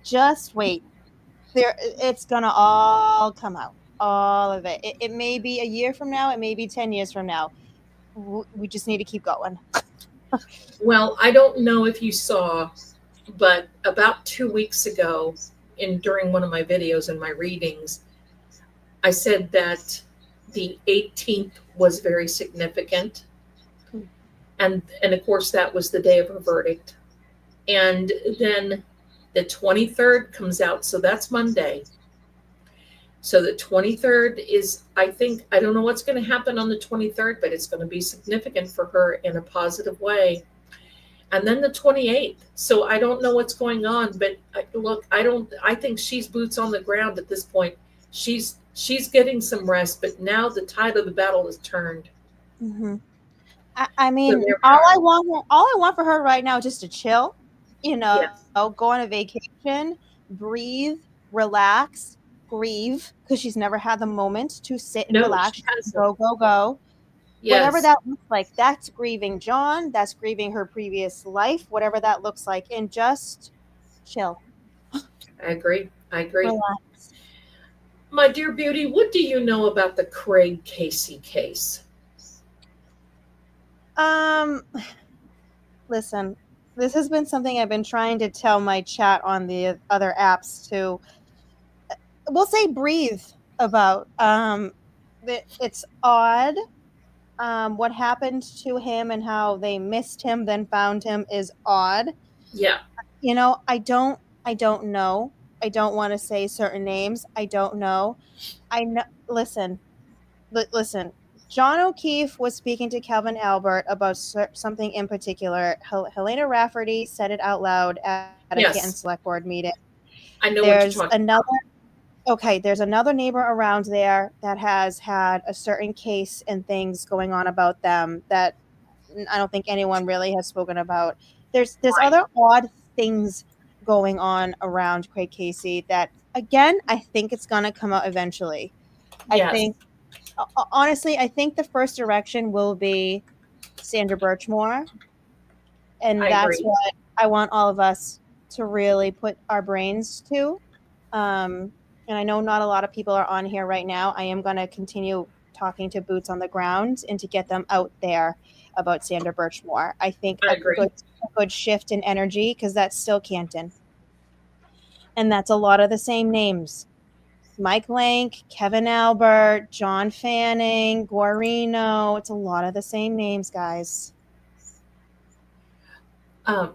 just wait. It's gonna all come out, all of it. It may be a year from now, it may be 10 years from now. We just need to keep going. Well, I don't know if you saw, but about 2 weeks ago, in during one of my videos and my readings, I said that the 18th was very significant, and of course that was the day of her verdict. And then the 23rd comes out, so that's Monday. So the 23rd is, I think, I don't know what's going to happen on the 23rd, but it's going to be significant for her in a positive way. And then the 28th. So I don't know what's going on, but look, I think she's boots on the ground at this point. She's getting some rest, but now the tide of the battle is turned. Mm-hmm. I So mean, there we are. all I want for her right now is just to chill, Yes. go on a vacation, breathe, relax, grieve, because she's never had the moment to sit and No, she relax. hasn't. Go, go, go. Whatever Yes. that looks like, that's grieving John, that's grieving her previous life, whatever that looks like, and just chill, I agree. I agree. relax. My dear beauty, what do you know about the Craig Casey case? Um, Listen, this has been something I've been trying to tell my chat on the other apps too. we'll say breathe about. It's odd. What happened to him and how they missed him, then found him is odd. Yeah. I don't know. I don't want to say certain names. I don't know. I know. Listen. John O'Keefe was speaking to Calvin Albert about something in particular. Helena Rafferty said it out loud at a Canton Yes. Select Board meeting. I know what There's you're talking another. about. Okay, there's another neighbor around there that has had a certain case and things going on about them that I don't think anyone really has spoken about. There's Right. other odd things going on around Craig Casey that again I think it's gonna come out eventually. I Yes. think honestly I think the first direction will be Sandra Birchmore, I and that's agree. what I want all of us to really put our brains to. Um, and I know not a lot of people are on here right now. I am going to continue talking to boots on the ground and to get them out there about Sandra Birchmore. I think I agree. a good shift in energy because that's still Canton, and that's a lot of the same names. Mike Lank, Kevin Albert, John Fanning, Guarino. It's a lot of the same names, guys. Um,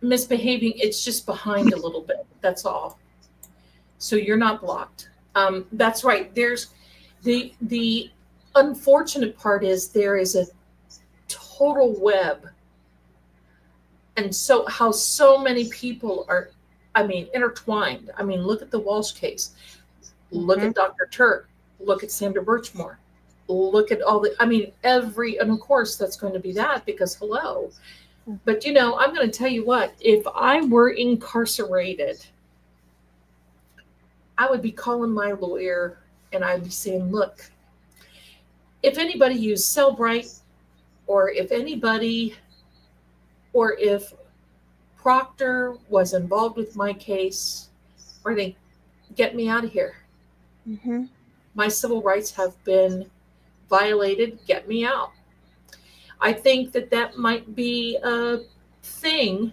Misbehaving, it's just behind a little bit. That's all. So you're not blocked. That's right. There's the unfortunate part is there is a total web, and so how so many people are, I mean, intertwined. I mean, look at the Walsh case. Look Mm-hmm. at Dr. Turk. Look at Sandra Birchmore. Look at all the, I mean, and of course that's going to be that because hello. But I'm going to tell you what, if I were incarcerated, I would be calling my lawyer and I'd be saying, look, if anybody used Cellbrite or if anybody, or if Proctor was involved with my case, or they get me out of here. Mm-hmm. My civil rights have been violated. Get me out. I think that that might be a thing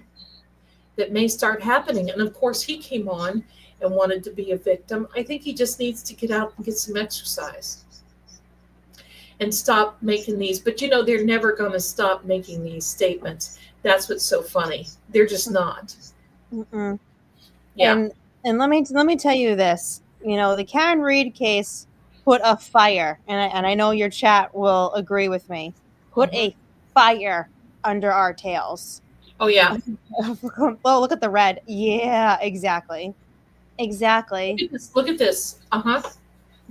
that may start happening. And of course, he came on and wanted to be a victim. I think he just needs to get out and get some exercise and stop making these. But they're never going to stop making these statements. That's what's so funny. They're just not. Mm-mm. Yeah. And let me tell you this. The Karen Reed case put a fire, and I know your chat will agree with me. Put Hmm. a fire under our tails. Oh, yeah. Oh, look at the red. Yeah, exactly. Look Exactly. at this. Look at this. Uh huh.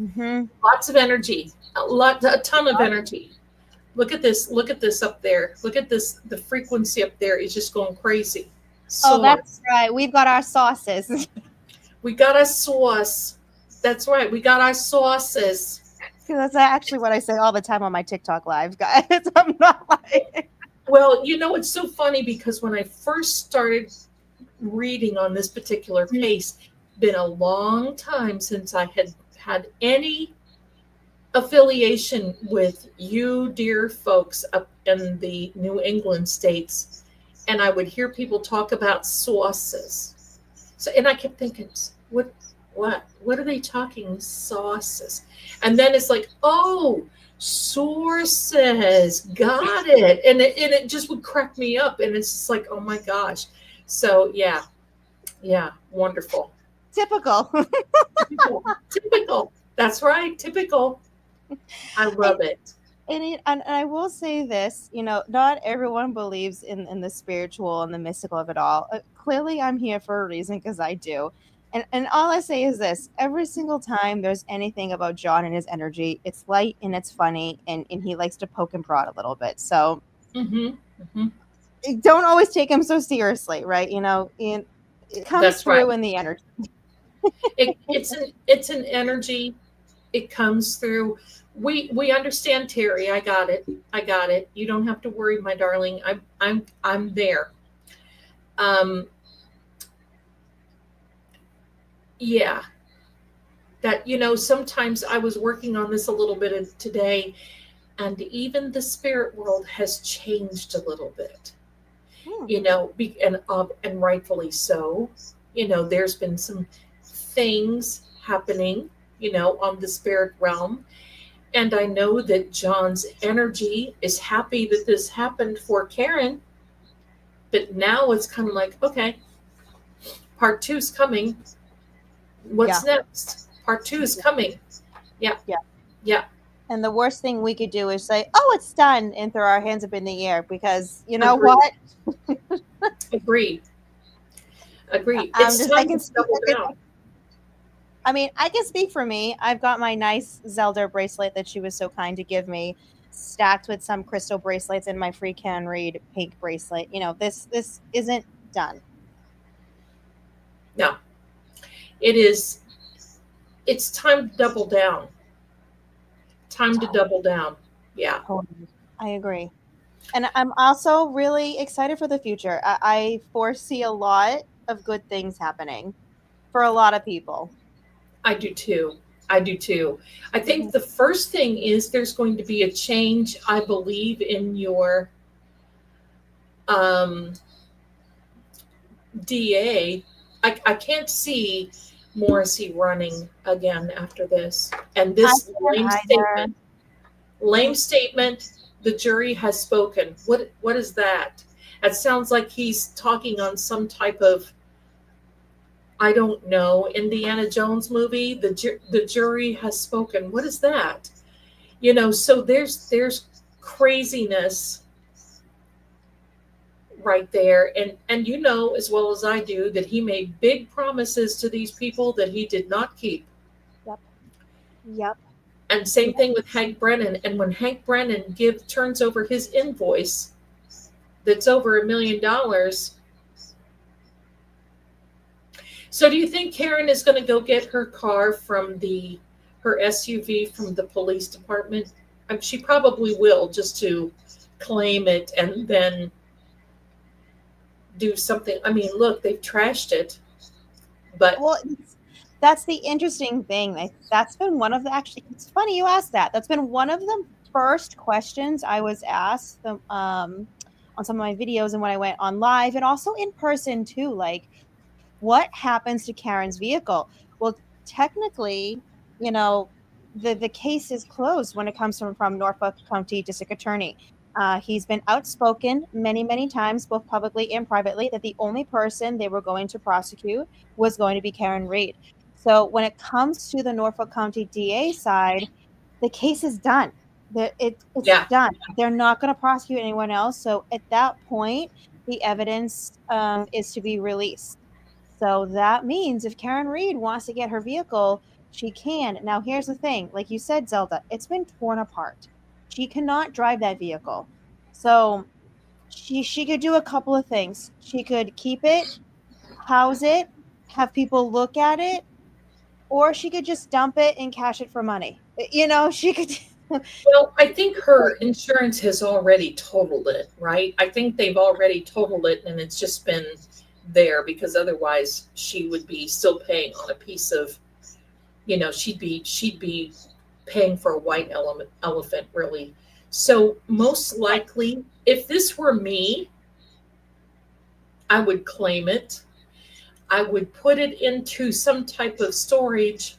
Mm-hmm. Lots of energy. A ton of energy. Look at this. Look at this up there. Look at this. The frequency up there is just going crazy. Oh, Sauce. that's right. We've got our sauces. We got a sauce. That's right. We got our sauces. That's actually what I say all the time on my TikTok live, guys. I'm not lying. Well, it's so funny because when I first started reading on this particular case, been a long time since I had had any affiliation with you, dear folks up in the New England states, and I would hear people talk about sauces. So, and I kept thinking, what are they talking sauces? And then it's like, oh, sources, got it, and it just would crack me up, and it's just like, oh my gosh. So yeah, yeah, wonderful, Typical. typical, typical. That's right, typical. I and, love it. and I will say this, not everyone believes in the spiritual and the mystical of it all. Clearly, I'm here for a reason because I do. And all I say is this: every single time there's anything about John and his energy, it's light and it's funny, and he likes to poke and prod a little bit. So Mm-hmm. Mm-hmm. don't always take him so seriously, right? And it comes That's right. through in the energy. It's an energy. It comes through. We understand, Terry. I got it. I got it. You don't have to worry, my darling. I'm there. Um, yeah. That sometimes I was working on this a little bit today, and even the spirit world has changed a little bit. Hmm. And rightfully so. There's been some things happening, on the spirit realm. And I know that John's energy is happy that this happened for Karen, but now it's kind of like, okay, part two's coming. Yeah. What's next? Part two is coming. Yeah. Yeah. Yeah. And the worst thing we could do is say, "Oh, it's done," and throw our hands up in the air because you know Agreed. what? Agreed. Agreed. I'm It's just I time can to speak. double down. I mean, I can speak for me. I've got my nice Zelda bracelet that she was so kind to give me, stacked with some crystal bracelets and my free can read pink bracelet. This isn't done. No, it is. It's time to double down. Time to double down. Yeah. Totally. I agree. And I'm also really excited for the future. I foresee a lot of good things happening for a lot of people. I do too. I do too. I Mhm. think the first thing is there's going to be a change, I believe, in your um, DA. I can't see Morrissey running again after this. And I this can't either. lame statement, the jury has spoken. What is that? It sounds like he's talking on some type of, I don't know, Indiana Jones movie. The jury has spoken. What is that? So there's craziness right there, and as well as I do that he made big promises to these people that he did not keep. Yep. Yep. And same Yep. thing with Hank Brennan. And when Hank Brennan turns over his invoice that's over $1 million. So do you think Karen is going to go get her car from her SUV from the police department? She probably will, just to claim it and then do something. I mean, look, they've trashed it, but Well, that's the interesting thing. That's been one of the actually. It's funny you asked that. That's been one of the first questions I was asked on some of my videos and when I went on live and also in person too. Like, what happens to Karen's vehicle? Well, technically, you know, the case is closed when it comes from Norfolk County District Attorney. He's been outspoken many, many times, both publicly and privately, that the only person they were going to prosecute was going to be Karen Reed. So when it comes to the Norfolk County DA side, the case is done. It's yeah. done. They're not going to prosecute anyone else. So at that point, the evidence is to be released. So that means if Karen Reed wants to get her vehicle, she can. Now, here's the thing like you said, Zelda, it's been torn apart. She cannot drive that vehicle. So she could do a couple of things. She could keep it, house it, have people look at it, or she could just dump it and cash it for money. She could. Well, I think her insurance has already totaled it, right? I think they've already totaled it, and it's just been there because otherwise she would be still paying on a piece of, she'd be paying for a white elephant, really. So most likely, if this were me, I would claim it. I would put it into some type of storage,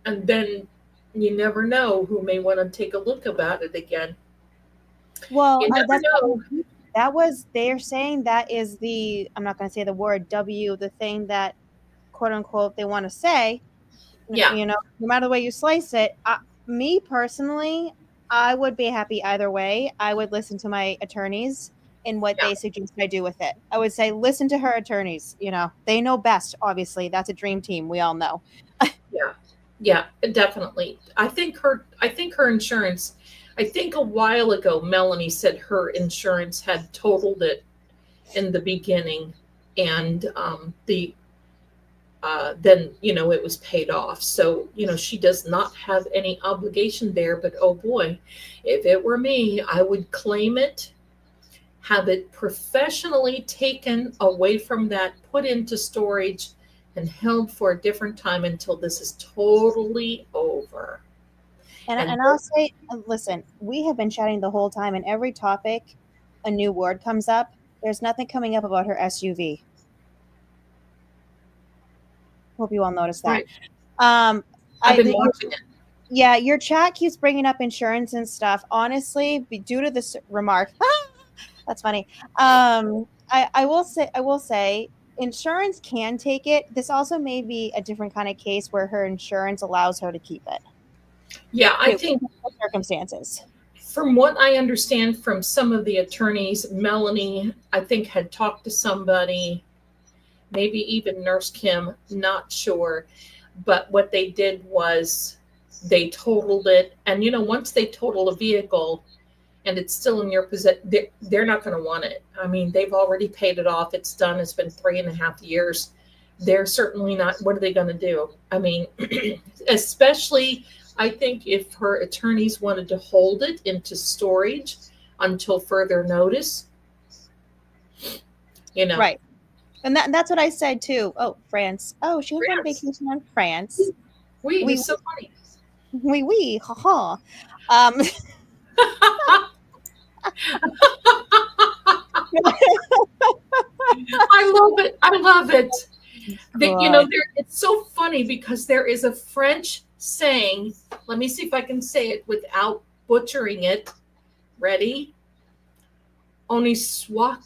and then you never know who may want to take a look about it again. Well, You never that's know. that was they're saying that is the I'm not going to say the word W, the thing that quote unquote they want to say. Yeah, No matter the way you slice it, me personally, I would be happy either way. I would listen to my attorneys and what yeah, they suggest I do with it. I would say listen to her attorneys. They know best. Obviously, that's a dream team. We all know. yeah, yeah, definitely. I think her insurance. I think a while ago, Melanie said her insurance had totaled it in the beginning, and then it was paid off. So she does not have any obligation there. But oh boy, if it were me, I would claim it, have it professionally taken away from that, put into storage, and held for a different time until this is totally over. And And and I'll say, listen, we have been chatting the whole time, and every topic, a new word comes up. There's nothing coming up about her SUV. Hope you all noticed that. Right. Um, I've I been the, your, watching it. yeah, your chat keeps bringing up insurance and stuff. Honestly, due to this remark, that's funny. I will say, insurance can take it. This also may be a different kind of case where her insurance allows her to keep it. Yeah, I Too, think circumstances. from what I understand from some of the attorneys, Melanie, I think, had talked to somebody, maybe even Nurse Kim, not sure. But what they did was they totaled it. And, once they total a vehicle and it's still in your possession, they're not going to want it. I mean, they've already paid it off. It's done. It's been 3.5 years. They're certainly not, what are they going to do? I mean, especially, I think if her attorneys wanted to hold it into storage until further notice, you know, Right. And that's what I said too. Oh, France. Oh, she went on France. vacation on France. Wait, We it's so funny. we haha. Um I love it. I love it. God. It's so funny because there is a French saying. Let me see if I can say it without butchering it. Ready? On y soit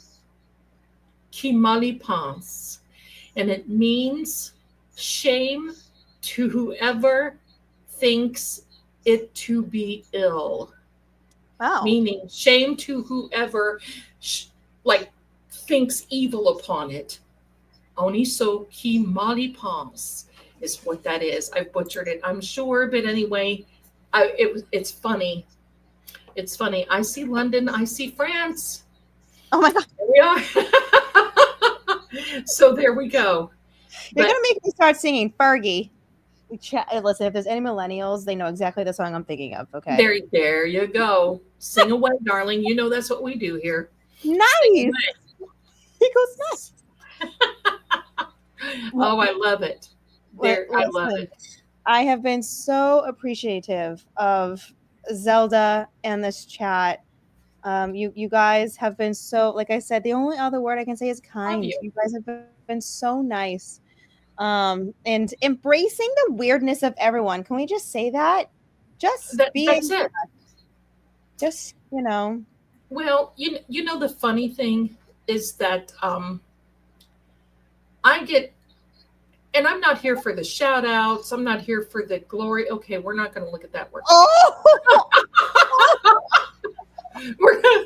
qui mal y pense. And it means shame to whoever thinks it to be ill. Wow. Meaning shame to whoever like thinks evil upon it. Oniso qui mal y pense is what that is. I butchered it, I'm sure, but anyway, it's funny. It's funny. I see London, I see France. Oh my God. Here we are. So there we go. You're But gonna make me start singing Fergie. Listen, if there's any millennials, they know exactly the song I'm thinking of. Okay. there you go. Sing away, darling. You know that's what we do here. Sing Nice. away. He goes nice. Oh, I love it. I love Listen, it. I have been so appreciative of Zelda and this chat. You guys have been so, like I said, the only other word I can say is Love kind. you. You guys have been so nice. And embracing the weirdness of everyone. Can we just say that? Just That's being, it. just, Well, the funny thing is that I get, and I'm not here for the shout outs. I'm not here for the glory. Okay, we're not going to look at that word. oh, We're gonna,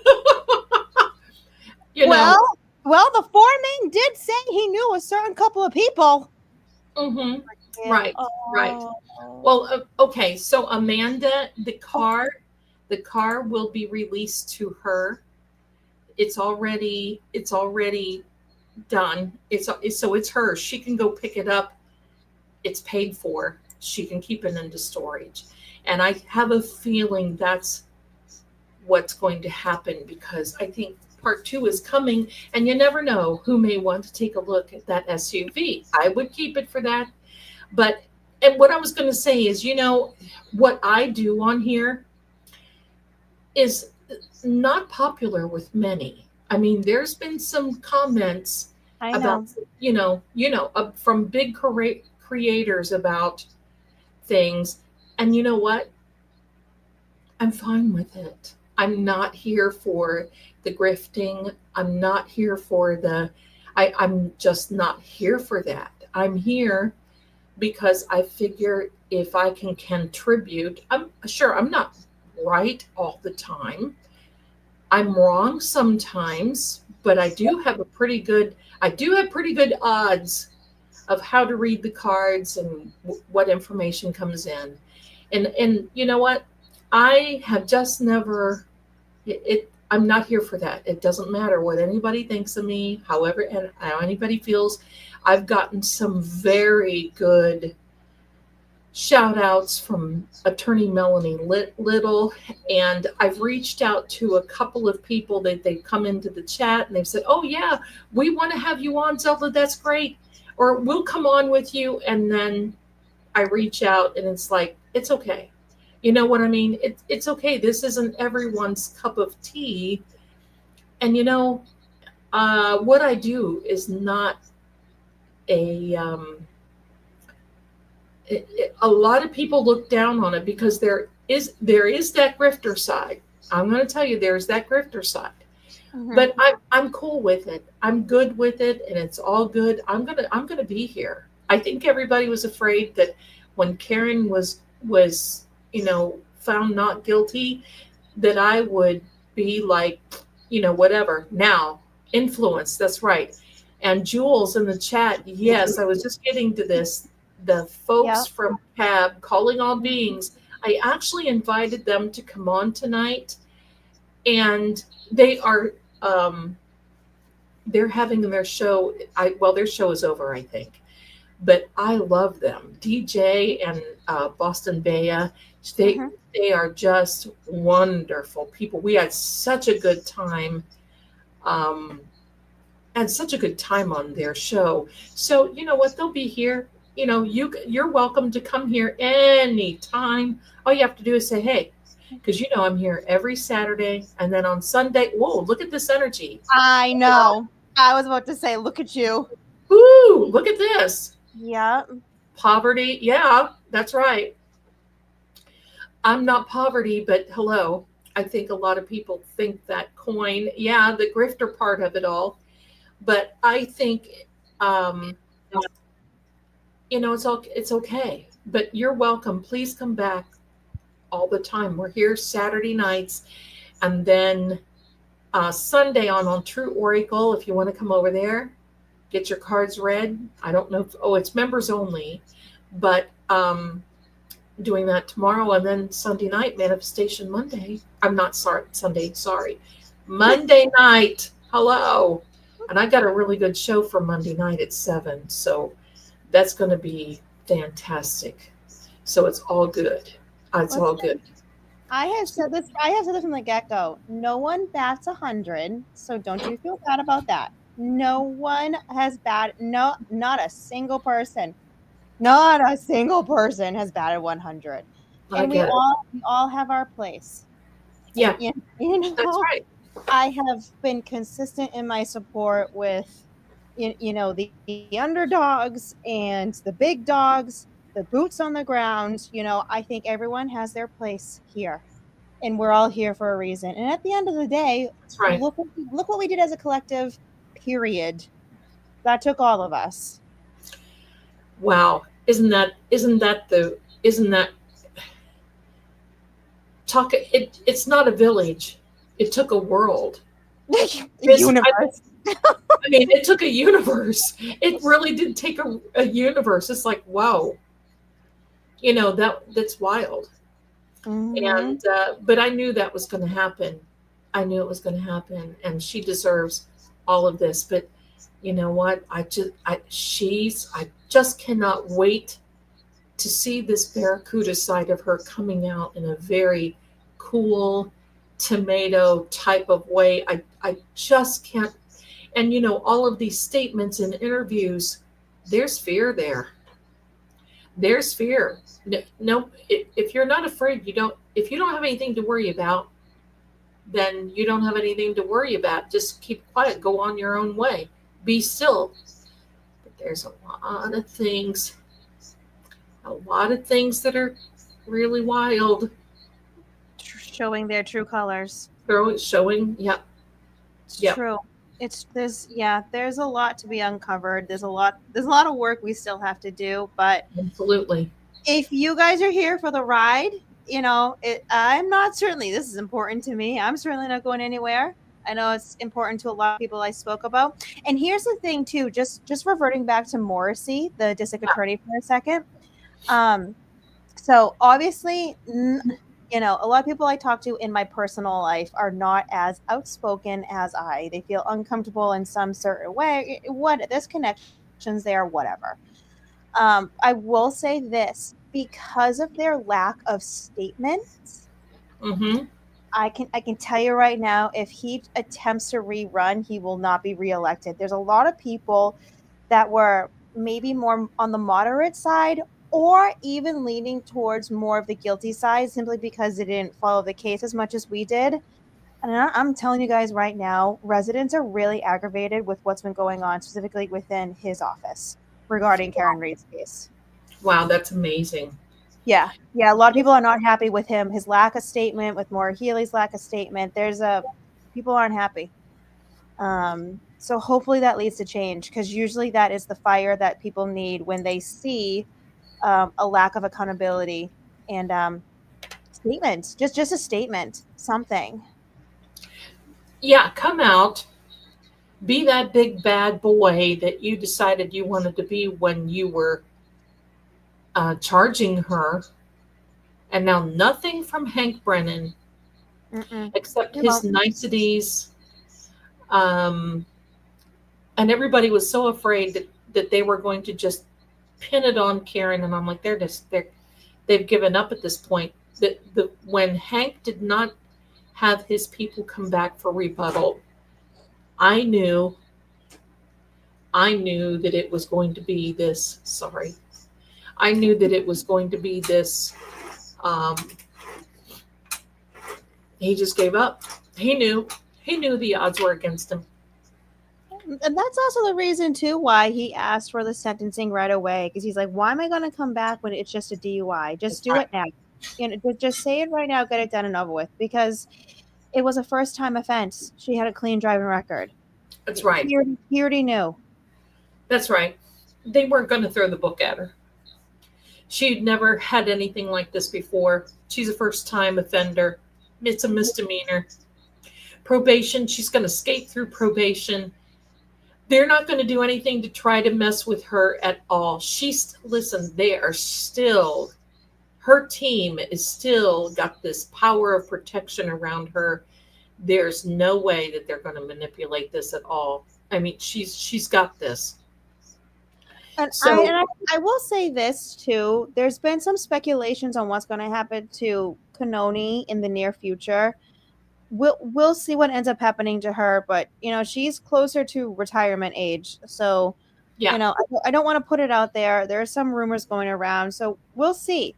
you know, well, well, the foreman did say he knew a certain couple of people. hmm Yeah. right, right. Oh. Well, okay. So Amanda, the car will be released to her. It's already done. So it's hers. She can go pick it up. It's paid for. She can keep it into storage. And I have a feeling that's what's going to happen because I think part two is coming and you never know who may want to take a look at that SUV. I would keep it for that. But, and what I was going to say is, what I do on here is not popular with many. I mean, there's been some comments I about, know. from big creators about things. And you know what? I'm fine with it. I'm not here for the grifting. I'm not here for I'm just not here for that. I'm here because I figure if I can contribute, I'm sure I'm not right all the time. I'm wrong sometimes, but I do have pretty good odds of how to read the cards and what information comes in. And you know what? I have just never I'm not here for that. It doesn't matter what anybody thinks of me, however and how anybody feels. I've gotten some very good shout outs from attorney Melanie Little, and I've reached out to a couple of people that they've come into the chat and they've said, oh yeah, we want to have you on, Zelda, that's great, or we'll come on with you. And then I reach out and it's like, it's okay, you know what I mean, it's okay, this isn't everyone's cup of tea. And what I do is not a a lot of people look down on it because there is that grifter side. I'm going to tell you, there's that grifter side. Mhm. But I'm cool with it. I'm good with it, and it's all good. I'm gonna be here. I think everybody was afraid that when Karen was found not guilty, that I would be like, whatever. Now, influence. That's right. And Jules in the chat. Yes, I was just getting to this. The folks Yep. from CAB, Calling All Beings. I actually invited them to come on tonight, and they are um, they're having their show. Their show is over, I think, but I love them. DJ and Boston Bea, they Mhm. they are just wonderful people. We had such a good time, um, and such a good time on their show. So you know what? They'll be here. You're welcome to come here anytime. All you have to do is say hey, because I'm here every Saturday, and then on Sunday. Whoa! Look at this energy. I know. I was about to say, look at you. Woo! Look at this. Yep. Poverty. Yeah, that's right. I'm not poverty, but hello. I think a lot of people think that coin, yeah, the grifter part of it all. But I think, um, it's okay. But you're welcome. Please come back all the time. We're here Saturday nights, and then Sunday on True Oracle. If you want to come over there, get your cards read. I don't know. It's members only, but doing that tomorrow, and then Sunday night, Manifestation Monday. I'm not sorry, Sunday, sorry. Monday night. Hello. And I got a really good show for Monday night at 7. So that's going to be fantastic. So it's all good. It's all good. Listen, I have said this from the get-go. No one bats 100, so don't you feel bad about that. No one has bad no, not a single person. Not a single person has batted 100. I And we get it. all we all have our place. Yeah, You that's know, right. I have been consistent in my support with the underdogs and the big dogs, the boots on the ground. I think everyone has their place here, and we're all here for a reason. And at the end of the day, That's right. look what we did as a collective. Period. That took all of us. Wow. Isn't that it's not a village. It took a world. This Universe. I mean, it took a universe. It really did take a universe. It's like, wow, that's wild. Hmm. And but I knew that was going to happen. I knew it was going to happen, and she deserves all of this. But you know what? I just cannot wait to see this barracuda side of her coming out in a very cool tomato type of way. I just can't. And all of these statements and interviews, there's fear there. There's fear. No, no, if you're not afraid, if you don't have anything to worry about, then you don't have anything to worry about. Just keep quiet, go on your own way, be still. But there's a lot of things that are really wild. Showing their true colors. Showing, yep, It's yep, true. There's a lot to be uncovered. There's a lot of work we still have to do, but absolutely. if you guys are here for the ride, I'm not certainly this is important to me. I'm certainly not going anywhere. I know it's important to a lot of people I spoke about. And here's the thing too, just reverting back to Morrissey, the district Yeah, attorney for a second. Um so obviously a lot of people I talk to in my personal life are not as outspoken as I. They feel uncomfortable in some certain way. What there's connections there, whatever. I will say this because of their lack of statements. mm-hmm. I can tell you right now, if he attempts to rerun, he will not be reelected. There's a lot of people that were maybe more on the moderate side or even leaning towards more of the guilty side simply because they didn't follow the case as much as we did. And I'm telling you guys right now, residents are really aggravated with what's been going on, specifically within his office regarding Karen Reed's case. Wow, that's amazing. Yeah, yeah. A lot of people are not happy with him. His lack of statement, with Maura Healey's lack of statement. There's a people aren't happy. So hopefully that leads to change, because usually that is the fire that people need when they see a lack of accountability and statement. Just a statement, something. Yeah, come out, be that big bad boy that you decided you wanted to be when you were charging her. And now nothing from Hank Brennan Mm-mm. except They his won't. niceties. Um, and everybody was so afraid that they were going to just pin it on Karen. And I'm like, they've given up at this point. When Hank did not have his people come back for rebuttal, I knew I knew that it was going to be this. Sorry, I knew that it was going to be this. Um, he just gave up. He knew. He knew the odds were against him. And that's also the reason too why he asked for the sentencing right away, because he's like, why am I going to come back when it's just a DUI? Just That's do right. it now. Just say it right now, get it done and over with, because it was a first time offense. She had a clean driving record. That's right. He already knew. That's right. They weren't going to throw the book at her. She'd never had anything like this before. She's a first time offender. It's a misdemeanor. Probation, she's going to skate through probation. They're not going to do anything to try to mess with her at all. Listen, they are still, her team is still got this power of protection around her. There's no way that they're going to manipulate this at all. I mean, she's got this. And So I will say this too. There's been some speculations on what's going to happen to Kanoni in the near future. We'll see what ends up happening to her, but she's closer to retirement age, so yeah, I don't want to put it out there. There are some rumors going around, so we'll see.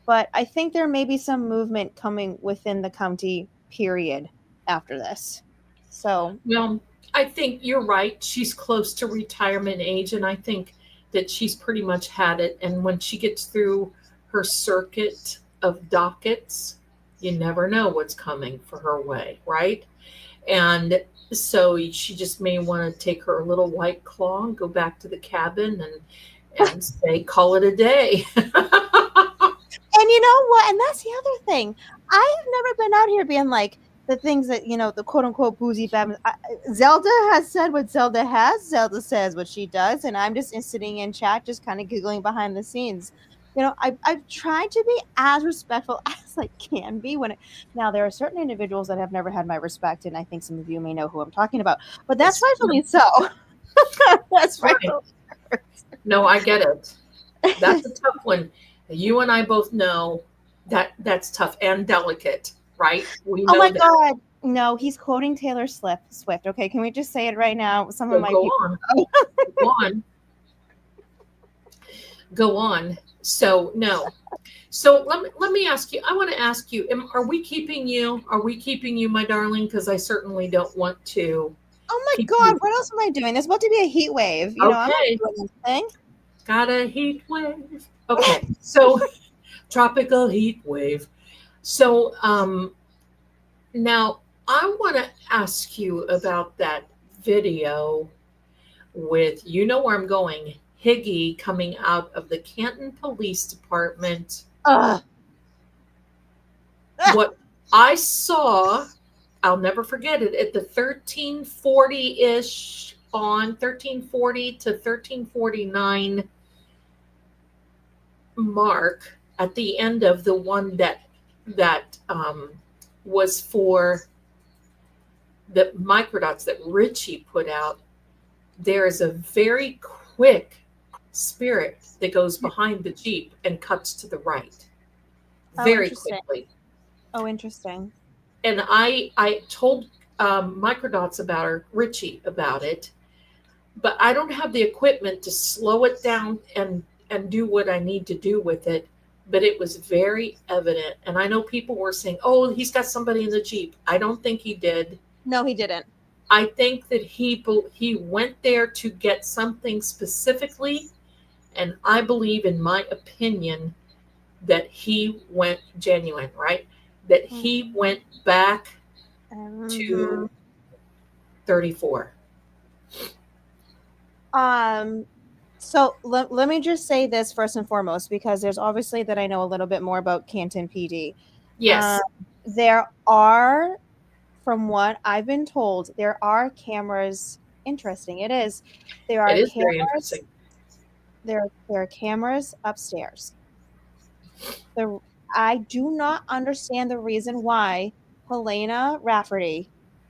But I think there may be some movement coming within the county period after this. So well, I think you're right. She's close to retirement age, and I think that she's pretty much had it. And when she gets through her circuit of dockets, you never know what's coming for her way, right? And so she just may want to take her little white claw and go back to the cabin and say, call it a day. And you know what? And that's the other thing. I have never been out here being like the things that the quote unquote boozy Batman. Zelda has said what Zelda has. Zelda says what she does, and I'm just sitting in chat, just kind of giggling behind the scenes. I've tried to be as respectful as I can be now there are certain individuals that have never had my respect, and I think some of you may know who I'm talking about. But that's It's rightfully so. That's right. rightfully. No, I get it. That's a tough one. You and I both know that that's tough and delicate, right? We Oh know my that. God. No, he's quoting Taylor Swift. Okay, can we just say it right now? Some of So my go people. on, go on, go on. So no. So let me ask you. I want to ask you. Are we keeping you? Are we keeping you, my darling? Because I certainly don't want to Oh my keep God, you. what else am I doing? There's about to be a heat wave. I'm not Okay. doing anything. Got a heat wave. Okay. So tropical heat wave. So now I want to ask you about that video with, you know where I'm going, Higgy coming out of the Canton Police Department. Ugh. What I saw, I'll never forget it, at the 1340-ish, on 1340 to 1349 mark, at the end of the one that was for the microdots that Richie put out. There is a very quick spirit that goes behind the Jeep and cuts to the right Oh, very interesting. quickly. Oh, interesting. And I told Microdots about her, Richie about it, but I don't have the equipment to slow it down and do what I need to do with it. But it was very evident. And I know people were saying, oh, he's got somebody in the Jeep. I don't think he did. No, he didn't. I think that he went there to get something specifically, And I believe, in my opinion, that he went genuine, right? That he went back Mhm. to 34. Um, so let me just say this first and foremost, because there's obviously that I know a little bit more about Canton PD. Um, Yes, there are, from what I've been told, there are cameras. Interesting, it is. There it are is very interesting. cameras. There are cameras upstairs. The I do not understand the reason why Helena Rafferty,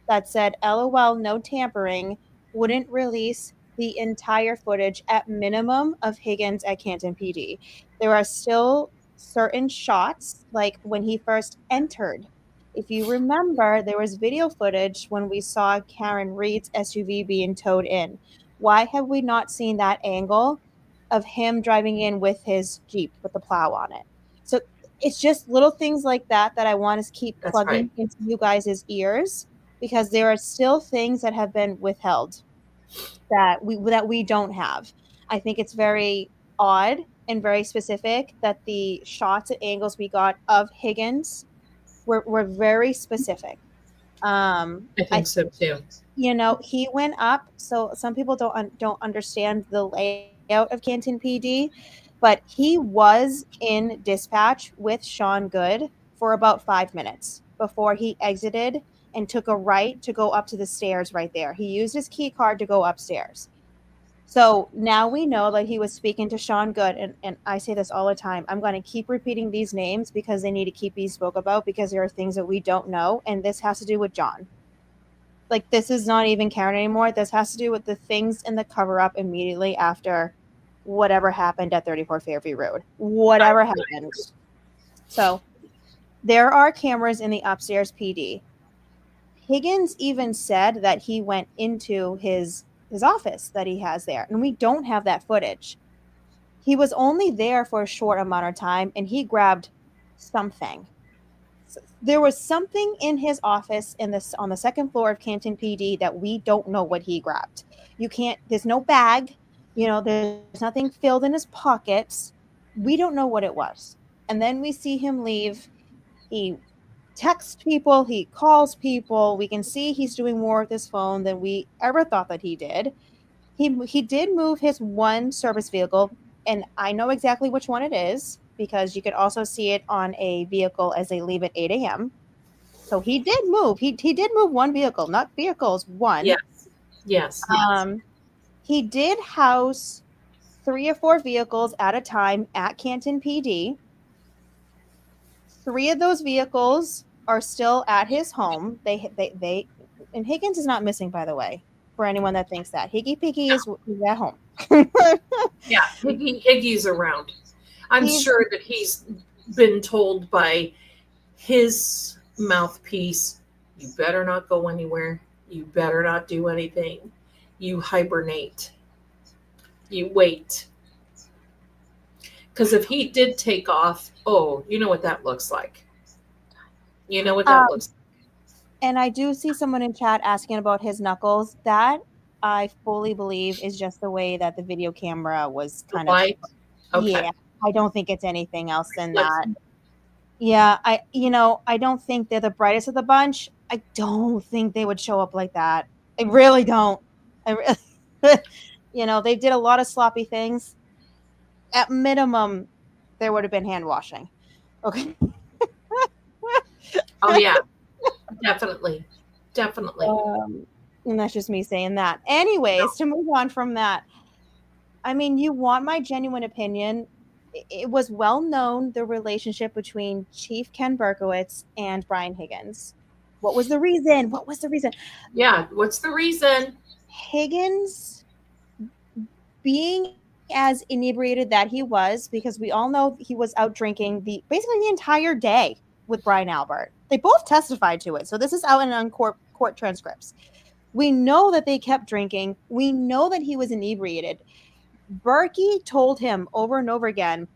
that said LOL no tampering, wouldn't release the entire footage at minimum of Higgins at Canton PD. There are still certain shots, like when he first entered. If you remember, there was video footage when we saw Karen Reed's SUV being towed in. Why have we not seen that angle of him driving in with his Jeep with the plow on it? So it's just little things like that that I want to keep That's right. plugging into you guys' ears, because there are still things that have been withheld that we don't have. I think it's very odd and very specific that the shots and angles we got of Higgins were very specific. I I think so too. he went up. So some people don't understand the layout of Canton PD, but he was in dispatch with Sean Good for about 5 minutes before he exited and took a right to go up to the stairs right there. He used his key card to go upstairs. So now we know that he was speaking to Sean Good, and I say this all the time. I'm going to keep repeating these names because they need to keep being spoke about, because there are things that we don't know, and this has to do with John. Like, this is not even Karen anymore. This has to do with the things in the cover up immediately after whatever happened at 34 Fairview Road. I, Whatever happened. So there are cameras in the upstairs PD. Higgins even said that he went into his office that he has there, and we don't have that footage. He was only there for a short amount of time, and he grabbed something. There was something in his office in this on the second floor of Canton PD that we don't know what he grabbed. You can't. There's no bag. There's nothing filled in his pockets. We don't know what it was. And then we see him leave. He texts people. He calls people. We can see he's doing more with his phone than we ever thought that he did. He did move his one service vehicle, and I know exactly which one it is because you could also see it on a vehicle as they leave at 8 a.m. So he did move. He did move one vehicle, not vehicles, one. yes, yes. Um, he did house 3 or 4 vehicles at a time at Canton PD. 3 of those vehicles are still at his home. And Higgins is not missing, by the way, for anyone that thinks that. Higgy Piggy is at home. Yeah, Iggy's around. I'm He's sure that he's been told by his mouthpiece, you better not go anywhere. You better not do anything. You hibernate. You wait. Because if he did take off, oh, you know what that looks like. You know what that um, looks like. and I do see someone in chat asking about his knuckles. That I fully believe is just the way that the video camera was The kind of. light. Okay. Yeah, I don't think it's anything else than that. Reflection. Yeah, I don't think they're the brightest of the bunch. I don't think they would show up like that. I really don't. I re- they did a lot of sloppy things. At minimum, there would have been hand washing. Okay. Oh, yeah, definitely. Definitely. And that's just me saying that. Anyways, to move on from that, I mean, you want my genuine opinion. It was well known the relationship between Chief Ken Berkowitz and Brian Higgins. What was the reason? What was the reason? Yeah. What's the reason? Higgins being as inebriated that he was, because we all know he was out drinking basically the entire day with Brian Albert. They both testified to it. So this is out in court transcripts. We know that they kept drinking. We know that he was inebriated. Berkey told him over and over again,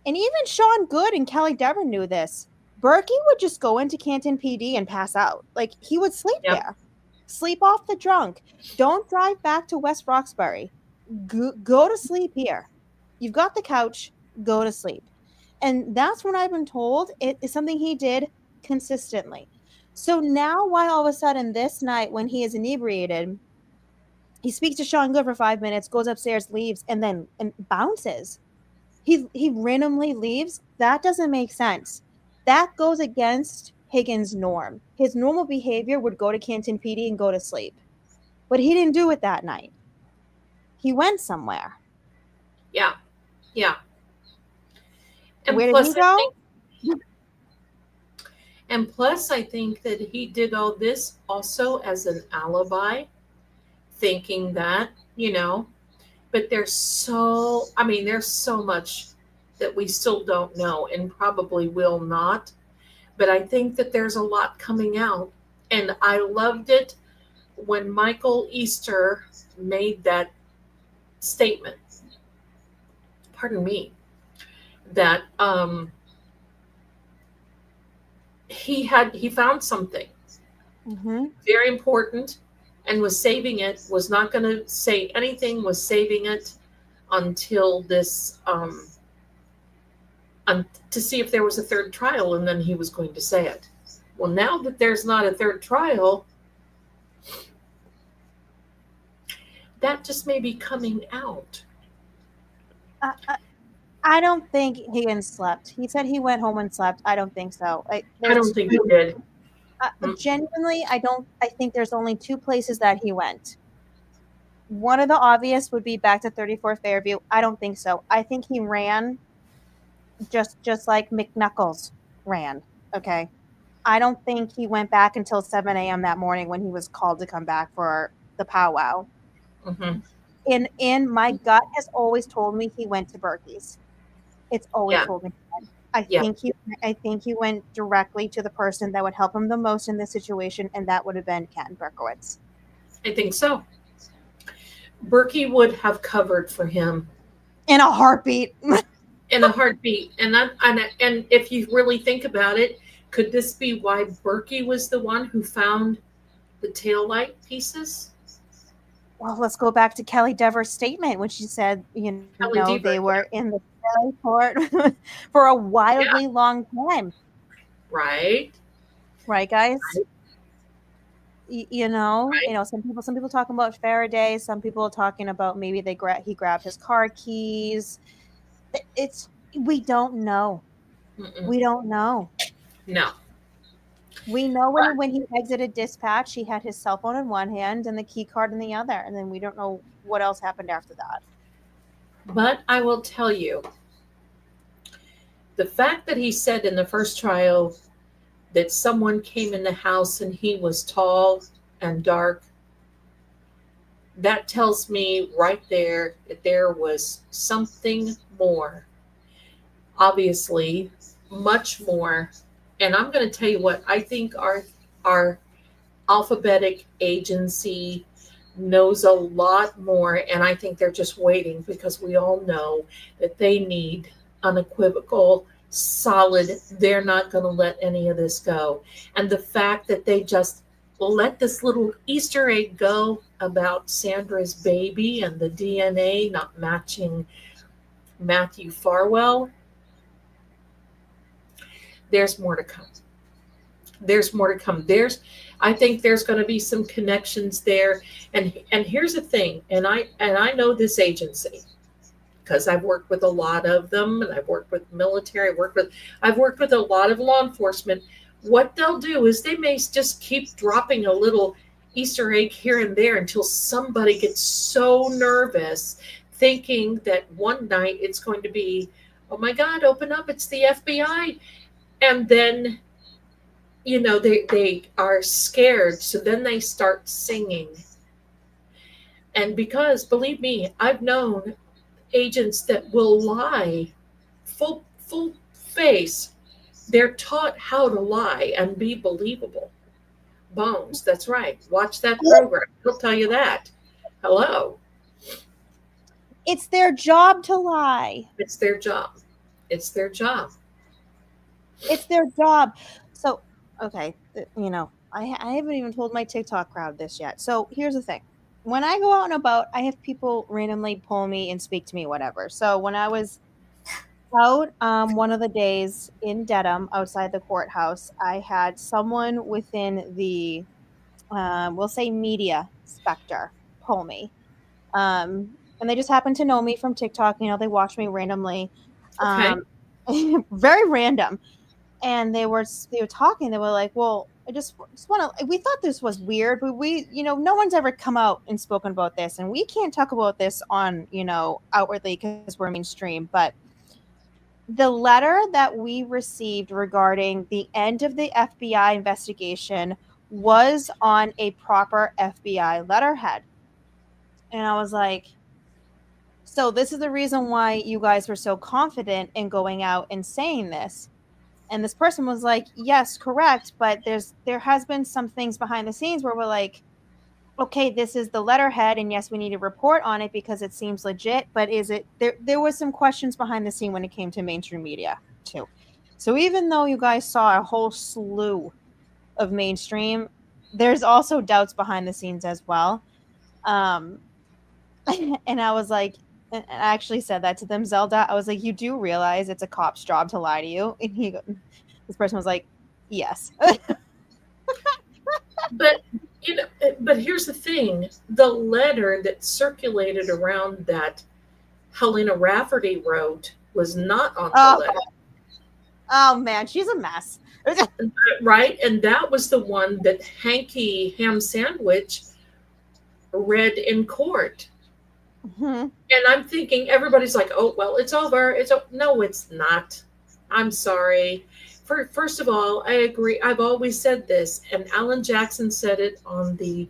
and even Sean Good and Kelly Devon knew this. Berkey would just go into Canton PD and pass out. Like, he would sleep Yep. there, sleep off the drunk. Don't drive back to West Roxbury. Go to sleep here. You've got the couch, go to sleep. And that's what I've been told. It is something he did consistently. So now, why all of a sudden this night, when he is inebriated, he speaks to Sean Good for 5 minutes, goes upstairs, leaves, and then and bounces. He randomly leaves. That doesn't make sense. That goes against Higgins' norm. His normal behavior would go to Canton PD and go to sleep, but he didn't do it that night. He went somewhere. Yeah. Yeah. And Where did he plus, I go? think, I think that he did all this also as an alibi, thinking that, but there's so much that we still don't know and probably will not. But I think that there's a lot coming out. And I loved it when Michael Easter made that statement, pardon me, that he found something Mm-hmm. very important and was saving it, was not going to say anything, was saving it until this to see if there was a third trial, and then he was going to say it. Well, now that there's not a third trial, that just may be coming out. I don't think Higgins slept. He said he went home and slept. I don't think so. I don't think he did. Mm. Genuinely, I don't. I think there's only two places that he went. One of the obvious would be back to 34 Fairview. I don't think so. I think he ran just like McNuckles ran. Okay. I don't think he went back until 7 a.m. that morning when he was called to come back for the powwow. Hmm. In my gut has always told me he went to Berkey's. It's always Yeah, told me. I yeah, think he went directly to the person that would help him the most in this situation, and that would have been Ken Berkowitz. I think so. Berkey would have covered for him In a heartbeat. in a heartbeat. And if you really think about it, could this be why Berkey was the one who found the tail light pieces? Well, let's go back to Kelly Dever's statement when she said, Kelly they Deaver, were in the port for a yeah, wildly long time. right, Right, guys? right, right. Some people talking about Faraday, some people are talking about maybe he grabbed his car keys. It's we don't know. Mm-mm. We don't know. No, We know when he exited dispatch, he had his cell phone in one hand and the key card in the other, and then we don't know what else happened after that. but I will tell you, the fact that he said in the first trial that someone came in the house and he was tall and dark, that tells me right there that there was something more, obviously, much more. And I'm going to tell you what I think our alphabetic agency knows a lot more, and I think they're just waiting because we all know that they need unequivocal, solid. They're not going to let any of this go. And the fact that they just let this little Easter egg go about Sandra's baby and the DNA not matching Matthew Farwell, there's more to come. There's more to come. I think there's going to be some connections there. And here's the thing, and I know this agency because I've worked with a lot of them, and I've worked with military, I've worked with a lot of law enforcement. What they'll do is they may just keep dropping a little Easter egg here and there until somebody gets so nervous thinking that one night it's going to be, oh my God, open up, it's the FBI. And then they are scared, so then they start singing. And because, believe me, I've known agents that will lie full face. They're taught how to lie and be believable. Bones, that's right, watch that program, he'll tell you that. Hello. It's their job to lie. It's their job. It's their job. It's their job. So, okay, I haven't even told my TikTok crowd this yet. So here's the thing. when I go out and about, I have people randomly pull me and speak to me, whatever. So when I was out one of the days in Dedham outside the courthouse, I had someone within the we'll say media specter pull me. And they just happened to know me from TikTok. You know, they watch me randomly. Okay. Um, very random. And they were talking. They were like, "Well, I just want to." We thought this was weird, but no one's ever come out and spoken about this, and we can't talk about this on, outwardly because we're mainstream. But the letter that we received regarding the end of the FBI investigation was on a proper FBI letterhead, and I was like, "So this is the reason why you guys were so confident in going out and saying this." And this person was like, yes, correct, but there has been some things behind the scenes where we're like, okay, this is the letterhead, and yes, we need to report on it because it seems legit, but is it there was some questions behind the scene when it came to mainstream media too. So even though you guys saw a whole slew of mainstream, there's also doubts behind the scenes as well. um and I was like, and I actually said that to them, Zelda. I was like, you do realize it's a cop's job to lie to you? And this person was like, yes. But but here's the thing: the letter that circulated around that Helena Rafferty wrote was not on the Oh, letter, oh man, she's a mess. right? And that was the one that Hanky Ham Sandwich read in court. Mhm. And I'm thinking everybody's like, "Oh, well, it's over. No, it's not. I'm sorry." First of all, I agree. I've always said this, and Alan Jackson said it on the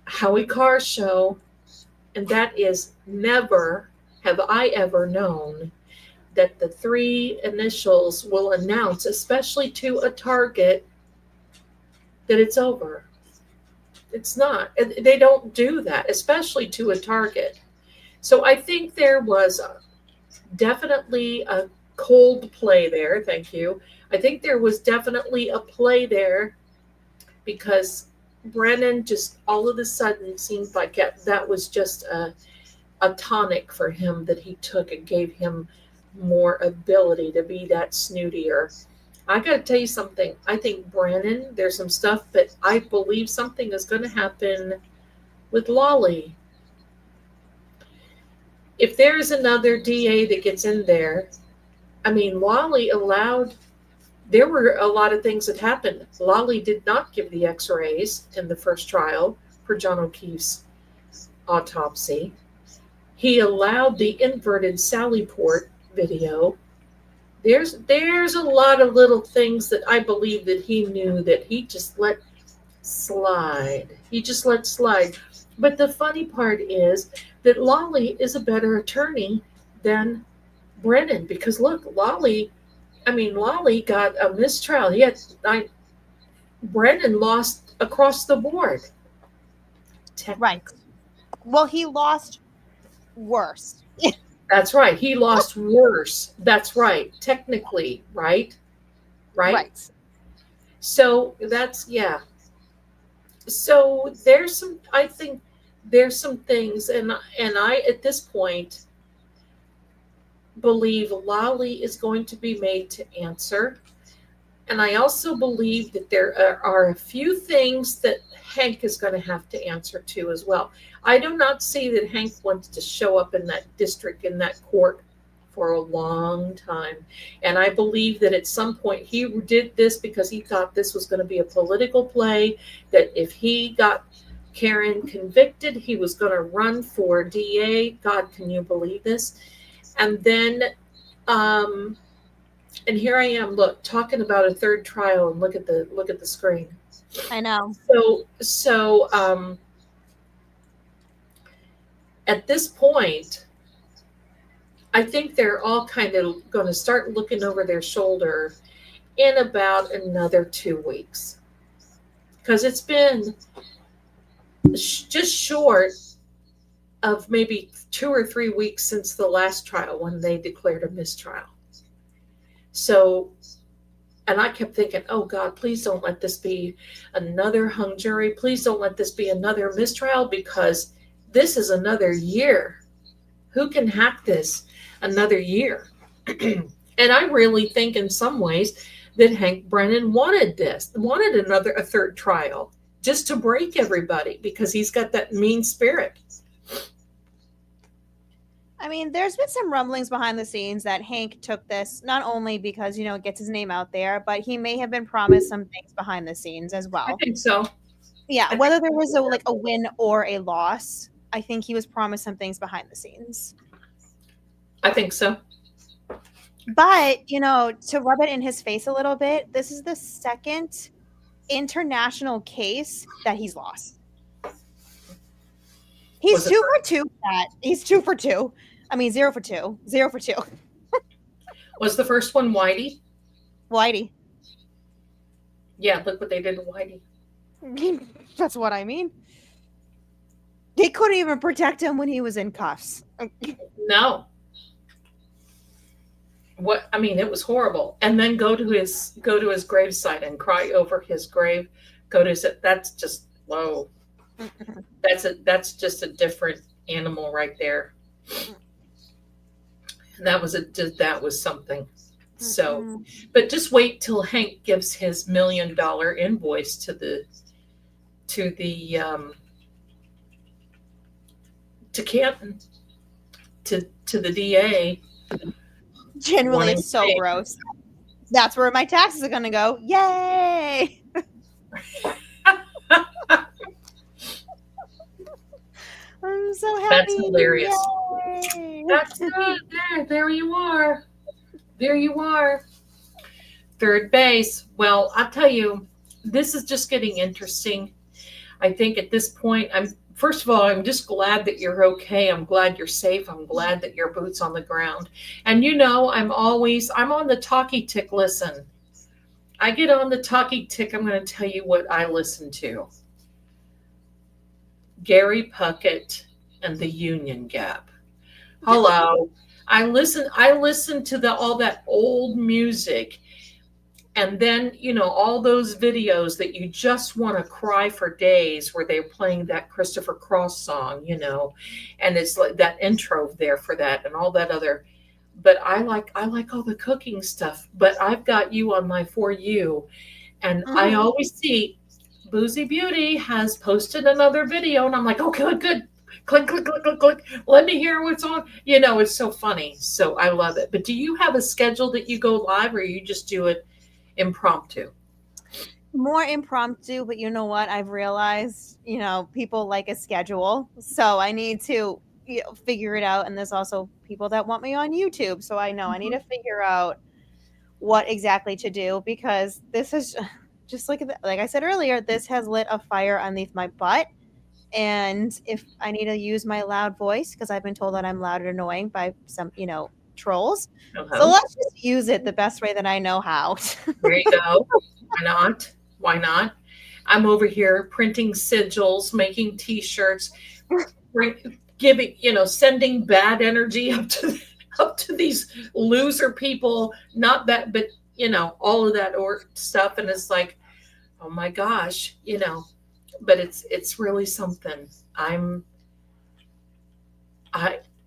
Howie Carr show, and that is never have I ever known that the three initials will announce, especially to a target, that it's over. It's not. They don't do that, especially to a target. So I think there was definitely a cold play there. Thank you. I think there was definitely a play there because Brennan just all of a sudden seemed like that was just a tonic for him that he took and gave him more ability to be that snootier. I got to tell you something. I think Brennan, there's some stuff, but I believe something is going to happen with Lolly. If there's another DA that gets in there, I mean, Lolly allowed, there were a lot of things that happened. Lolly did not give the x rays in the first trial for John O'Keefe's autopsy. He allowed the inverted Sally Port video. There's a lot of little things that I believe that he knew that he just let slide. He just let slide. But the funny part is that Lolly is a better attorney than Brennan because look, Lolly got a mistrial. Brennan lost across the board. Right. Technically. Well, he lost worse. That's right. He lost worse. That's right. Technically, right? Right? Right. So that's yeah. So there's some I think there's some things and I at this point believe Lolly is going to be made to answer. And I also believe that there are a few things that Hank is going to have to answer to as well. I do not see that Hank wants to show up in that district, in that court for a long time. And I believe that at some point he did this because he thought this was going to be a political play, that if he got Karen convicted, he was going to run for DA. God, can you believe this? And then um, and here I am, look, talking about a third trial, and look at the screen. I know. So at this point, I think they're all kind of going to start looking over their shoulder in about another 2 weeks because it's been just short of maybe 2 or 3 weeks since the last trial when they declared a mistrial. So And I kept thinking, oh God, please don't let this be another hung jury. Please don't let this be another mistrial, because this is another year. Who can hack this another year? And I really think in some ways that Hank Brennan wanted this, wanted a third trial, just to break everybody, because he's got that mean spirit. I mean, there's been some rumblings behind the scenes that Hank took this not only because, it gets his name out there, but he may have been promised some things behind the scenes as I well. think so. Yeah, I think whether there was a win or a loss, I think he was promised some things behind the scenes. I think so. But, to rub it in his face a little bit, this is the second international case that he's lost. He's Was it 2 for 2, Pat. He's 2 for 2. I mean, 0 for 2. 0 for 2. was the first one Whitey? Whitey. Yeah, look what they did to Whitey. That's what I mean. They couldn't even protect him when he was in cuffs. No. What I mean, it was horrible. And then go to his gravesite and cry over his grave. Go to his, that's just whoa. That's just a different animal right there. And that was something. So, but just wait till Hank gives his $1 million invoice to the to Canton, to the DA. Generally, it's so gross. That's where my taxes are going to go. Yay! I'm so happy. That's hilarious. Yay! That's good. There you are. There you are. Third base. Well, I'll tell you, this is just getting interesting. I think at this point, first of all, I'm just glad that you're okay. I'm glad you're safe. I'm glad that your boots on the ground. And I'm on the talkie tick listen. I get on the talkie tick. I'm going to tell you what I listen to. Gary Puckett and the Union Gap. Hello. I listen to all that old music. And then, all those videos that you just want to cry for days, where they're playing that Christopher Cross song, and it's like that intro there for that and all that other. But I like all the cooking stuff. But I've got you on my For You, and I always see Boozy Beauty has posted another video, and I'm like, oh, good. Click, click, click, click, click. Let me hear what's on. It's so funny. So I love it. But do you have a schedule that you go live, or you just do it impromptu? More impromptu, but you know what? I've realized, people like a schedule. So I need to figure it out. And there's also people that want me on YouTube. So I know I need to figure out what exactly to do, because this is just like I said earlier, this has lit a fire underneath my butt. And if I need to use my loud voice, because I've been told that I'm loud and annoying by some, trolls. So let's just use it the best way that I know how. There you go. Why not? Why not? I'm over here printing sigils, making T-shirts, giving, sending bad energy up to these loser people. Not that, but all of that stuff, and it's like, oh my gosh, But it's really something.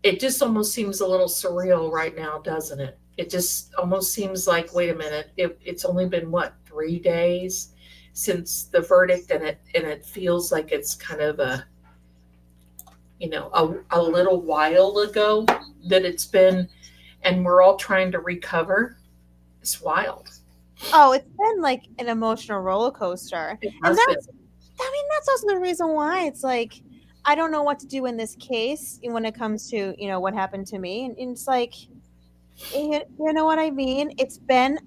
It just almost seems a little surreal right now, doesn't it? It just almost seems like, wait a minute, it's only been 3 days since the verdict, and it feels like it's kind of a little while ago that it's been, and we're all trying to recover. It's wild. Oh, it's been like an emotional roller coaster. And that's also the reason why it's like, I don't know what to do in this case when it comes to, what happened to me. And it's like, you know what I mean? It's been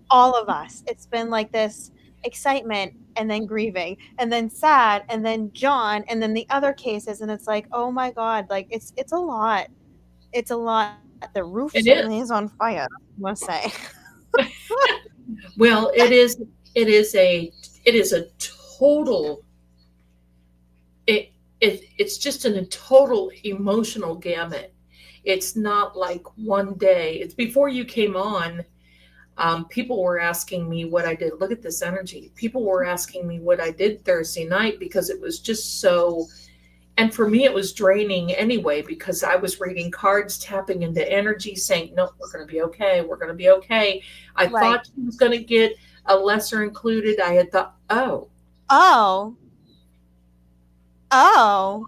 all of us. It's been like this excitement, and then grieving, and then sad, and then John, and then the other cases. And it's like, oh my God, like it's a lot. It's a lot. The roof certainly is on fire, I must say. Well, it is a total, it's just a total emotional gamut. It's not like one day. It's before you came on. People were asking me what I did. Look at this energy. People were asking me what I did Thursday night because it was just so, and for me, it was draining anyway because I was reading cards, tapping into energy, saying, no, we're going to be okay. We're going to be okay. I Right. thought he was going to get a lesser included. I had thought, oh, Oh. Oh.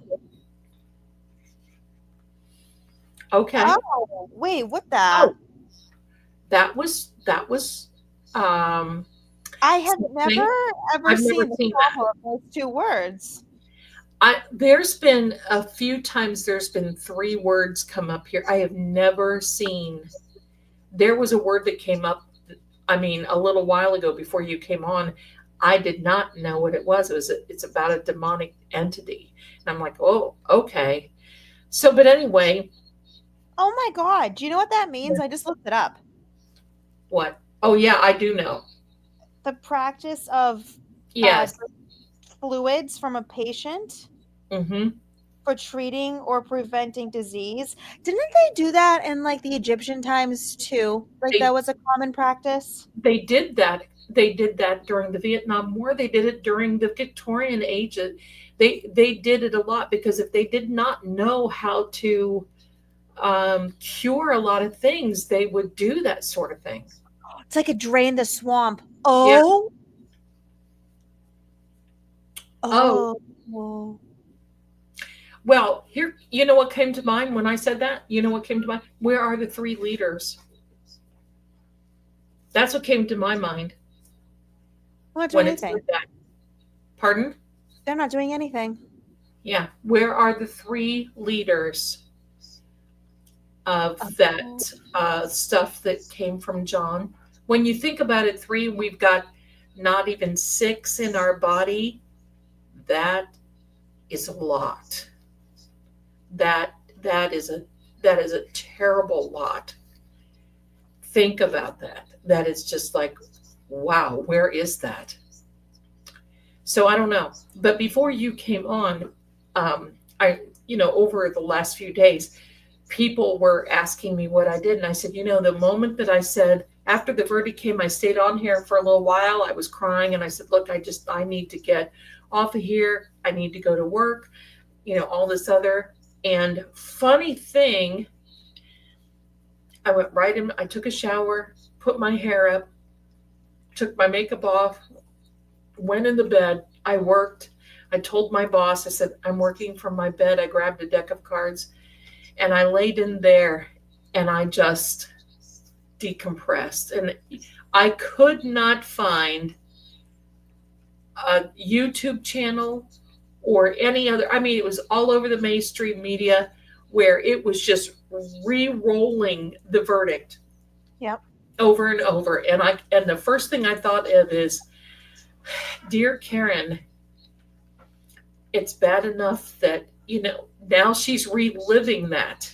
okay. Oh. Wait, what the? Oh, that was, um, I have never something. ever I've never seen the seen that. combo of those two words. There's been a few times there's been three words come up here. I have never seen. There was a word that came up, I mean, a little while ago before you came on. I did not know what it was. It's about a demonic entity. And I'm like, oh, okay. So, but anyway, Oh my God. Do you know what that means? I just looked it up. what? Oh, yeah, I do know. The practice of uh, Yes. fluids from a patient Mm-hmm. for treating or preventing disease. Didn't they do that in like the Egyptian times too? Like that They was a common practice? they did that. They did that during the Vietnam War. They did it during the Victorian age. They did it a lot because if they did not know how to cure a lot of things, they would do that sort of thing. It's like a drain the swamp. Yeah. Oh, Oh, oh. well, here, you know what came to mind when I said that? You know what came to mind? Where are the three leaders? That's what came to my mind I'm not doing when it said anything. that. Pardon? They're not doing anything. Yeah. Where are the three leaders of Oh. that stuff that came from John? When you think about it, three, we've got not even six in our body. That is a lot. That that is a that is a terrible lot. Think about that. That is just like, wow, where is that? So I don't know. But before you came on, I, over the last few days, people were asking me what I did. And I said, the moment that I said, after the verdict came, I stayed on here for a little while. I was crying and I said, look, I need to get off of here. I need to go to work, all this other. And funny thing, I went right in, I took a shower, put my hair up, took my makeup off, went in the bed. I worked. I told my boss, I said, I'm working from my bed. I grabbed a deck of cards and I laid in there and I just decompressed. And I could not find a YouTube channel or any other. I mean, it was all over the mainstream media where it was just re-rolling the verdict Yep. over and over. And the first thing I thought of is, dear Karen, it's bad enough that, now she's reliving that.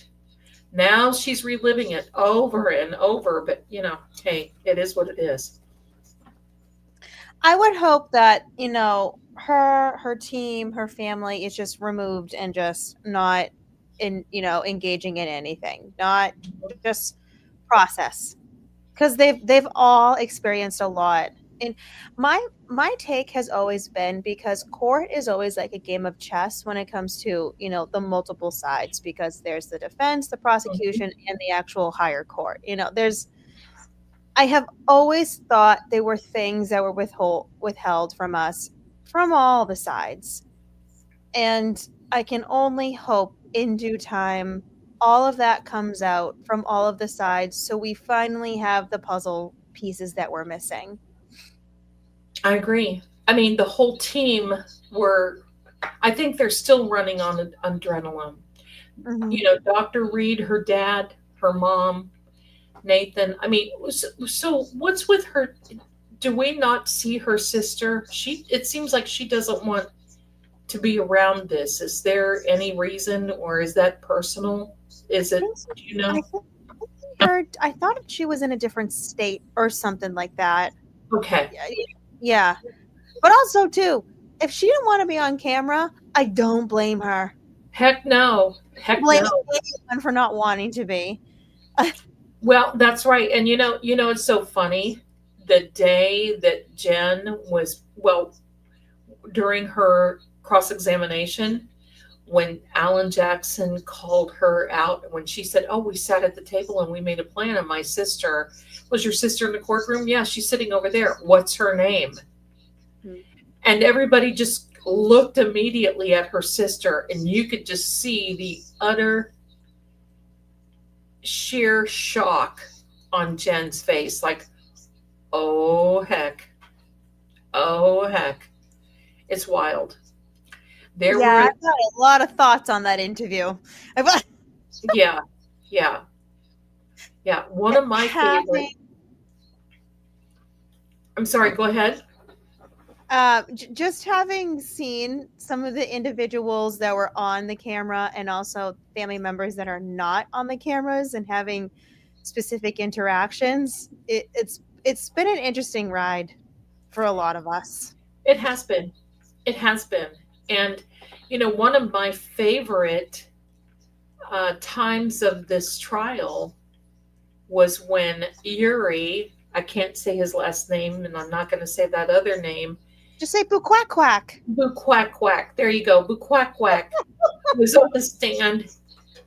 Now she's reliving it over and over, but hey, it is what it is. I would hope that, her team, her family is just removed and just not engaging in anything, not just process. Because they've all experienced a lot. And my take has always been because court is always like a game of chess when it comes to, the multiple sides, because there's the defense, the prosecution, and the actual higher court. There's I have always thought they were things that were withheld from us from all the sides. And I can only hope in due time all of that comes out from all of the sides so we finally have the puzzle pieces that we're missing. I agree. I mean, the whole team were, I think they're still running on adrenaline. Mm-hmm. Dr. Reed, her dad, her mom, Nathan. I mean, so what's with her? Do we not see her sister? It seems like she doesn't want to be around this. Is there any reason, or is that personal? Is it, do you I know? think I thought she was in a different state or something like that. Okay. Yeah. But also too, if she didn't want to be on camera, I don't blame her. Heck no. I Heck blame no. anyone for not wanting to be. Well, that's right. And it's so funny. The day that Jen was, well, during her cross examination, when Alan Jackson called her out, when she said, "Oh, we sat at the table and we made a plan, and my sister was your sister in the courtroom? Yeah, she's sitting over there. What's her name?" Hmm. And everybody just looked immediately at her sister, and you could just see the utter sheer shock on Jen's face, like, oh heck, oh heck, it's wild. There Yeah, were, I've got a lot of thoughts on that interview. yeah, yeah, yeah. One of my favorite. Having I'm sorry. Go ahead. just having seen some of the individuals that were on the camera and also family members that are not on the cameras and having specific interactions, it's been an interesting ride for a lot of us. It has been. It has been. And one of my favorite times of this trial was when Yuri, I can't say his last name, and I'm not going to say that other name. Just say boo quack quack. Boo Quack Quack. There you go. Boo Quack Quack was on the stand,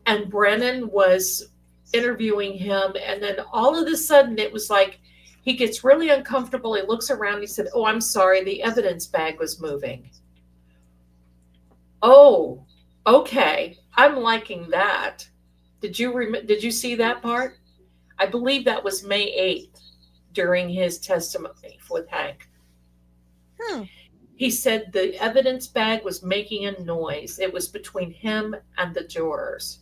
and Brennan was interviewing him. And then all of a sudden, it was like he gets really uncomfortable. He looks around. He said, "Oh, I'm sorry. The evidence bag was moving." Oh, okay. I'm liking that. Did you see that part? I believe that was May 8th during his testimony with Hank. Hmm. He said the evidence bag was making a noise. It was between him and the jurors.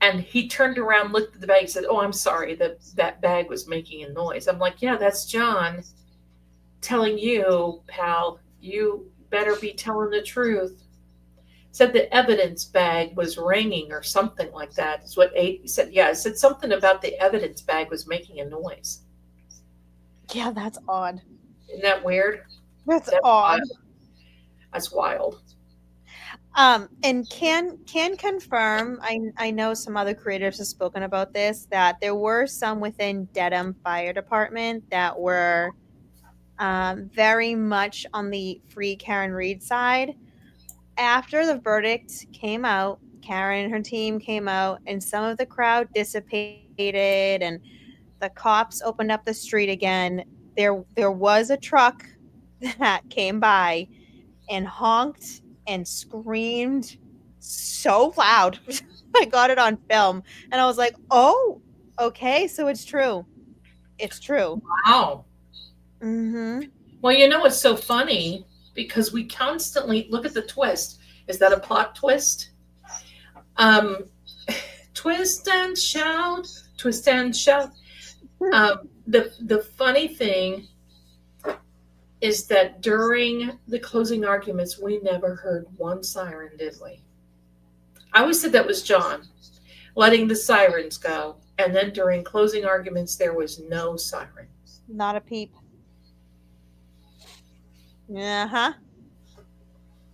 And he turned around, looked at the bag, and said, "Oh, I'm sorry, that bag was making a noise." I'm like, "Yeah, that's John telling you, pal, you better be telling the truth." Said the evidence bag was ringing or something like that. Is what he said. Yeah, it said something about the evidence bag was making a noise. Yeah, that's odd. Isn't that weird? That's That's odd. wild. That's wild. And can confirm. I know some other creators have spoken about this that there were some within Dedham Fire Department that were very much on the free Karen Reed side. After the verdict came out, Karen and her team came out, and some of the crowd dissipated, and the cops opened up the street again. There was a truck that came by and honked and screamed so loud. I got it on film, and I was like, "Oh, okay, so it's true. It's true." Wow. Mhm. Well, it's so funny because we constantly look at the twist. Is that a plot twist? Um, twist and shout, twist and shout. The funny thing is that during the closing arguments, we never heard one siren, did we? I always said that was John letting the sirens go, and then during closing arguments, there was no siren. Not a peep. Uh-huh.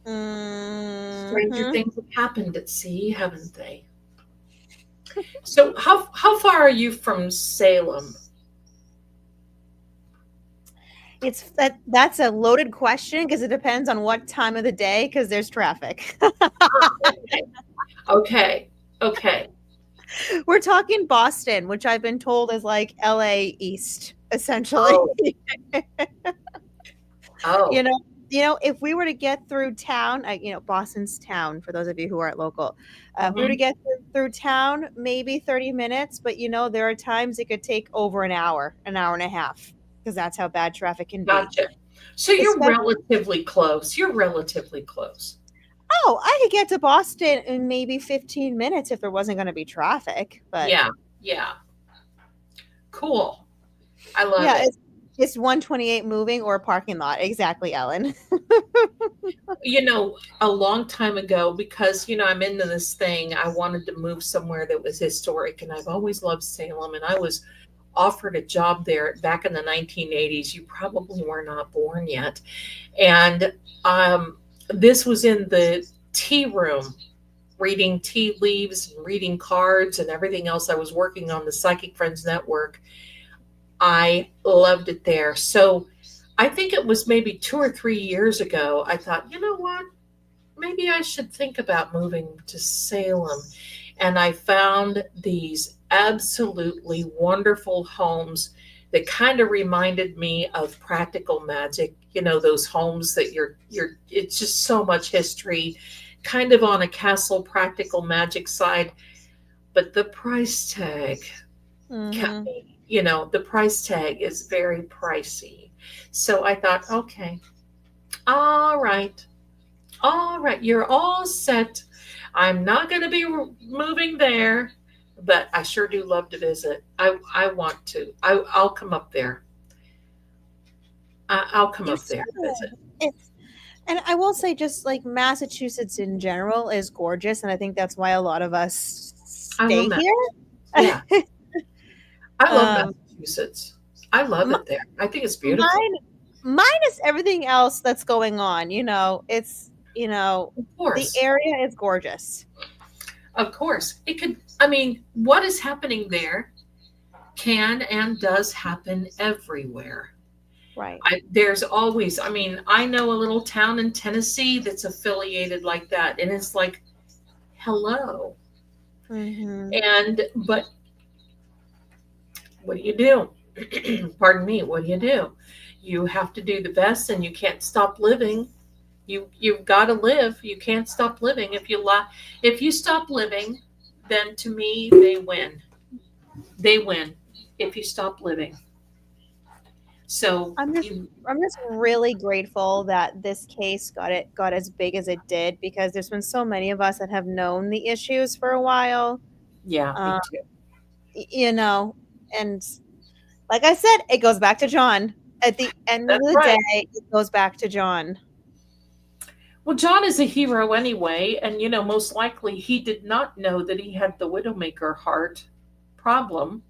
Stranger Mhm. things have happened at sea, haven't they? So, how far are you from Salem? That's a loaded question because it depends on what time of the day because there's traffic. Okay, okay, okay. We're talking Boston, which I've been told is like LA East, essentially. Oh, You oh, know if we were to get through town, Boston's town, for those of you who aren't local, if we were to mhm, get through town, maybe 30 minutes, but there are times it could take over an hour and a half, because that's how bad traffic can be. gotcha. So you're Especially, relatively close. You're relatively close. oh, I could get to Boston in maybe 15 minutes if there wasn't going to be traffic, but Yeah, yeah. Cool. I love yeah, it. it's 128 moving or a parking lot. Exactly, Ellen. A long time ago, because I'm into this thing, I wanted to move somewhere that was historic, and I've always loved Salem, and I was offered a job there back in the 1980s. You probably were not born yet. And this was in the tea room reading tea leaves and reading cards and everything else. I was working on the Psychic Friends Network. I loved it there. So I think it was maybe 2 or 3 years ago. I thought, you know what? Maybe I should think about moving to Salem. And I found these absolutely wonderful homes that kind of reminded me of practical magic. You know, those homes that it's just so much history, kind of on a castle practical magic side, but the price tag kept Mm-hmm. me, the price tag is very pricey. So I thought, okay, all right, all right, you're all set. I'm not going to be moving there, but I sure do love to visit. I want to. I'll come up there. I'll come You up there and visit. should. It's And I will say, just like Massachusetts in general is gorgeous, and I think that's why a lot of us I love stay that. here. Yeah, I love um, Massachusetts. I love mi- it there. I think it's beautiful. mine, minus everything else that's going on. It's Of the course, area is gorgeous. of course. It could. I mean, what is happening there can and does happen everywhere. Right. There's always, I mean, I know a little town in Tennessee that's affiliated like that, and it's like, hello. Mm-hmm. But what do you do? Pardon me, what do? You have to do the best, and you can't stop living. You've got to live. You can't stop living. If you stop living, then to me they win. They win if you stop living. So I'm just you, I'm just really grateful that this case got as big as it did, because there's been so many of us that have known the issues for a while. yeah, me Um, too. you know, and like I said, it goes back to John. At the end of That's the right. day, it goes back to John. Well, John is a hero anyway, and most likely he did not know that he had the Widowmaker heart problem.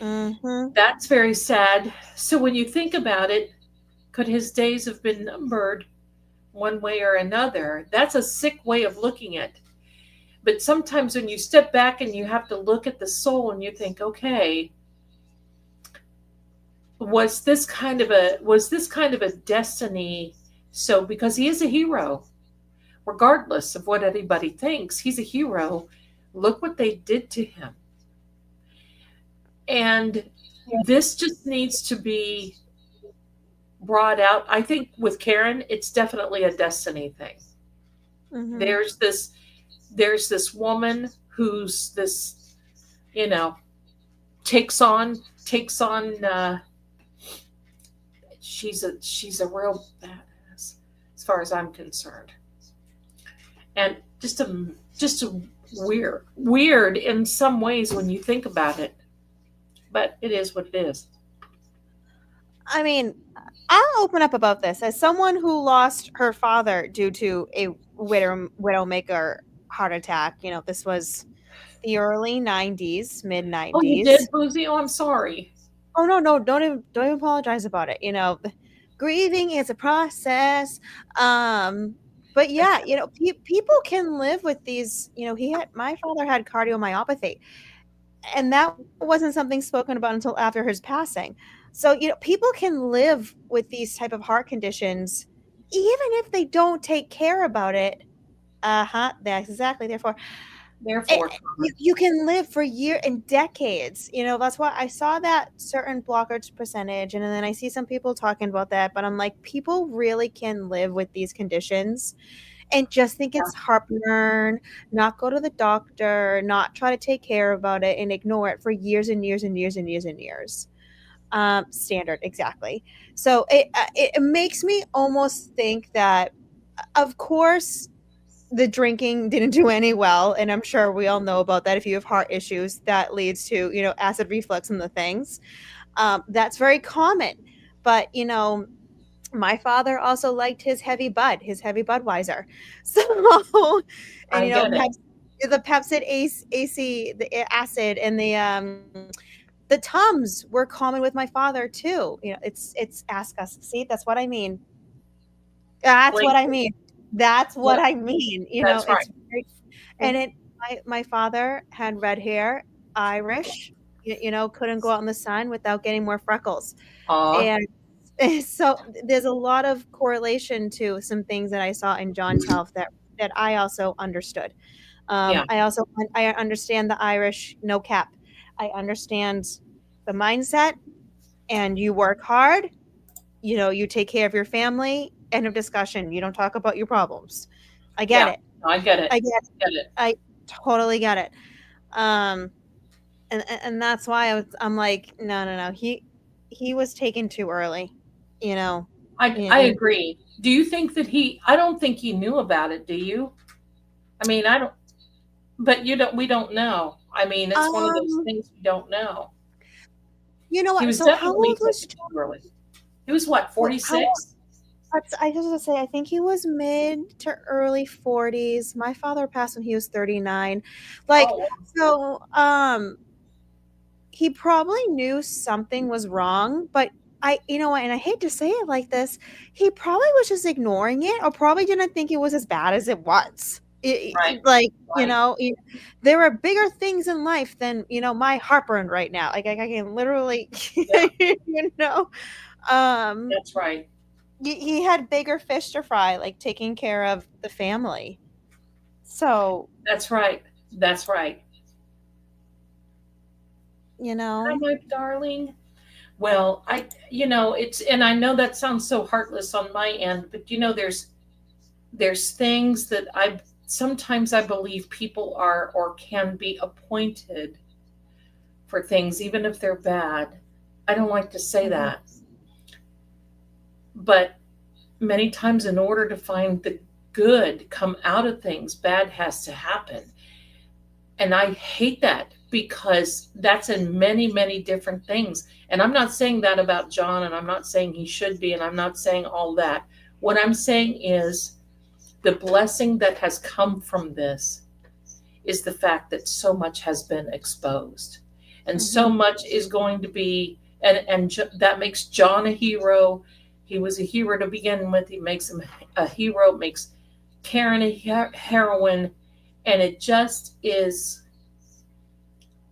Mhm. That's very sad. So when you think about it, could his days have been numbered one way or another? That's a sick way of looking at it. But sometimes when you step back and you have to look at the soul and you think, okay, was this kind of a destiny? So because he is a hero, regardless of what anybody thinks, he's a hero. Look what they did to him. And this just needs to be brought out. I think with Karen, it's definitely a destiny thing. Mhm. There's this there's this woman who's this, you know, takes on she's a real badass as far as I'm concerned. And just a weird in some ways when you think about it, but it is what it is. I mean, I'll open up about this as someone who lost her father due to a widowmaker heart attack. This was the early 90s, mid Oh, you did, 90s. Boozy? Oh, I'm sorry. Oh no, no, don't even apologize about it. Grieving is a process. Um, but yeah, people can live with these. My father had cardiomyopathy, and that wasn't something spoken about until after his passing. So, people can live with these type of heart conditions, even if they don't take care about it. Uh-huh. That's exactly. Therefore, Therefore, you can live for years and decades. That's why I saw that certain blockage percentage, and then I see some people talking about that, but I'm like, people really can live with these conditions and just think yeah, it's heartburn, not go to the doctor, not try to take care about it, and ignore it for years and years and years and years and years. Standard, exactly. So it makes me almost think that, of course, the drinking didn't do any well, and I'm sure we all know about that. If you have heart issues, that leads to acid reflux and the things. That's very common. But my father also liked his heavy Budweiser. So, and I get it. The Pepsid AC, the acid, and the Tums were common with my father too. It's ask us. See, that's what I mean. That's what Like, I mean. That's what yep, I mean. that's right. And my father had red hair, Irish, couldn't go out in the sun without getting more freckles. Aw, And so there's a lot of correlation to some things that I saw in John's health that I also understood. yeah, I understand the Irish no cap. I understand the mindset, and you work hard, you take care of your family, end of discussion. You don't talk about your problems. I get yeah. it. No, I get it. I get it. Get it. I totally get it. Um, and that's why I'm like, no, no, no. He was taken too early, you know. I agree. Do you think that I don't think he knew about it, do you? I mean, I don't, but we don't know. I mean, it's one of those Um, things we don't know. you know He what? was So how definitely old was taken too early. He was what, how old? 46? I just want to say, I think he was mid to early 40s. My father passed when he was 39. Like, Oh, so, he probably knew something was wrong, but and I hate to say it like this, he probably was just ignoring it, or probably didn't think it was as bad as it was. right, Like, right. there are bigger things in life than, my heartburn right now. Like, I can literally, Yeah, you know, um, that's right. he had bigger fish to fry, like taking care of the family. So, That's right. That's right. you Hi, know, my darling. Well, it's, and I know that sounds so heartless on my end, but there's things that sometimes I believe people are or can be appointed for things, even if they're bad. I don't like to say mhm, that, but many times, in order to find the good come out of things, bad has to happen. And I hate that because that's in many, many different things. And I'm not saying that about John, and I'm not saying he should be, and I'm not saying all that. What I'm saying is the blessing that has come from this is the fact that so much has been exposed. And so mhm, much is going to be, and that makes John a hero. He was a hero to begin with. He makes him a hero, makes Karen a heroine. And it just is,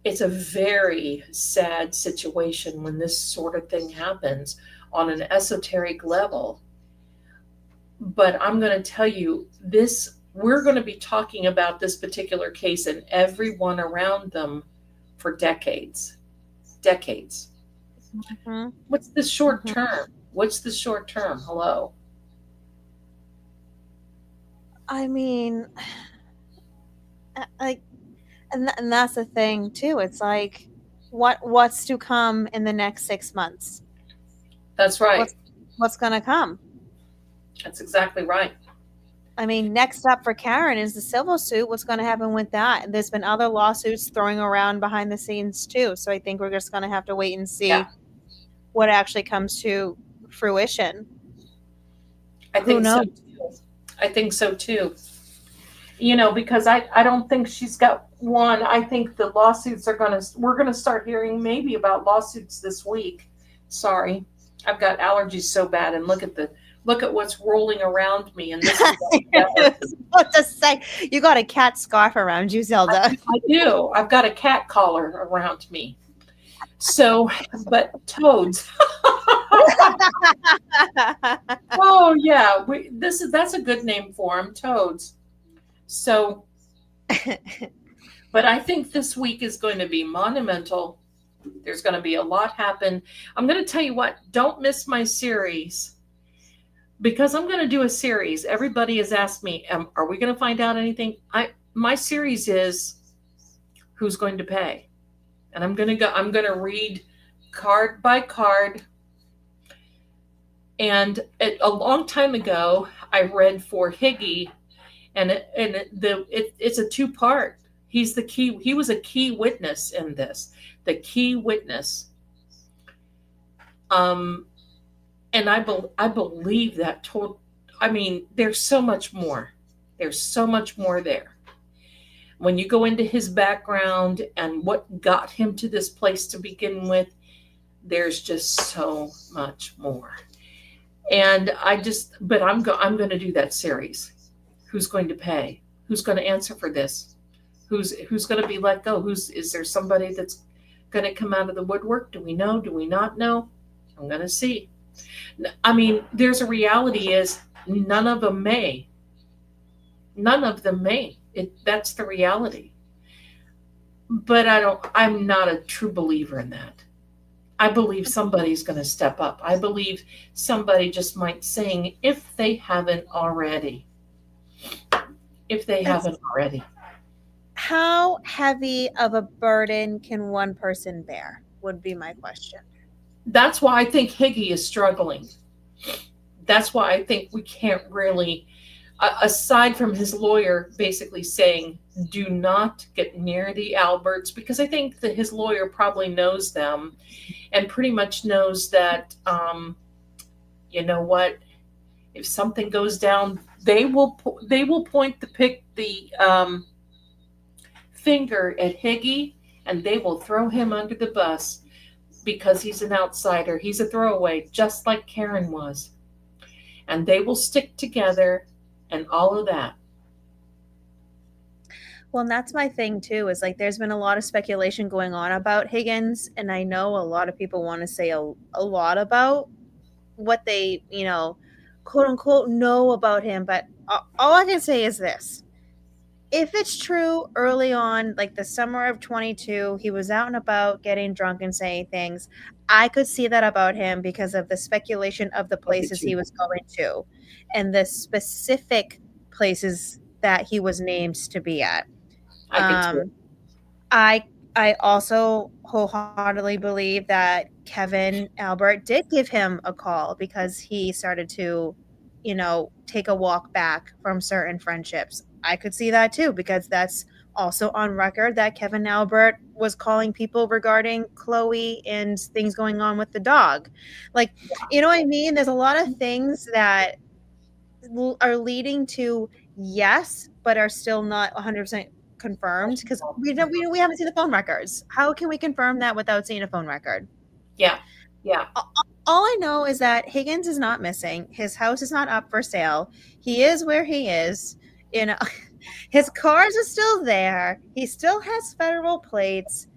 it's a very sad situation when this sort of thing happens on an esoteric level. But I'm going to tell you this, we're going to be talking about this particular case and everyone around them for decades. Decades. mhm, What's the short mhm. term? What's the short term? Hello. I mean, like, and that's the thing too. It's like, what's to come in the next 6 months? That's right. What's what's gonna come? That's exactly right. I mean, next up for Karen is the civil suit. What's going to happen with that? There's been other lawsuits throwing around behind the scenes too. So I think we're just going to have to wait and Yeah, see what actually comes to fruition. I Who think so knows? too. I think so too. Because I don't think she's got one. I think the lawsuits we're going to start hearing maybe about lawsuits this week. Sorry. I've got allergies so bad, and look at what's rolling around me, and this is all I allergy. was about to say, you got a cat scarf around you, Zelda. I do. I've got a cat collar around me. So, but toads. Oh yeah, that's a good name for them, toads. So, but I think this week is going to be monumental. There's going to be a lot happen. I'm going to tell you what, don't miss my series because I'm going to do a series. Everybody has asked me, are we going to find out anything? My series is who's going to pay. And I'm going to read card by card. And a long time ago, I read for Higgy, and it's a two-part. He's the key. He was a key witness in this. The key witness. Um, and I believe that. I mean, there's so much more. There's so much more there. When you go into his background and what got him to this place to begin with, there's just so much more. And but I'm going to do that series. Who's going to pay? Who's going to answer for this? Who's going to be let go? Who's is there somebody that's going to come out of the woodwork? Do we know? Do we not know? I'm going to see. I mean, there's a reality is none of them may. None of them may. That's the reality. But I'm not a true believer in that. I believe somebody's going to step up. I believe somebody just might sing if they haven't already. If they haven't already. How heavy of a burden can one person bear? Would be my question. That's why I think Higgy is struggling. That's why I think we can't really, aside from his lawyer basically saying, do not get near the Alberts, because I think that his lawyer probably knows them and pretty much knows that, you know what, if something goes down, they will point the finger at Higgy, and they will throw him under the bus because he's an outsider. He's a throwaway, just like Karen was. And they will stick together and all of that. Well, and that's my thing too, is like there's been a lot of speculation going on about Higgins, and I know a lot of people want to say a lot about what they, quote unquote, know about him. But all I can say is this: if it's true early on, like the summer of 22, he was out and about getting drunk and saying things, I could see that about him because of the speculation of the places he was going to and the specific places that he was named to be at. I could too. I I also wholeheartedly believe that Kevin Albert did give him a call because he started to, take a walk back from certain friendships. I could see that too because that's also on record that Kevin Albert was calling people regarding Chloe and things going on with the dog. Like, you know what I mean? There's a lot of things that are leading to yes, but are still not 100% confirmed because we haven't seen the phone records. How can we confirm that without seeing a phone record? Yeah. Yeah. All I know is that Higgins is not missing. His house is not up for sale. He is where he is. You know, his cars are still there. He still has federal plates.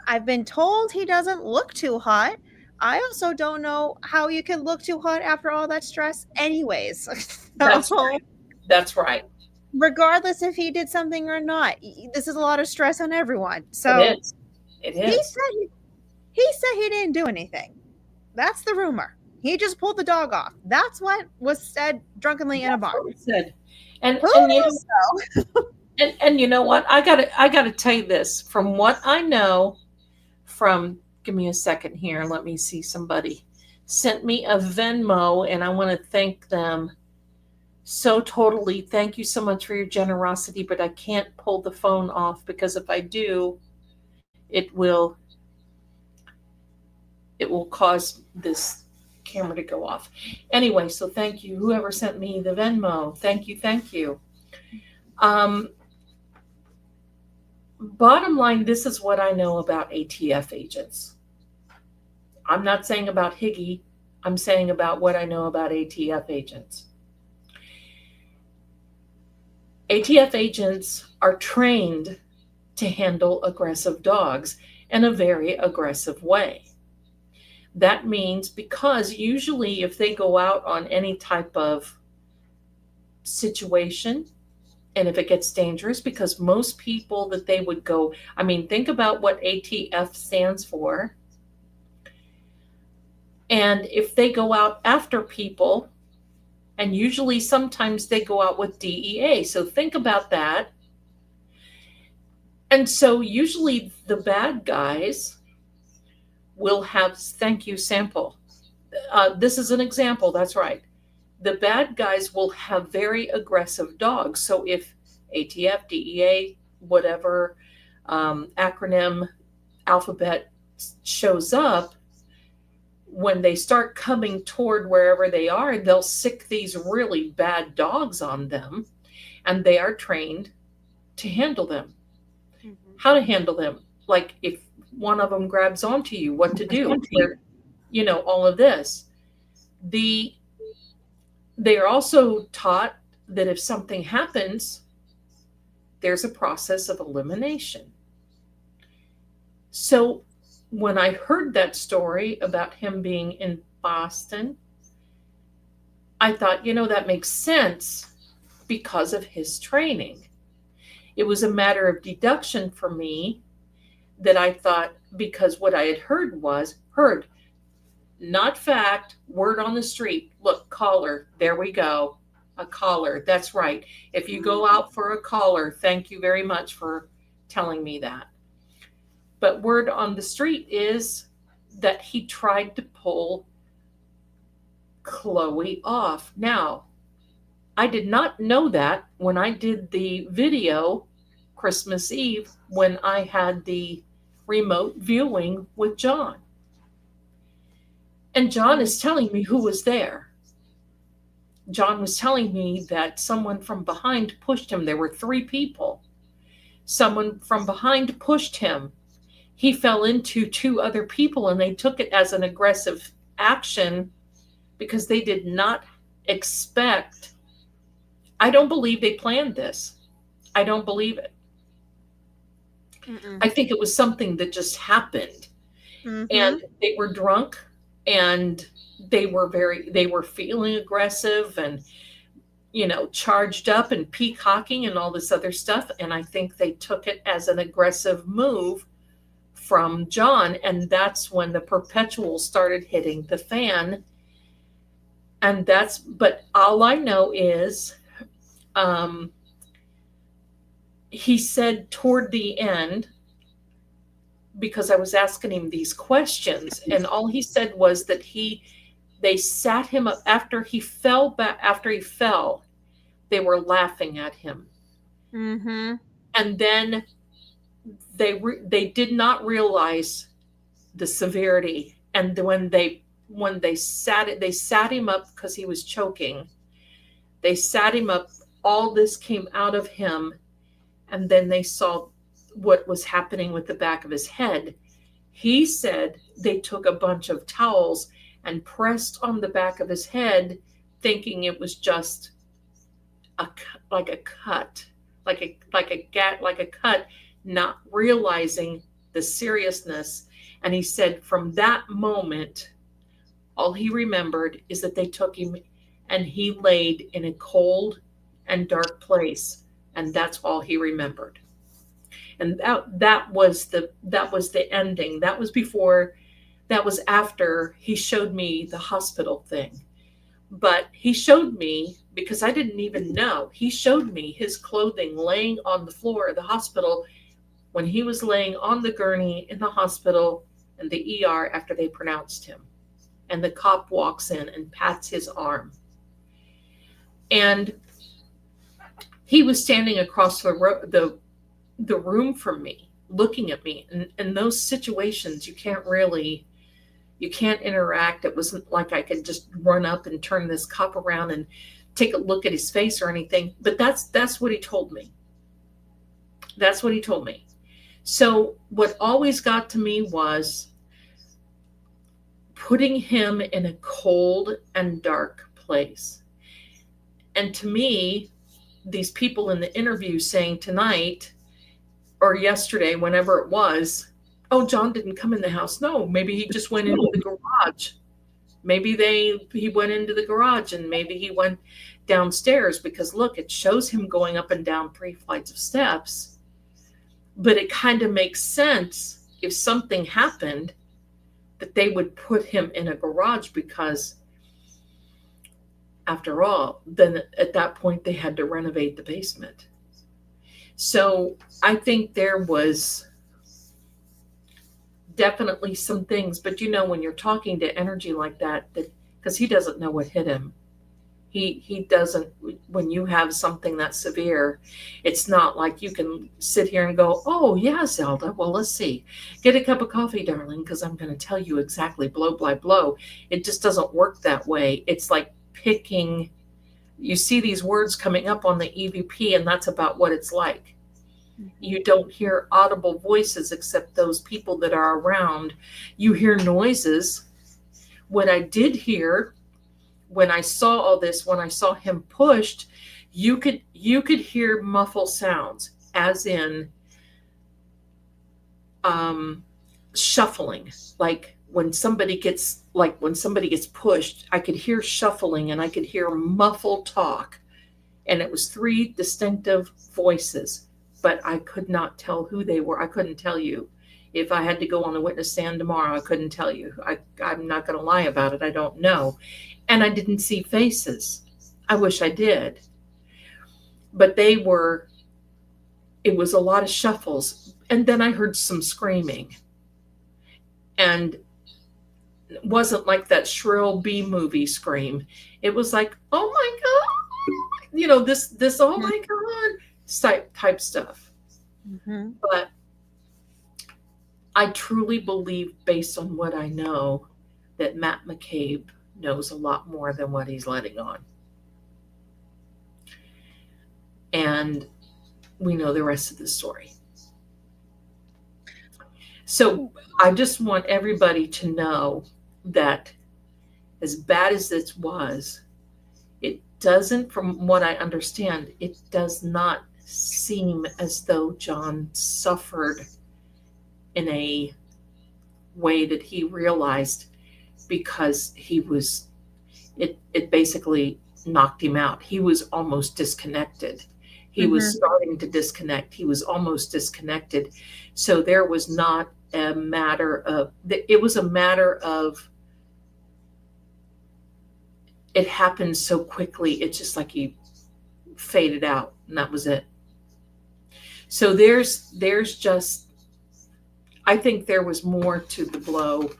I've been told he doesn't look too hot. I also don't know how you can look too hot after all that stress, anyways. That's right. That's right. Regardless if he did something or not, this is a lot of stress on everyone. So It is. It he is. said he said he didn't do anything. That's the rumor. He just pulled the dog off. That's what was said drunkenly in a bar. Said. And Who and you knows, know, and you know what? I gotta tell you this. From what I know, from give me a second here. Let me see. Somebody sent me a Venmo, and I want to thank them so totally. Thank you so much for your generosity, but I can't pull the phone off because if I do, it will cause this camera to go off. Anyway, so thank you, whoever sent me the Venmo. Thank you, thank you. Um, Bottom line, this is what I know about ATF agents. I'm not saying about Higgy. I'm saying about what I know about ATF agents. ATF agents are trained to handle aggressive dogs in a very aggressive way. That means because usually if they go out on any type of situation and if it gets dangerous, because most people that they would go, I mean, think about what ATF stands for. And if they go out after people, and usually sometimes they go out with DEA. So think about that. And so usually the bad guys will have, thank you, sample. This is an example, that's right. The bad guys will have very aggressive dogs. So if ATF, DEA, whatever acronym, alphabet shows up, when they start coming toward wherever they are, they'll sick these really bad dogs on them, and they are trained to handle them. Mm-hmm. How to handle them. Like if one of them grabs onto you, what to do. All of this. They are also taught that if something happens, there's a process of elimination. So when I heard that story about him being in Boston, I thought, that makes sense because of his training. It was a matter of deduction for me that I thought, because what I had heard, not fact, word on the street. Look, caller, there we go. A caller, that's right. If you go out for a caller, thank you very much for telling me that. But word on the street is that he tried to pull Chloe off. Now, I did not know that when I did the video Christmas Eve when I had the remote viewing with John. And John is telling me who was there. John was telling me that someone from behind pushed him. There were 3 people. Someone from behind pushed him. He fell into 2 other people, and they took it as an aggressive action because they did not expect. I don't believe they planned this. I don't believe it. Mm-mm. I think it was something that just happened. Mhm. And they were drunk, and they were feeling aggressive and, charged up and peacocking and all this other stuff. And I think they took it as an aggressive move from John. And that's when the perpetual started hitting the fan. But all I know is, he said toward the end, because I was asking him these questions, and all he said was that they sat him up after he fell. They were laughing at him. Mm-hmm. And then they did not realize the severity. And when they sat him up because he was choking. They sat him up. All this came out of him, and then they saw what was happening with the back of his head. He said they took a bunch of towels and pressed on the back of his head, thinking it was just like a cut, not realizing the seriousness. And he said from that moment, all he remembered is that they took him and he laid in a cold and dark place, and that's all he remembered. And that was the ending. That was after he showed me the hospital thing. But he showed me, because I didn't even know, he showed me his clothing laying on the floor of the hospital when he was laying on the gurney in the hospital and the ER after they pronounced him. And the cop walks in and pats his arm. And he was standing across the room from me, looking at me. And in those situations, you can't interact. It wasn't like I could just run up and turn this cop around and take a look at his face or anything. But that's what he told me. That's what he told me. So what always got to me was putting him in a cold and dark place. And to me, these people in the interview saying tonight or yesterday, whenever it was, oh, John didn't come in the house. No, maybe he just went into the garage. Maybe he went into the garage, and maybe he went downstairs, because look, it shows him going up and down 3 flights of steps. But it kind of makes sense if something happened that they would put him in a garage, because after all, then at that point they had to renovate the basement. So I think there was definitely some things, but when you're talking to energy like that because he doesn't know what hit him. He doesn't. When you have something that severe, it's not like you can sit here and go, oh yeah, Zelda, well, let's see, get a cup of coffee, darling, because I'm going to tell you exactly blow by blow. It just doesn't work that way. It's like picking, you see these words coming up on the EVP, and that's about what it's like. You don't hear audible voices except those people that are around. You hear noises. What I did hear when I saw all this, when I saw him pushed, you could hear muffled sounds, as in um, shuffling. Like when somebody gets pushed, I could hear shuffling and I could hear muffled talk, and it was three distinctive voices, but I could not tell who they were. I couldn't tell you. If I had to go on the witness stand tomorrow, I couldn't tell you. I'm not going to lie about it. I don't know. And I didn't see faces. I wish I did. But it was a lot of shuffles. And then I heard some screaming. And it wasn't like that shrill B movie scream. It was like, oh my God, this, oh my God, type stuff. Mm-hmm. But I truly believe, based on what I know, that Matt McCabe knows a lot more than what he's letting on. And we know the rest of the story. So I just want everybody to know that as bad as this was, it doesn't, from what I understand, it does not seem as though John suffered in a way that he realized, because it basically knocked him out. He was almost disconnected. He was starting to disconnect. He was almost disconnected. So there was not a matter of, it was a matter of, it happened so quickly. It's just like he faded out, and that was it. So there's just, I think there was more to the blow.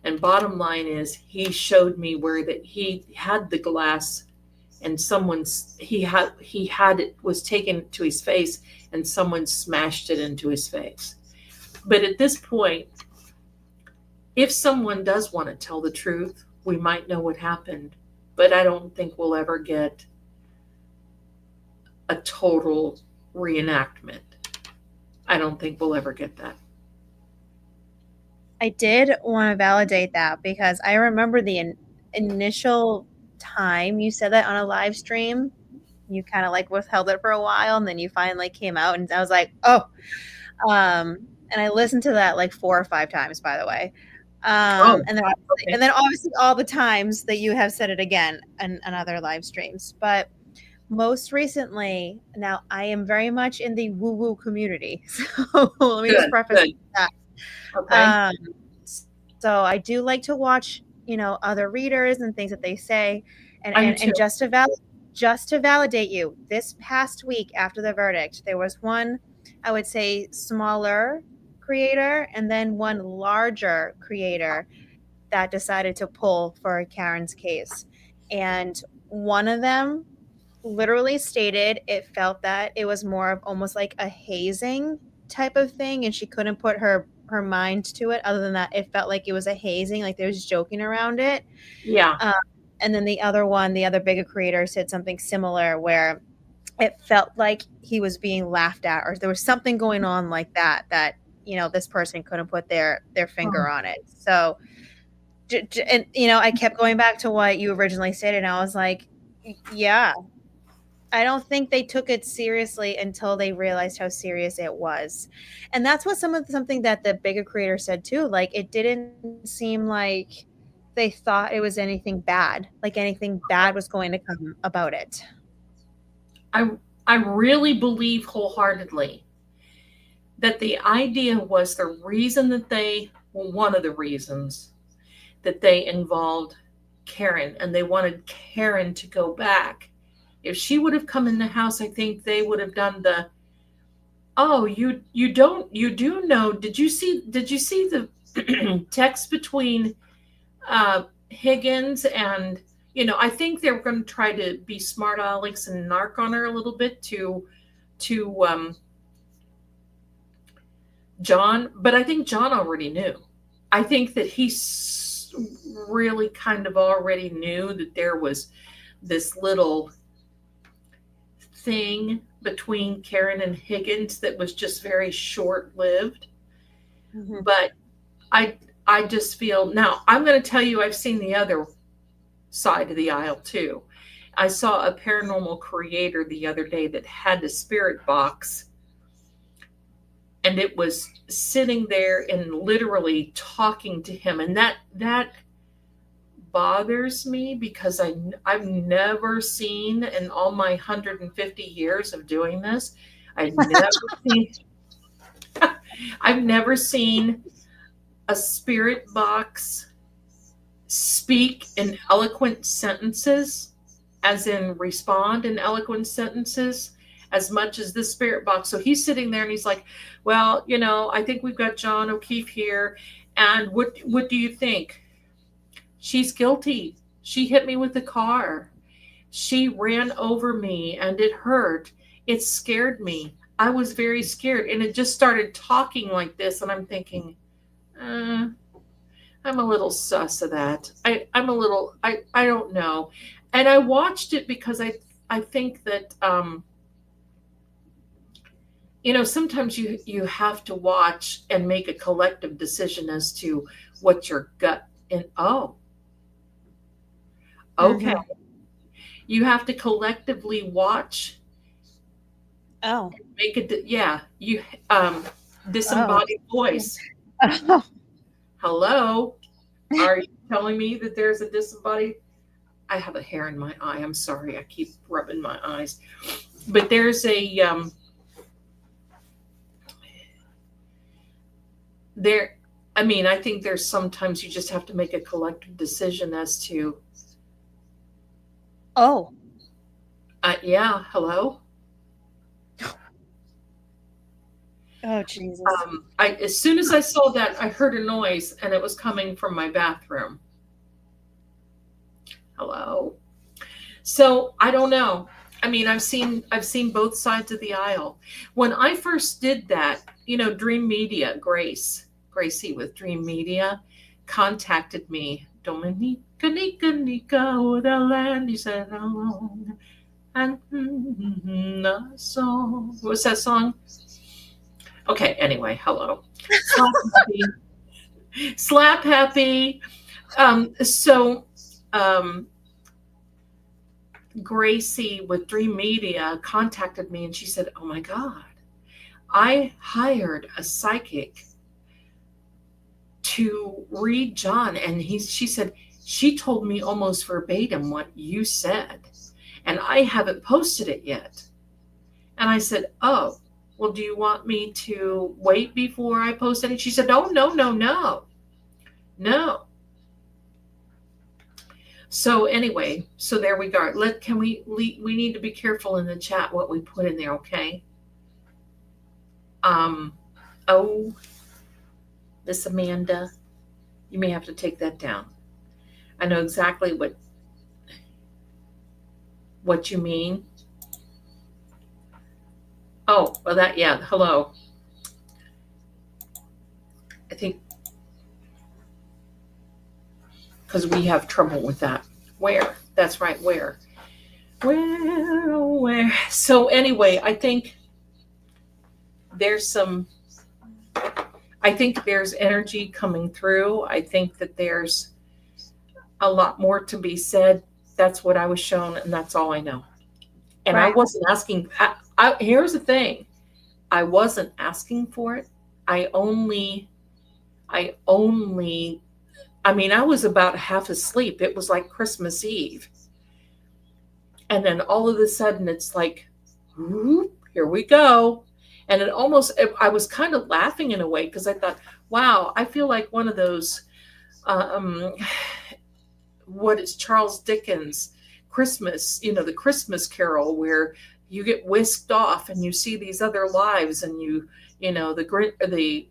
And bottom line is, he showed me where that he had the glass, and he had it was taken to his face, and someone smashed it into his face. But at this point, if someone does want to tell the truth, we might know what happened, but I don't think we'll ever get a total reenactment. I don't think we'll ever get that. I did want to validate that, because I remember the initial time you said that on a live stream. You kind of like withheld it for a while, and then you finally came out, and I was like, oh. And I listened to that like 4 or 5 times, by the way. Oh, and then okay. obviously all the times that you have said it again in other live streams. But most recently, now I am very much in the woo woo community. So let me just Good, preface good. that. Okay. Um, so I do like to watch, other readers and things that they say, and I do and, too. and just to validate you, this past week after the verdict, there was one, I would say, smaller creator, and then one larger creator that decided to pull for Karen's case. And one of them literally stated it felt that it was more of almost like a hazing type of thing, and she couldn't put her mind to it. Other than that, it felt like it was a hazing, like there's joking around it. Yeah. um, and then the other bigger creator, said something similar, where it felt like he was being laughed at, or there was something going on like that this person couldn't put their finger Oh, on it. So and I kept going back to what you originally stated, and I was like, yeah, I don't think they took it seriously until they realized how serious it was. And that's what something that the bigger creator said too. Like, it didn't seem like they thought it was anything bad, like anything bad was going to come about it. I I really believe wholeheartedly that the idea was the reason that one of the reasons that they involved Karen, and they wanted Karen to go back. If she would have come in the house, I think they would have done the, oh, you do know, did you see the text between Higgins and, I think they were going to try to be smart Alex and narc on her a little bit to John, but I think John already knew. I think that he really kind of already knew that there was this little thing between Karen and Higgins that was just very short lived. Mm-hmm. But I just feel, now I'm going to tell you, I've seen the other side of the aisle too. I saw a paranormal creator the other day that had a spirit box and it was sitting there and literally talking to him, and that bothers me because I've never seen in all my 150 years of doing this, I've never seen I've never seen a spirit box speak in eloquent sentences, as in respond in eloquent sentences, as much as this spirit box. So he's sitting there and he's like, well, I think we've got John O'Keefe here. And what do you think? She's guilty. She hit me with the car. She ran over me and it hurt. It scared me. I was very scared. And it just started talking like this. And I'm thinking, I'm a little sus of that. I'm a little, I don't know. And I watched it because I think that, sometimes you have to watch and make a collective decision as to what your gut and okay. Mhm. You have to collectively watch, Oh. make it, yeah, you, Oh. disembodied voice. Oh. Hello? Are you telling me that there's a disembodied? I have a hair in my eye. I'm sorry. I keep rubbing my eyes. But there's there, I mean, I think there's sometimes you just have to make a collective decision as to, Oh. yeah, hello? Oh, Jesus. As soon as I saw that, I heard a noise and it was coming from my bathroom. Hello? So I don't know. I mean, I've seen both sides of the aisle. When I first did that, Dream Media, Gracie with Dream Media, contacted me. Dominica, Nika, Nika, oh, the land you said alone. And the song. What was that song? Okay, anyway, hello. Slap happy. Slap happy. So Gracie with Dream Media contacted me and she said, oh my God, I hired a psychic to read John. And she said, she told me almost verbatim what you said. And I haven't posted it yet. And I said, oh, well, do you want me to wait before I post it? And she said, oh, no, no, no, no. So anyway, so there we go. We need to be careful in the chat what we put in there, okay? Oh, Miss Amanda, you may have to take that down. I know exactly what you mean. Oh, well hello. I think because we have trouble with that. Where? That's right, where? Where? So anyway, I think there's energy coming through. I think that there's a lot more to be said. That's what I was shown, and that's all I know. And right. I wasn't asking. Here's the thing. I wasn't asking for it. I mean, I was about half asleep. It was like Christmas Eve. And then all of a sudden it's like, whoop, here we go. And I was kind of laughing in a way because I thought, wow, I feel like one of those, what is Charles Dickens' Christmas, the Christmas Carol where you get whisked off and you see these other lives and the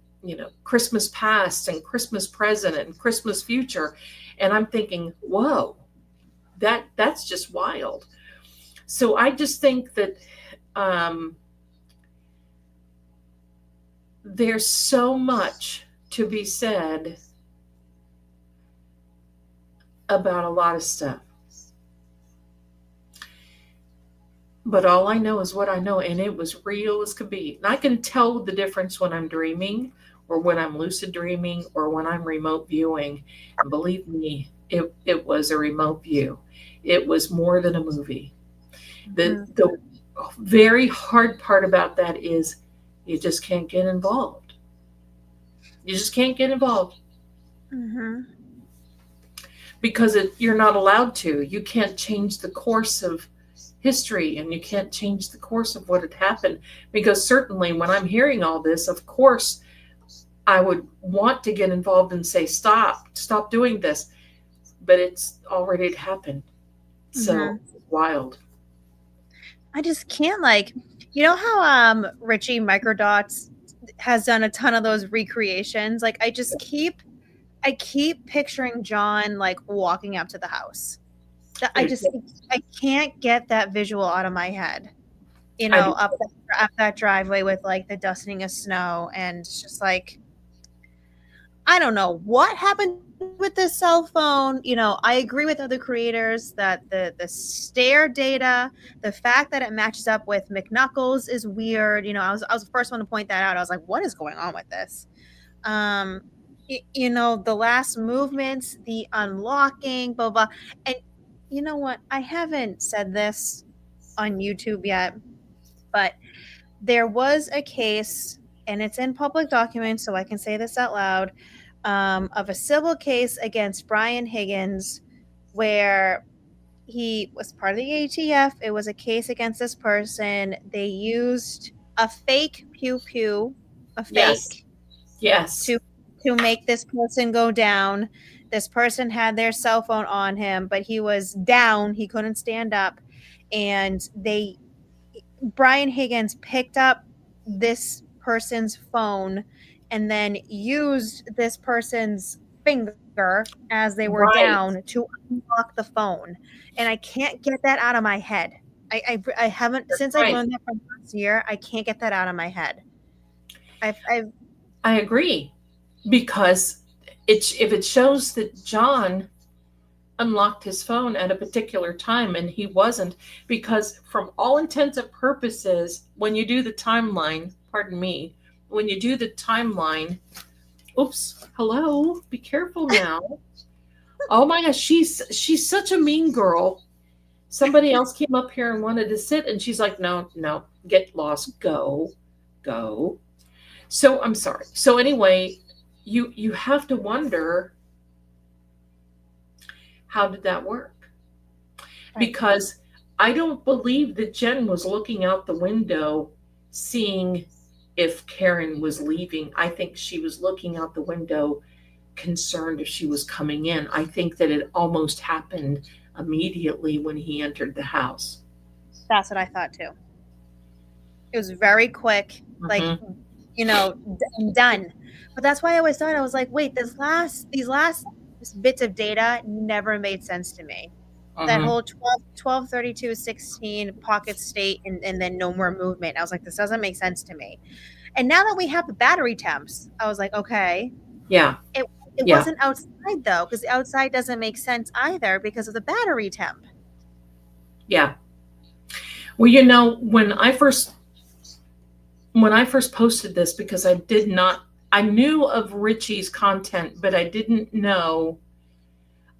Christmas past and Christmas present and Christmas future. And I'm thinking, whoa, that's just wild. So I just think that there's so much to be said about a lot of stuff. But all I know is what I know, and it was real as could be. And I can tell the difference when I'm dreaming or when I'm lucid dreaming or when I'm remote viewing. And believe me, it was a remote view. It was more than a movie. The very hard part about that is You just can't get involved. You just can't get involved Mm-hmm. because you're not allowed to. You can't change the course of history and you can't change the course of what had happened. Because certainly when I'm hearing all this, of course, I would want to get involved and say, stop doing this. But it's already happened. So Mm-hmm. it's wild. I just can't, like, you know how Richie Microdots has done a ton of those recreations. Like I keep picturing John like walking up to the house. That I, I can't get that visual out of my head. You I know, do. up that driveway with like the dusting of snow, and it's just like, I don't know what happened with this cell phone. You know, I agree with other creators that the stare data, the fact that it matches up with McNuckles is weird. You know, I was the first one to point that out. I was like, what is going on with this? Um, you know, the last movements, the unlocking, blah blah. And you know what? I haven't said this on YouTube yet, but there was a case, and it's in public documents, so I can say this out loud, of a civil case against Brian Higgins, where he was part of the ATF. It was a case against this person. They used a fake pew pew, a Yes. fake Yes. to make this person go down. This person had their cell phone on him, but he was down. He couldn't stand up, and they Brian Higgins picked up this person's phone and then used this person's finger as they were Right. down to unlock the phone. And I can't get that out of my head. I haven't, since I've Right. learned that from last year, I can't get that out of my head. I've I agree. Because if it shows that John unlocked his phone at a particular time and he wasn't, because from all intents and purposes, when you do the timeline, pardon me, when you do the timeline, oops, hello, be careful now. Oh my gosh, she's such a mean girl. Somebody else came up here and wanted to sit and she's like, no, no, get lost, go. So I'm sorry. So anyway, you have to wonder, how did that work? right. Because I don't believe that Jen was looking out the window seeing if Karen was leaving. I think she was looking out the window concerned if she was coming in. I think that it almost happened immediately when he entered the house. That's what I thought too. It was very quick, like, Hmm. you know, done. But that's why I always thought, I was like, wait, these last bits of data never made sense to me. That Hmm. whole 12, 32, 16 pocket state, and then no more movement. I was like, this doesn't make sense to me. And now that we have the battery temps, I was like, okay. Yeah, It it yeah, wasn't outside though, because the outside doesn't make sense either because of the battery temp. yeah. Well, you know, when I first posted this, because I knew of Richie's content, but I didn't know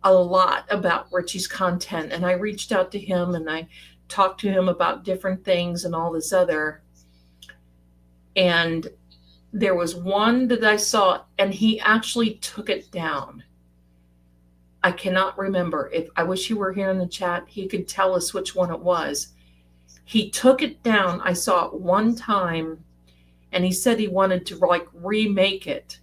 a lot about Richie's content. And I reached out to him and I talked to him about different things and all this other. And there was one that I saw, and he actually took it down. I cannot remember. If I wish he were here in the chat, he could tell us which one it was. He took it down. I saw it one time, and he said he wanted to like remake it.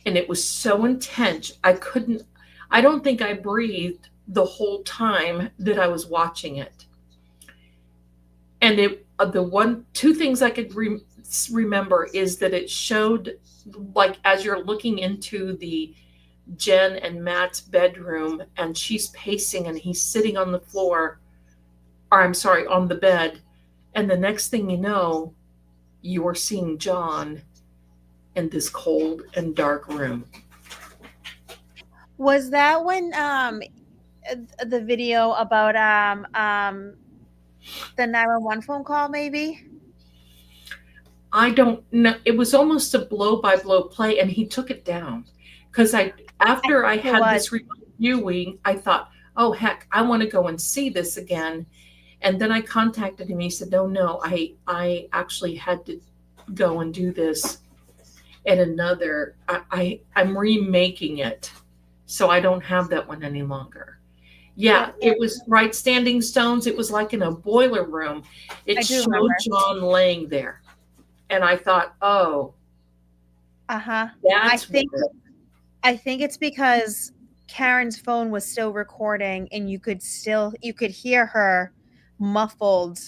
And it was so intense. I don't think I breathed the whole time that I was watching it. And two things I could remember is that it showed, like, as you're looking into the Jen and Matt's bedroom, and she's pacing and he's sitting on the floor, or I'm sorry, on the bed. And the next thing you know, you are seeing John in this cold and dark room. Was that when the video about the 911 phone call maybe? I don't know. It was almost a blow by blow play, and he took it down because I after I think it had was. this reviewing, I thought, oh heck, I want to go and see this again. And then I contacted him. He said, no, I actually had to go and do this at another. I'm remaking it, so I don't have that one any longer. Yeah, it was right. Standing stones. It was like in a boiler room. It I do showed remember. John laying there, and I thought, oh, Uh-huh. I that's think what. I think it's because Karen's phone was still recording and you could hear her muffled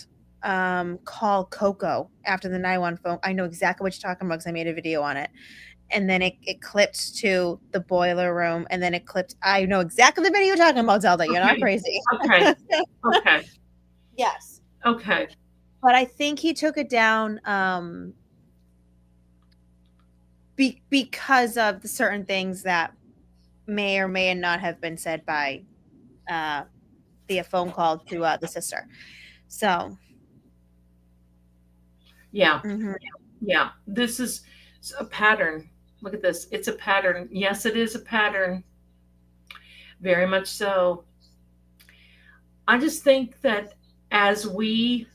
call Coco after the 911 phone. I know exactly what you're talking about because I made a video on it. And then it clipped to the boiler room and then it clipped. I know exactly the video you're talking about, Zelda. You're not Okay, crazy. okay, okay, Yes. okay. But I think he took it down because of the certain things that may or may not have been said by uh, via phone call to the sister. So, Yeah, mhm. yeah. This is a pattern. Look at this. It's a pattern. Yes, it is a pattern. Very much so. I just think that as we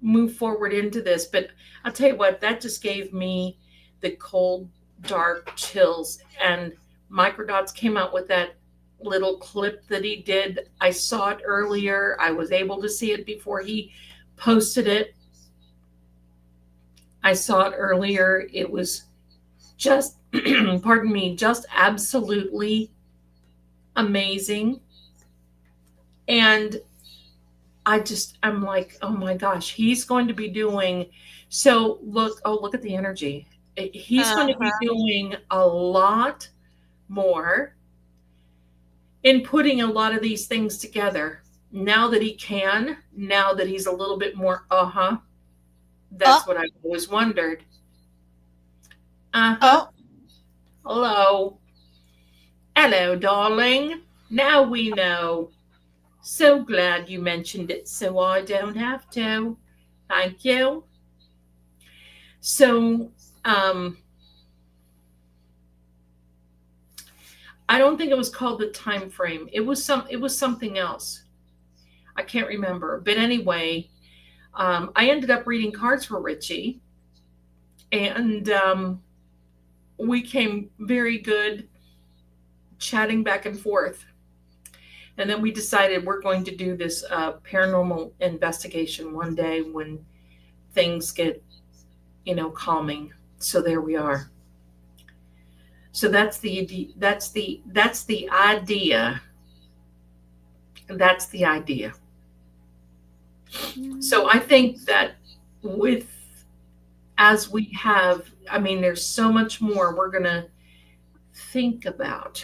move forward into this, but I'll tell you what, that just gave me the cold, dark chills. And Microdots came out with that little clip that he did. I saw it earlier. I was able to see it before he posted it. I saw it earlier. It was just, pardon me, just absolutely amazing. And I'm like, oh my gosh, he's going to be doing. So look at the energy. He's going to be Uh-huh. doing a lot more in putting a lot of these things together now that he can, now that he's a little bit more, that's Oh, what I've always wondered. Uh-huh. oh, Hello. Hello, darling. Now we know. So glad you mentioned it so I don't have to. Thank you. So, um, I don't think it was called the time frame. It was something else. I can't remember. But anyway, I ended up reading cards for Richie, and we came very good chatting back and forth. And then we decided we're going to do this paranormal investigation one day when things get, calming. So there we are. So that's the idea. That's the idea. So I think that with as we have, I mean, there's so much more we're gonna think about.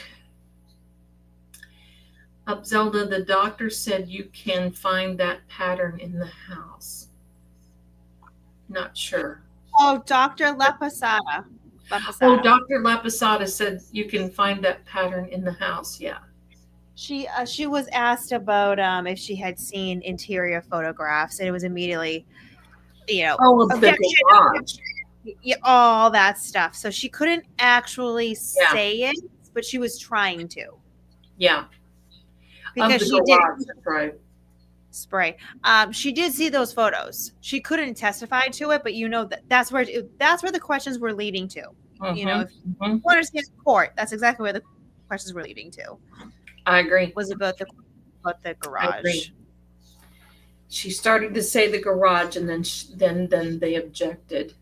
Zelda, the doctor said you can find that pattern in the house. Not sure. oh, Dr. Laposada. Oh, Laposada. Dr. Laposada said you can find that pattern in the house. Yeah. She was asked about if she had seen interior photographs, and it was immediately, Oh, of the objection, garage. all that stuff. So she couldn't actually Yeah. say it, but she was trying to Yeah. Of because the she did garage. That's right. spray. She did see those photos. She couldn't testify to it, but that's where the questions were leading to. Mm-hmm. If Mm-hmm. you understand court, that's exactly where the questions were leading to. I agree. Was about the I garage. agree. She started to say the garage, and then they objected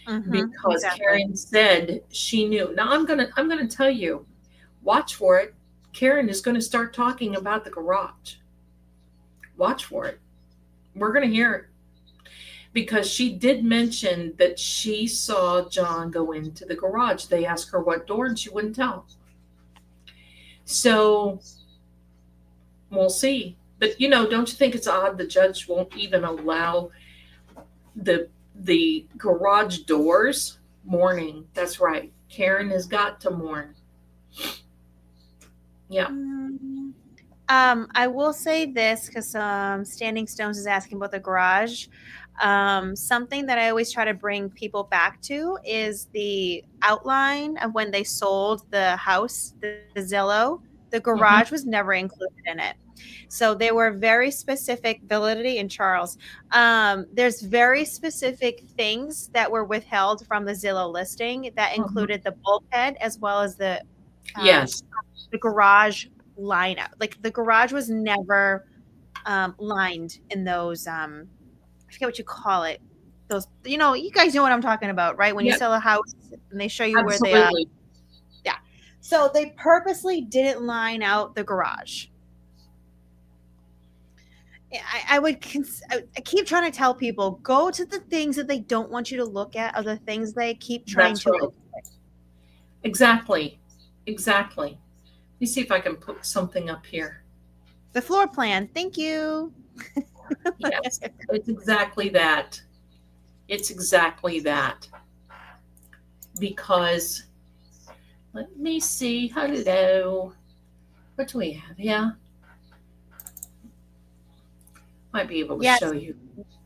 because Exactly. Karen said she knew. Now I'm gonna tell you, watch for it. Karen is going to start talking about the garage. Watch for it. We're going to hear it because she did mention that she saw John go into the garage. They asked her what door, and she wouldn't tell. So we'll see. But don't you think it's odd the judge won't even allow the garage doors? Mourning. That's right. Karen has got to mourn. Yeah. I will say this because Standing Stones is asking about the garage. Something that I always try to bring people back to is the outline of when they sold the house, the Zillow. The Mm-hmm. garage was never included in it. So they were very specific, validity and Charles. There's very specific things that were withheld from the Zillow listing that Mhm. included the bulkhead as well as um, Yes, the garage lineup. Like the garage was never lined in those. I forget what you call it. Those, you guys know what I'm talking about, right? When you yep, sell a house and they show you where they are. absolutely. Yeah. So they purposely didn't line out the garage. I keep trying to tell people, go to the things that they don't want you to look at, or the things they keep trying That's to right. avoid. Exactly. Exactly. Let me see if I can put something up here. The floor plan. Thank you. Yes, it's exactly that. It's exactly that. Because let me see. Hello. What do we have? Yeah, might be able to Yes. show you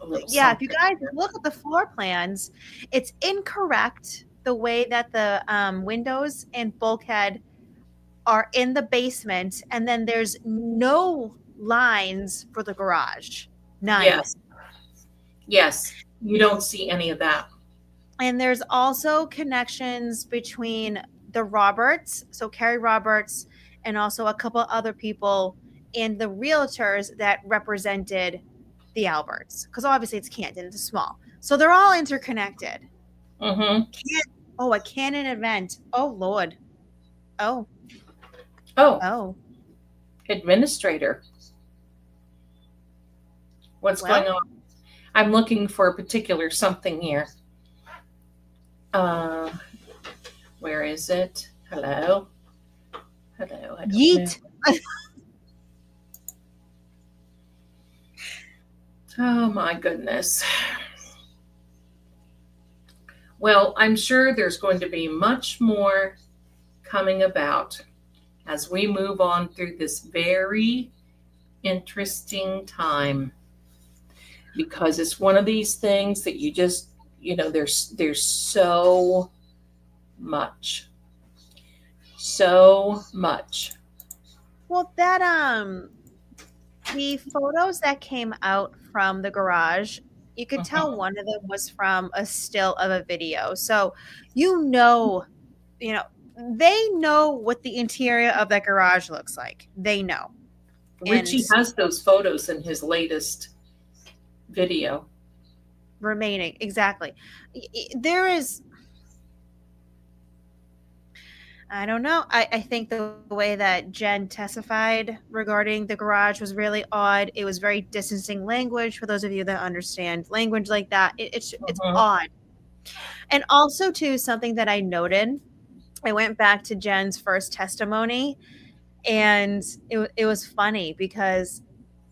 a little Yeah. If you something. guys look at the floor plans, it's incorrect the way that the windows and bulkhead are in the basement, and then there's no lines for the garage. None. Yes, yes. You don't see any of that. And there's also connections between the Roberts, so Carrie Roberts, and also a couple other people and the realtors that represented the Alberts. Because obviously it's Canton, it's small. So they're all interconnected. Mm-hmm. A Canon event. Oh, Lord. Oh, Oh, oh. administrator. What's going Well, on? I'm looking for a particular something here. Uh, where is it? Hello? Hello, I don't know. yeet. Oh my goodness. Well, I'm sure there's going to be much more coming about as we move on through this very interesting time, because it's one of these things that you just, there's much so much. Well, the photos that came out from the garage, you could tell Mhm. one of them was from a still of a video. So, you know, you know, they know what the interior of that garage looks like. They know. And Richie has those photos in his latest video. remaining, exactly. There is, I don't know. I think the way that Jen testified regarding the garage was really odd. It was very distancing language for those of you that understand language like that. It's Mhm. odd. And also, too, something that I noted, I went back to Jen's first testimony, and it was funny because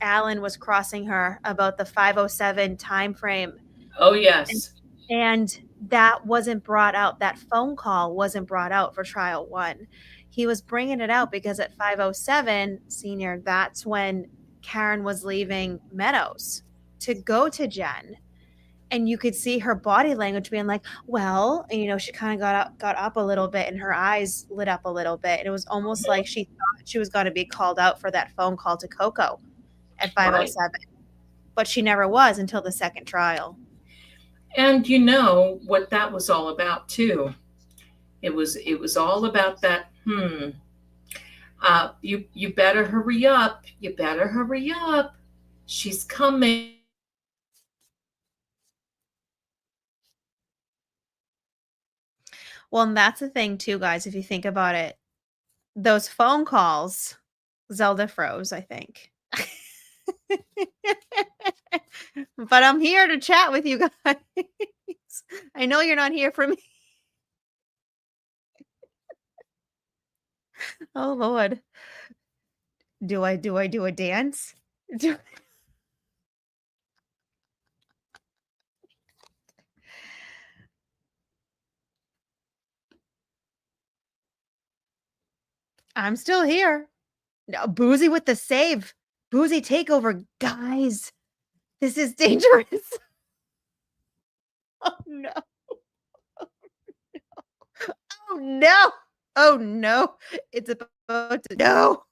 Alan was crossing her about the 507 time frame, Oh and, yes. and that wasn't brought out. That phone call wasn't brought out for trial one. He was bringing it out because at 507 senior, that's when Karen was leaving Meadows to go to Jen, and you could see her body language being like, well, and, she kind of got up a little bit and her eyes lit up a little bit, and it was almost like she thought she was going to be called out for that phone call to Coco at Right. 507, but she never was until the second trial. And you know what that was all about too. It was all about that. You better hurry up. You better hurry up. She's coming. Well, and that's the thing too, guys, if you think about it, those phone calls, Zelda froze, I think. But I'm here to chat with you guys. I know you're not here for me. Oh Lord. Do I do a dance? Do I'm still here. No, Boozy with the save. Boozy takeover. Guys, this is dangerous. Oh no. Oh no. Oh no. It's about to no.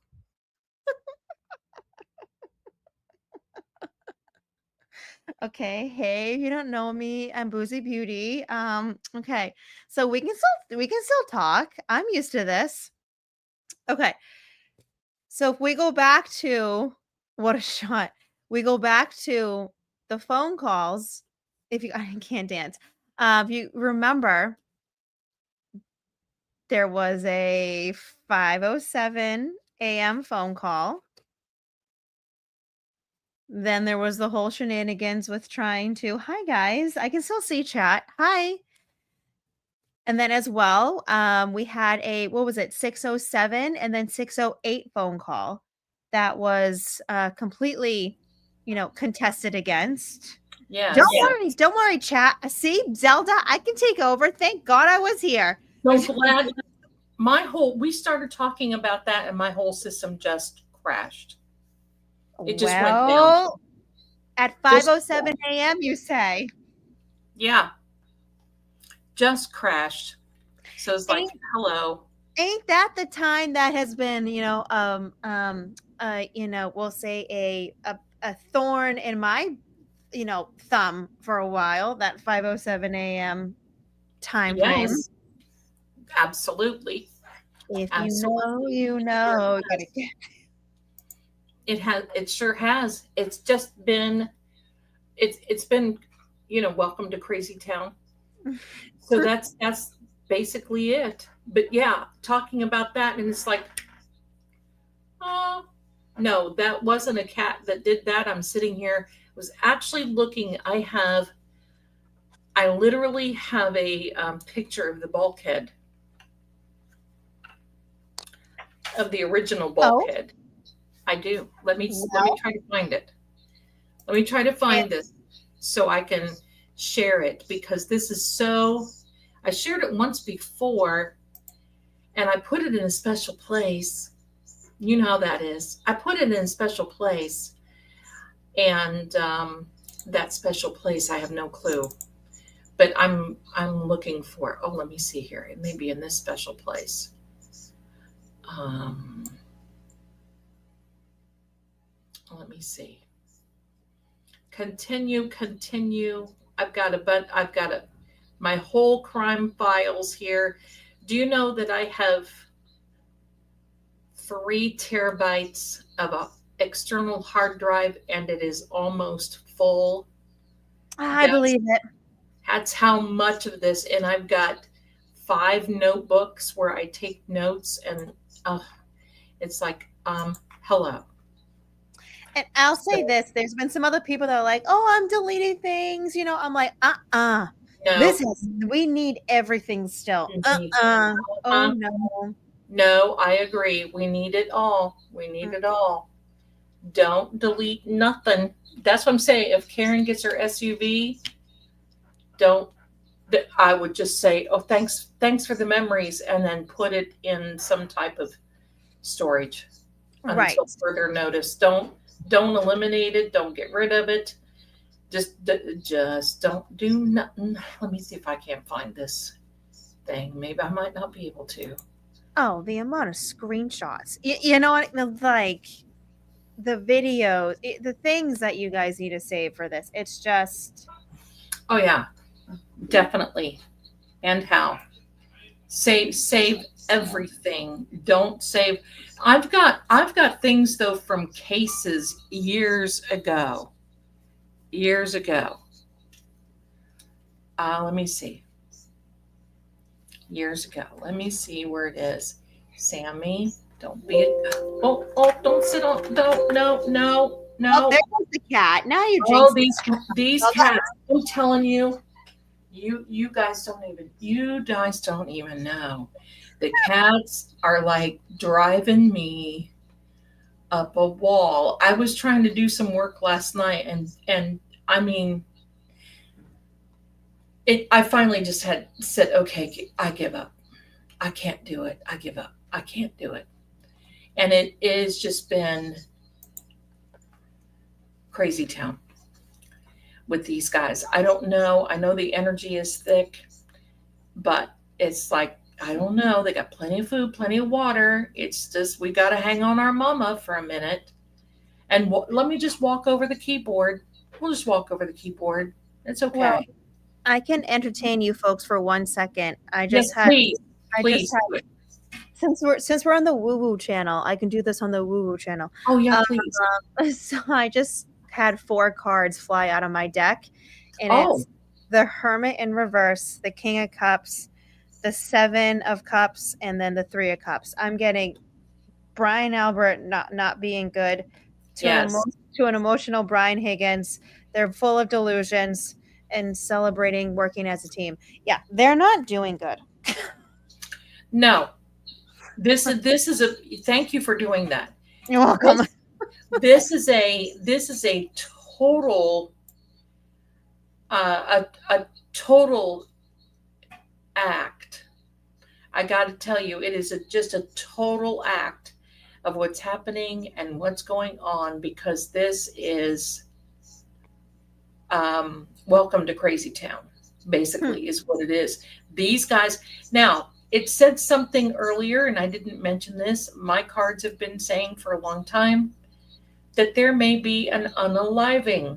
Okay, hey, you don't know me. I'm Boozy Beauty. Okay. So we can still talk. I'm used to this. Okay. So if we go back to what a shot. We go back to the phone calls. If you I can't dance. If you remember, there was a 5:07 a.m. phone call. Then there was the whole shenanigans with trying to, "Hi, guys. I can still see chat. Hi." And then as well, we had a what was it, 6:07 and then 6:08 phone call that was, completely, contested against. Don't Yes. worry, don't worry, chat. See, Zelda, I can take over. Thank God I was here. So glad we started talking about that and my whole system just crashed. It just went down. Well, at Just 5:07 a.m., you say. yeah, just crashed. So it's like, Ain't hello. ain't that the time that has been, we'll say a thorn in my, thumb for a while, that 5:07 a.m. time frame. Yes, absolutely. If you know, Absolutely. you know. You gotta get It sure has. It's just been it's been, welcome to Crazy Town. So that's basically it. But yeah, talking about that and it's like, oh no, that wasn't a cat that did that. I'm sitting here, was actually looking. I literally have a picture of the bulkhead, of the original Oh, bulkhead. I do. Let me well, try to find it. Let me try to it find this so I can share it because this is so. I shared it once before, and I put it in a special place. You know how that is. I put it in a special place, and that special place I have no clue. But I'm looking for. Oh, let me see here. It may be in this special place. Um, Let me see. Continue. I've got my whole crime files here. Do you know that I have 3 terabytes of a external hard drive and it is almost full? I That's believe it. that's how much of this, and I've got 5 notebooks where I take notes, and it's like, hello. And I'll say So this, there's been some other people that are like, "Oh, I'm deleting things," I'm like, "Uh-uh. no, We need everything still. Uh-uh. Oh, uh, no." no, I agree. We need it all. We need it all. Don't delete nothing. That's what I'm saying. If Karen gets her SUV, don't. I would just say, "Oh, thanks for the memories," and then put it in some type of storage Right. until further notice. Don't eliminate it. Don't get rid of it. Just don't do nothing. Let me see if I can't find this thing. Maybe I might not be able to. Oh, the amount of screenshots. You know what? Like the videos, the things that you guys need to save for this. It's just Oh yeah, definitely. And how? Save everything. Don't save. I've got things though from cases years ago. Years ago. Let me see. Years ago. Let me see where it is. Sammy, don't be. Oh, don't sit on. Don't. No. No. oh, there No. goes the cat. Now you Oh, jinxed it. these Well, cats. I'm telling you, you guys don't even know. The cats are like driving me up a wall. I was trying to do some work last night and I mean I finally just had said, okay, I give up. I can't do it. I give up. I can't do it. And it is just been crazy town with these guys. I don't know. I know the energy is thick, but it's like I don't know. They got plenty of food, plenty of water. It's just we got to hang on our mama for a minute. And let me just walk over the keyboard. We'll just walk over the keyboard. It's okay. Well, I can entertain you folks for 1 second. I Yes, just had please. I Please. just had since we're on the woo woo channel, I can do this on the woo woo channel. Oh, yeah, please. So I just had 4 cards fly out of my deck, and Oh, it's the Hermit in reverse, the King of Cups, the 7 of Cups, and then the 3 of Cups. I'm getting Brian Albert not being good to yes. to an emotional Brian Higgins. They're full of delusions and celebrating working as a team. Yeah, they're not doing good. No. This is a thank you for doing that. You're welcome. This is a total a total act. I got to tell you, it is just a total act of what's happening and what's going on, because this is welcome to Crazy Town, basically, is what it is. These guys, now, it said something earlier, and I didn't mention this. My cards have been saying for a long time that there may be an unaliving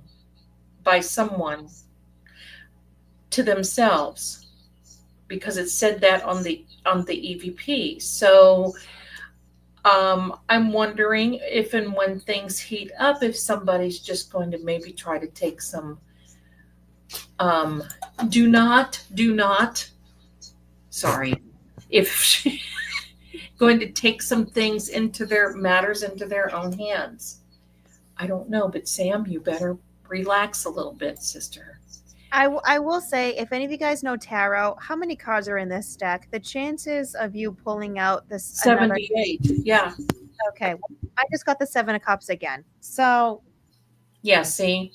by someone to themselves, because it said that on the EVP. So I'm wondering if and when things heat up, if somebody's just going to maybe try to take some do not sorry, if going to take some things into their matters into their own hands. I don't know, but Sam, you better relax a little bit, sister. I will say, if any of you guys know tarot, how many cards are in this deck? The chances of you pulling out this another 78. Yeah. okay, I just got the 7 of Cups again. So Yeah, see?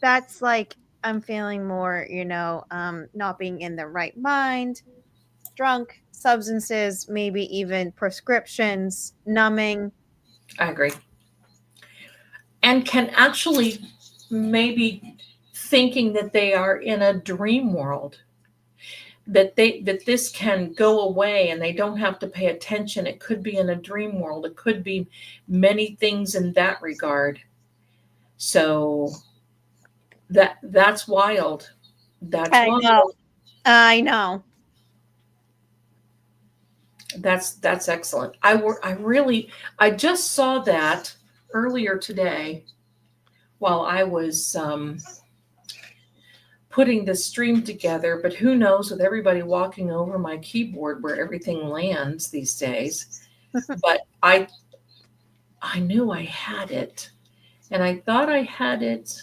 that's like I'm feeling more, not being in the right mind, drunk, substances, maybe even prescriptions, numbing. I agree. And can actually maybe thinking that they are in a dream world, that this can go away and they don't have to pay attention. It could be in a dream world. It could be many things in that regard. So that's wild. That's I wild. know. I know. That's excellent. I just saw that earlier today while I was putting the stream together, but who knows, with everybody walking over my keyboard where everything lands these days. But I knew I had it, and I thought I had it.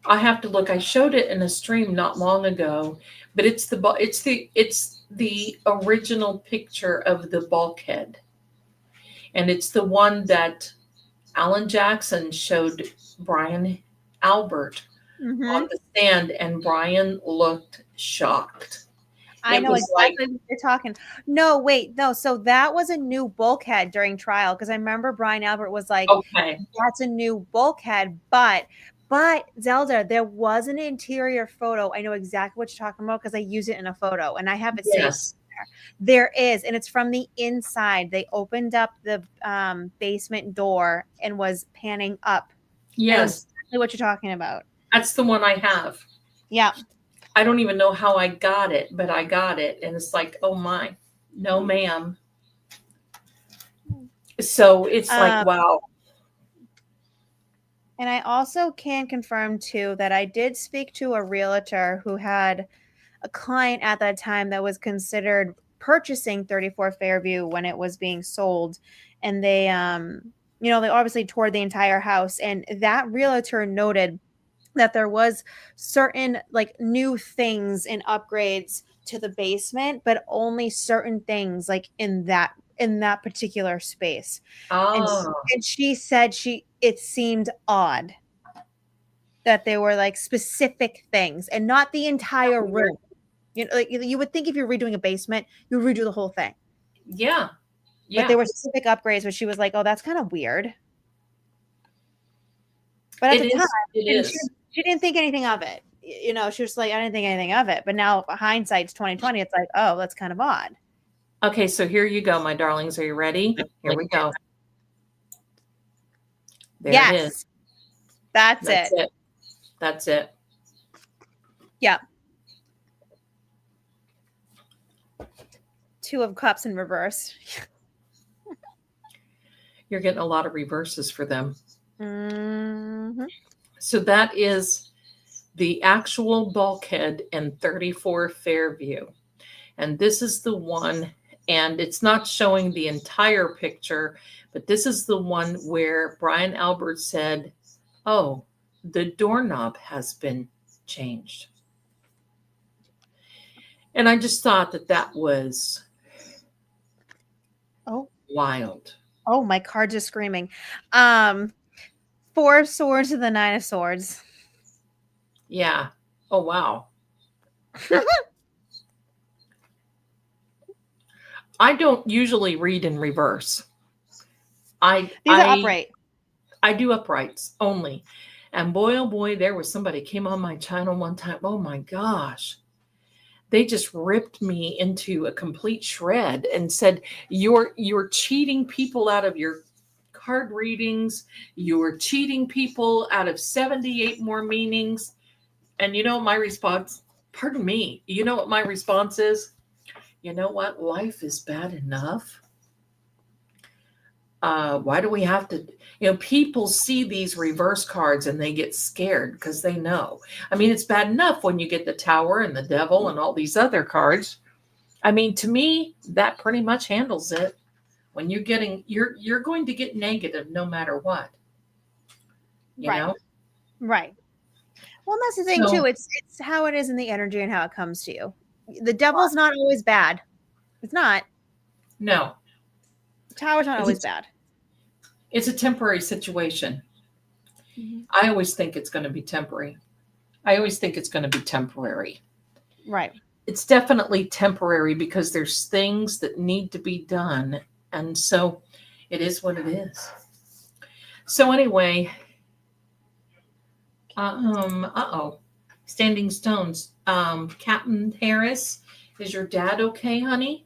I have to look. I showed it in a stream not long ago, but it's the original picture of the bulkhead, and it's the one that Alan Jackson showed Brian Albert on the stand, and Brian looked shocked. I know exactly what you're talking. No, wait, no. So that was a new bulkhead during trial, because I remember Brian Albert was like, okay, "That's a new bulkhead." But Zelda, there was an interior photo. I know exactly what you're talking about because I use it in a photo, and I have it saved. yes, There is, and it's from the inside. They opened up the basement door and was panning up. I know yes, exactly what you're talking about. that's the one I have. Yeah. I don't even know how I got it, but I got it, and it's like, oh my, no, ma'am. So it's like, wow. And I also can confirm too that I did speak to a realtor who had a client at that time that was considered purchasing 34 Fairview when it was being sold, and they they obviously toured the entire house, and that realtor noted that there was certain like new things and upgrades to the basement, but only certain things like in that particular space. And Oh, and she said it seemed odd that there were like specific things and not the entire room. Like you would think if you're redoing a basement, you would redo the whole thing. yeah, But yeah. there were specific upgrades, but she was like, "Oh, that's kind of weird." But at the time, she didn't think anything of it. She was like, "I didn't think anything of it." But now hindsight's 2020. It's like, "Oh, that's kind of odd." Okay, so here you go, my darlings. Are you ready? Here we go. There it is. That's That's it. it. That's it. Yeah. Two of Cups in reverse. You're getting a lot of reverses for them. Mm-hmm. So that is the actual bulkhead in 34 Fairview. And this is the one, and it's not showing the entire picture, but this is the one where Brian Albert said, oh, the doorknob has been changed. And I just thought that that was Oh, wild. oh, my cards are screaming. Um, 4 swords to the 9 of swords. Yeah. Oh, wow. I don't usually read in reverse. I These are I upright. I do uprights only. And boy, oh boy, there was somebody came on my channel one time. Oh my gosh. They just ripped me into a complete shred and said, you're cheating people out of your card readings. You're cheating people out of 78 more meanings. And you know my response, pardon me, you know what my response is? You know what? Life is bad enough. Why do we have to, people see these reverse cards and they get scared because they know. I mean, it's bad enough when you get the Tower and the Devil and all these other cards. I mean, to me, that pretty much handles it. When you're going to get negative no matter what, you Right. know? Right. Well, that's the thing too. So, It's how it is in the energy and how it comes to you. The devil's not always bad. It's not. no, Tower's not it's a, always bad. it's a temporary situation. Mhm. I always think it's going to be temporary. I always think it's going to be temporary. Right. It's definitely temporary because there's things that need to be done. And so it is what it is. So anyway, uh-oh. Standing stones. Captain Harris, is your dad okay, honey?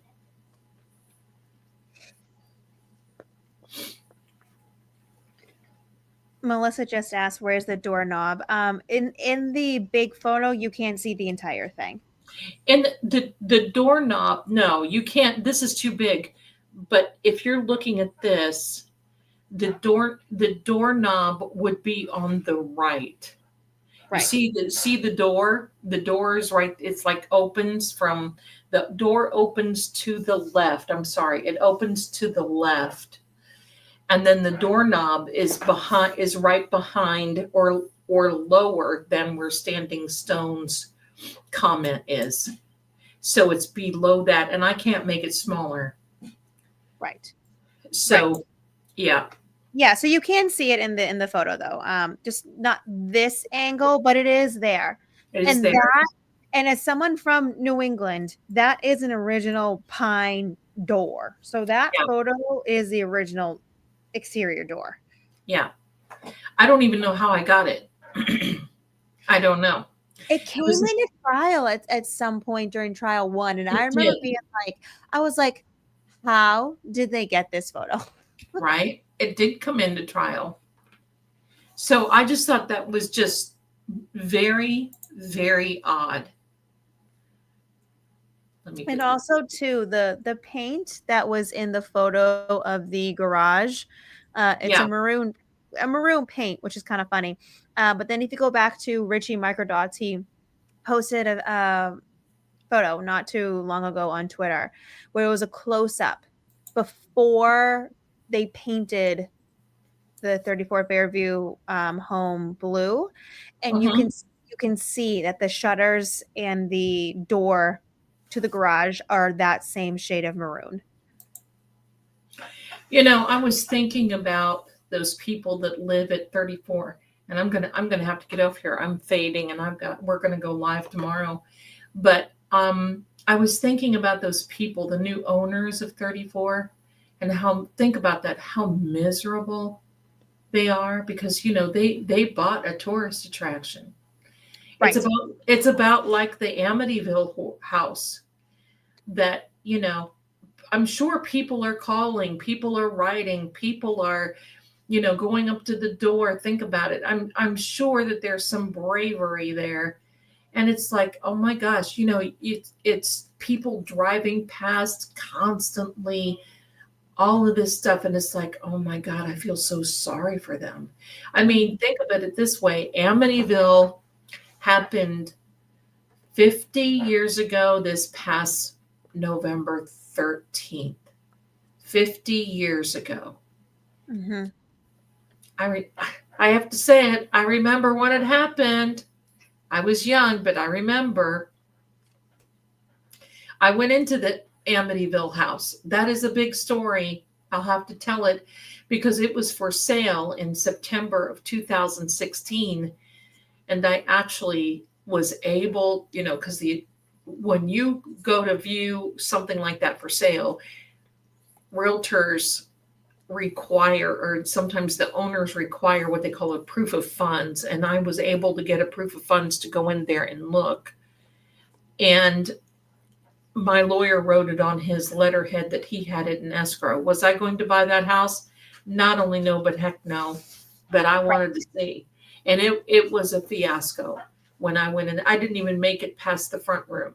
Melissa just asked, "Where's the doorknob?" In the big photo, you can't see the entire thing. And the doorknob, no, you can't. This is too big. But if you're looking at this, the doorknob would be on the right. You Right. see the door? The door is right. It's like opens from the door opens to the left. I'm sorry. It opens to the left. And then the doorknob is right behind or lower than where Standing Stone's comment is. So it's below that and I can't make it smaller. Right. Right. So, yeah, Yeah, so you can see it in the photo though. Just not this angle, but it is there. it is And there. and as someone from New England, that is an original pine door. So that Yeah. photo is the original exterior door. Yeah. I don't even know how I got it. I don't know. It came It was into trial at some point during trial 1, and I it remember did, being like, I was like, "How did they get this photo?" right? It did come into trial. So I just thought that was just very, very odd. Let me And get this. also too, the paint that was in the photo of the garage, it's Yeah. a maroon paint, which is kind of funny. But then if you go back to Richie Microdots, he posted a photo not too long ago on Twitter where it was a close up before they painted the 34 Fairview home blue, and Mhm. you can see that the shutters and the door to the garage are that same shade of maroon. I was thinking about those people that live at 34, and I'm gonna have to get off here. I'm fading, and we're gonna go live tomorrow. But I was thinking about those people, the new owners of 34, and think about that, how miserable they are because they bought a tourist attraction. Right. It's about like the Amityville house that I'm sure people are calling, people are writing, people are going up to the door. Think about it. I'm sure that there's some bravery there. And it's like, oh my gosh, it's people driving past constantly, all of this stuff. And it's like, oh my God, I feel so sorry for them. I mean, think of it this way. Amityville happened 50 years ago this past November 13th. 50 years ago. Mm-hmm. I have to say it. I remember when it happened. I was young, but I remember. I went into the Amityville house. That is a big story. I'll have to tell it because it was for sale in September of 2016. And I actually was able, because when you go to view something like that for sale, realtors require, or sometimes the owners require, what they call a proof of funds. And I was able to get a proof of funds to go in there and look. And my lawyer wrote it on his letterhead that he had it in escrow. Was I going to buy that house? Not only no, but heck no. But I wanted to see. And it was a fiasco when I went in. I didn't even make it past the front room.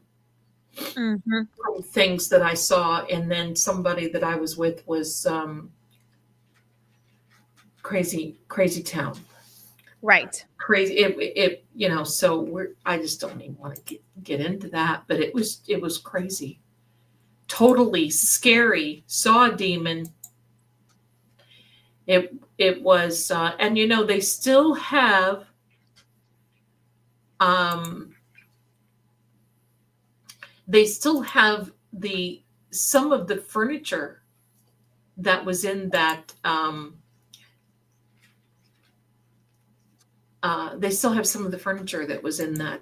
Mm-hmm. Things that I saw. And then somebody that I was with was crazy town. Right. Crazy. So I just don't even want to get into that, but it was crazy. Totally scary. Saw a demon. It was, and they still have, some of the furniture that was in that, they still have some of the furniture that was in that,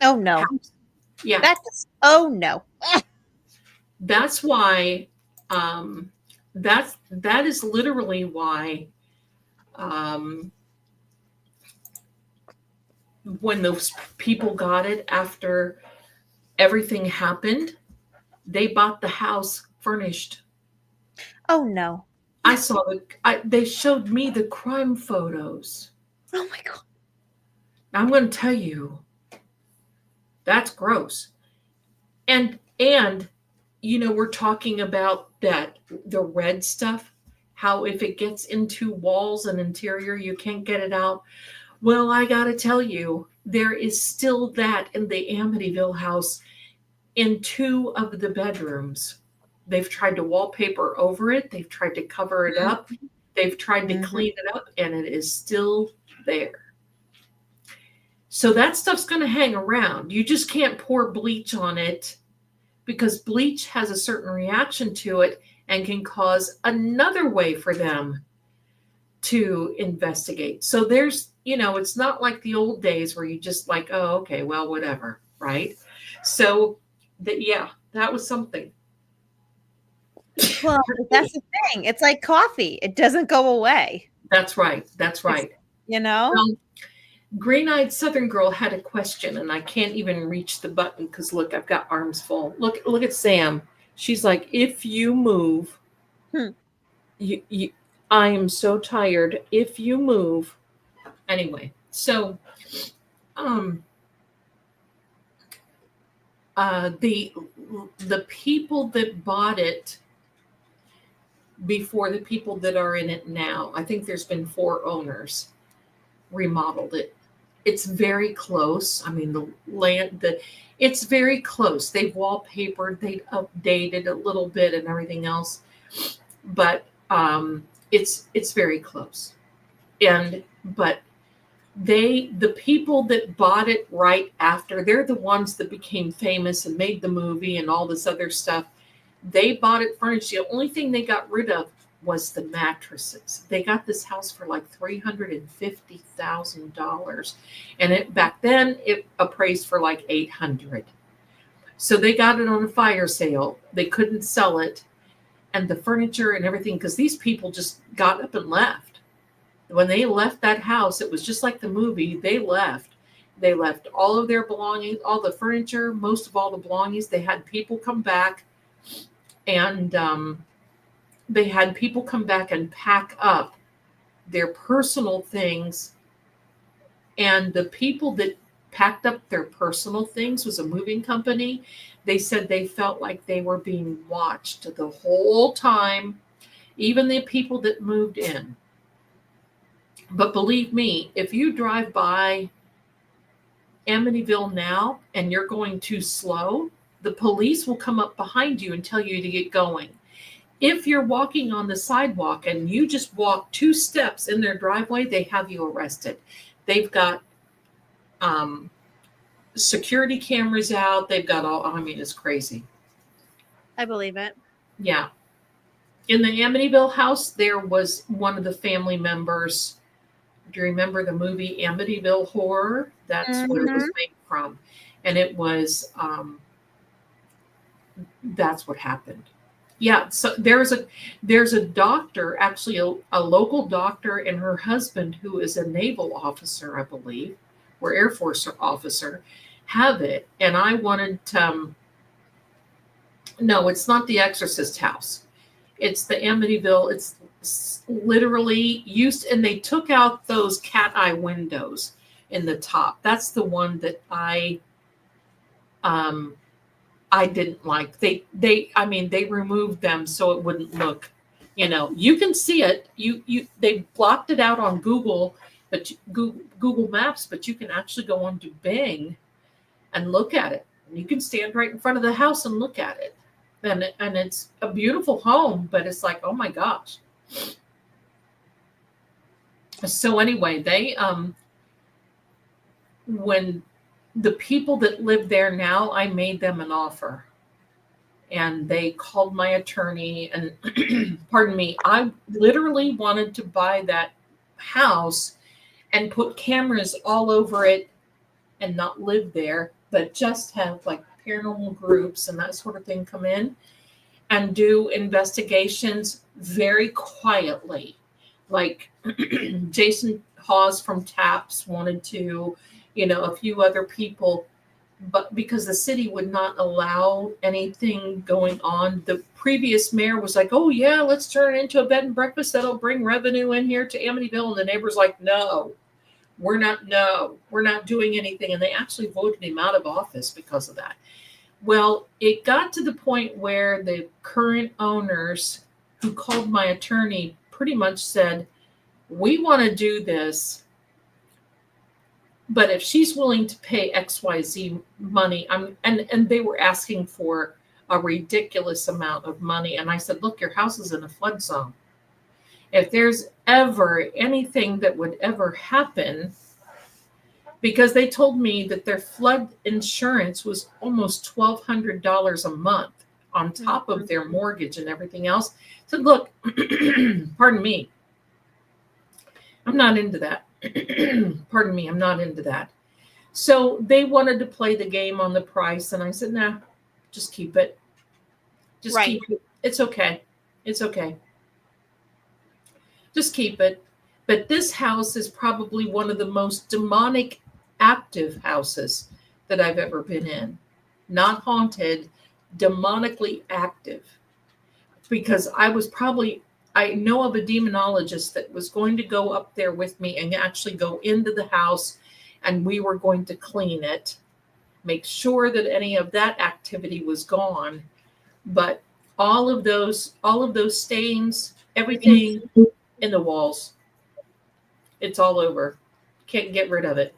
Oh no. house. Yeah. Oh no. That's why, that is literally why, when those people got it after everything happened, they bought the house furnished. Oh no. I saw they showed me the crime photos. Oh my God. I'm going to tell you, that's gross. And we're talking about the red stuff, how if it gets into walls and interior, you can't get it out. Well, I got to tell you, there is still that in the Amityville house in 2 of the bedrooms. They've tried to wallpaper over it. They've tried to cover it up. They've tried to clean it up, and it is still there. So that stuff's going to hang around. You just can't pour bleach on it because bleach has a certain reaction to it and can cause another way for them to investigate. So there's, it's not like the old days where you just like, oh, okay, well, whatever, right? So that was something. Well, that's the thing. It's like coffee. It doesn't go away. That's right. Well, Green-Eyed Southern Girl had a question, and I can't even reach the button because look, I've got arms full. Look at Sam. She's like, if you move, I am so tired. If you move, anyway. So, the people that bought it before the people that are in it now, I think there's been 4 owners, remodeled it. It's very close. I mean, it's very close. They've wallpapered, they've updated a little bit and everything else, but it's very close. But the people that bought it right after, they're the ones that became famous and made the movie and all this other stuff. They bought it furnished. The only thing they got rid of was the mattresses. They got this house for like $350,000, and back then it appraised for like $800,000. So they got it on a fire sale. They couldn't sell it, and the furniture and everything, because these people just got up and left. When they left that house, it was just like the movie. They left. They left all of their belongings, all the furniture, most of all the belongings. They had people come back, and they had people come back and pack up their personal things. And the people that packed up their personal things was a moving company. They said they felt like they were being watched the whole time, even the people that moved in. But believe me, if you drive by Amityville now and you're going too slow, the police will come up behind you and tell you to get going. If you're walking on the sidewalk and you just walk 2 steps in their driveway, they have you arrested. They've got um, security cameras out. They've got all, I mean, it's crazy. I believe it. Yeah. In the Amityville house, there was one of the family members. Do you remember the movie Amityville Horror? That's what it was made from. And it was, that's what happened. Yeah, so there's a doctor, actually a local doctor, and her husband, who is a naval officer, I believe, or Air Force officer, have it. And I wanted to, no, it's not the Exorcist house. It's the Amityville. It's literally used, and they took out those cat eye windows in the top. That's the one that I didn't like. I mean, they removed them so it wouldn't look, you can see it. They blocked it out on Google, but Google Maps, but you can actually go onto Bing and look at it. And you can stand right in front of the house and look at it. And it's a beautiful home, but it's like, oh my gosh. So anyway, they when the people that live there now, I made them an offer. And they called my attorney and pardon me, I literally wanted to buy that house and put cameras all over it and not live there, but just have like paranormal groups and that sort of thing come in and do investigations very quietly. Like Jason Hawes from TAPS wanted to, a few other people, but because the city would not allow anything going on, the previous mayor was like, oh yeah, let's turn it into a bed and breakfast that'll bring revenue in here to Amityville. And the neighbors like, no, we're not doing anything. And they actually voted him out of office because of that. Well, it got to the point where the current owners who called my attorney pretty much said, we want to do this, but if she's willing to pay XYZ money, and they were asking for a ridiculous amount of money. And I said, look, your house is in a flood zone. If there's ever anything that would ever happen, because they told me that their flood insurance was almost $1,200 a month on top of their mortgage and everything else. I said, look, pardon me, I'm not into that. Pardon me, I'm not into that. So they wanted to play the game on the price. And I said, nah, just keep it. Just keep it. It's okay. It's okay. Just keep it. But this house is probably one of the most demonic active houses that I've ever been in. Not haunted, demonically active. Because I know of a demonologist that was going to go up there with me and actually go into the house, and we were going to clean it, make sure that any of that activity was gone. But all of those stains, everything in the walls, it's all over. Can't get rid of it.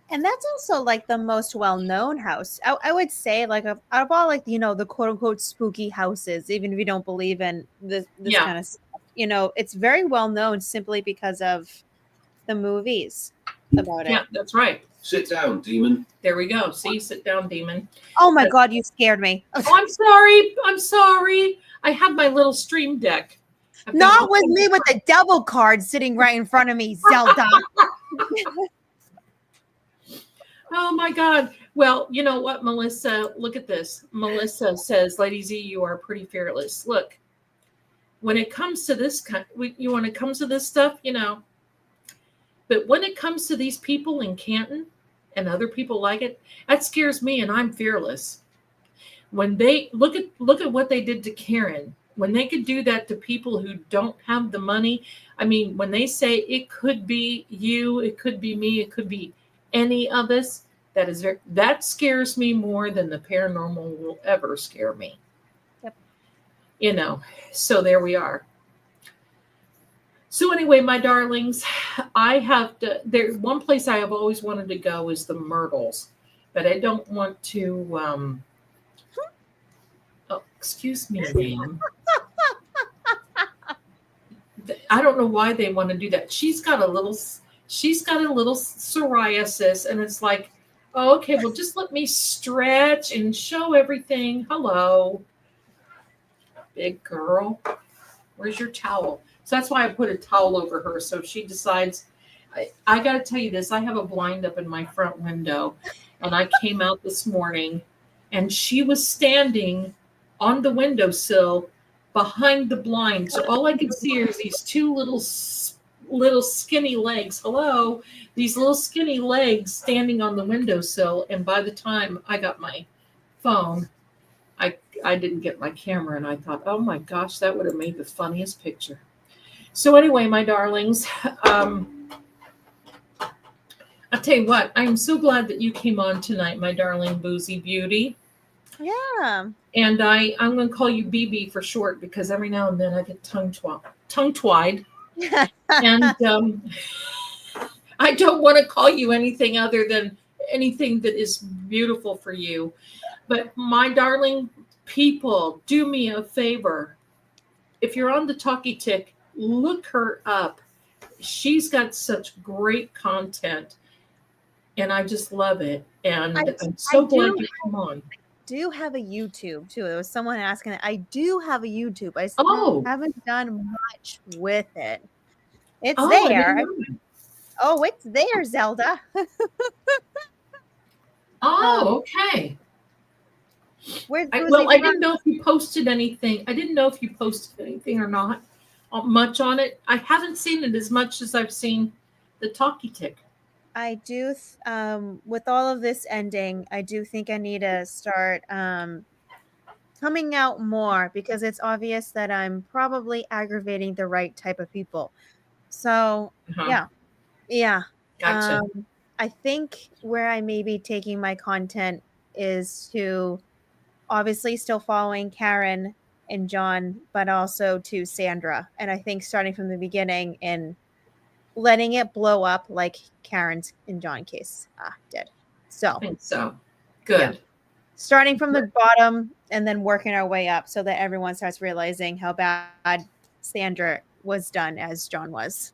And that's also like the most well-known house. I would say, like, out of all, like, the quote-unquote spooky houses, even if you don't believe in this kind of stuff, it's very well known simply because of the movies about it. Yeah, that's right. Sit down, demon. There we go. See, sit down, demon. Oh my God, you scared me. Oh, I'm sorry. I have my little stream deck. Not with me with the devil card sitting right in front of me, Zelda. Oh my God. Well, you know what, Melissa? Look at this. Melissa says, Lady Z, you are pretty fearless. Look, when it comes to this when it comes to this stuff, but when it comes to these people in Canton and other people like it, that scares me, and I'm fearless. When they look at what they did to Karen when they could do that to people who don't have the money, I mean, when they say it could be you, it could be me, it could be any of us, that scares me more than the paranormal will ever scare me. Yep. You know, so there we are. So anyway, my darlings, I have to. There, one place I have always wanted to go is the Myrtles, but I don't want to. Oh, excuse me, ma'am. I don't know why they want to do that. She's got a little psoriasis, and it's like, oh, okay, well, just let me stretch and show everything. Hello, big girl. Where's your towel? So that's why I put a towel over her. So if she decides, I got to tell you this, I have a blind up in my front window, and I came out this morning, and she was standing on the windowsill behind the blind. So all I could see is these two little skinny legs. Hello, these little skinny legs standing on the windowsill. And by the time I got my phone, I didn't get my camera, and I thought, oh my gosh, that would have made the funniest picture. So anyway, my darlings, I'll tell you what, I am so glad that you came on tonight, my darling Boozy Beauty. Yeah. And I'm going to call you BB for short, because every now and then I get tongue-tied. And I don't want to call you anything other than anything that is beautiful for you. But my darling people, do me a favor. If you're on the Talkie Tick, look her up. She's got such great content, and I just love it. And I'm so glad you come on. Do have a YouTube too. There was someone asking. I do have a YouTube. I Oh, haven't done much with it. It's oh, I there. didn't know. Oh, it's there, Zelda. Oh, okay. Where's I, Boozy well, I from? didn't know if you posted anything. I didn't know if you posted anything or not. Much on it. I haven't seen it as much as I've seen the Talkie Tick. I do. With all of this ending, I do think I need to start coming out more, because it's obvious that I'm probably aggravating the right type of people. So Uh-huh. yeah, yeah. Gotcha. I think where I may be taking my content is to obviously still following Karen and John, but also to Sandra. And I think starting from the beginning and letting it blow up like Karen's and John case did. I So think so. yeah, Good. starting from the bottom and then working our way up so that everyone starts realizing how bad Sandra was done as John was.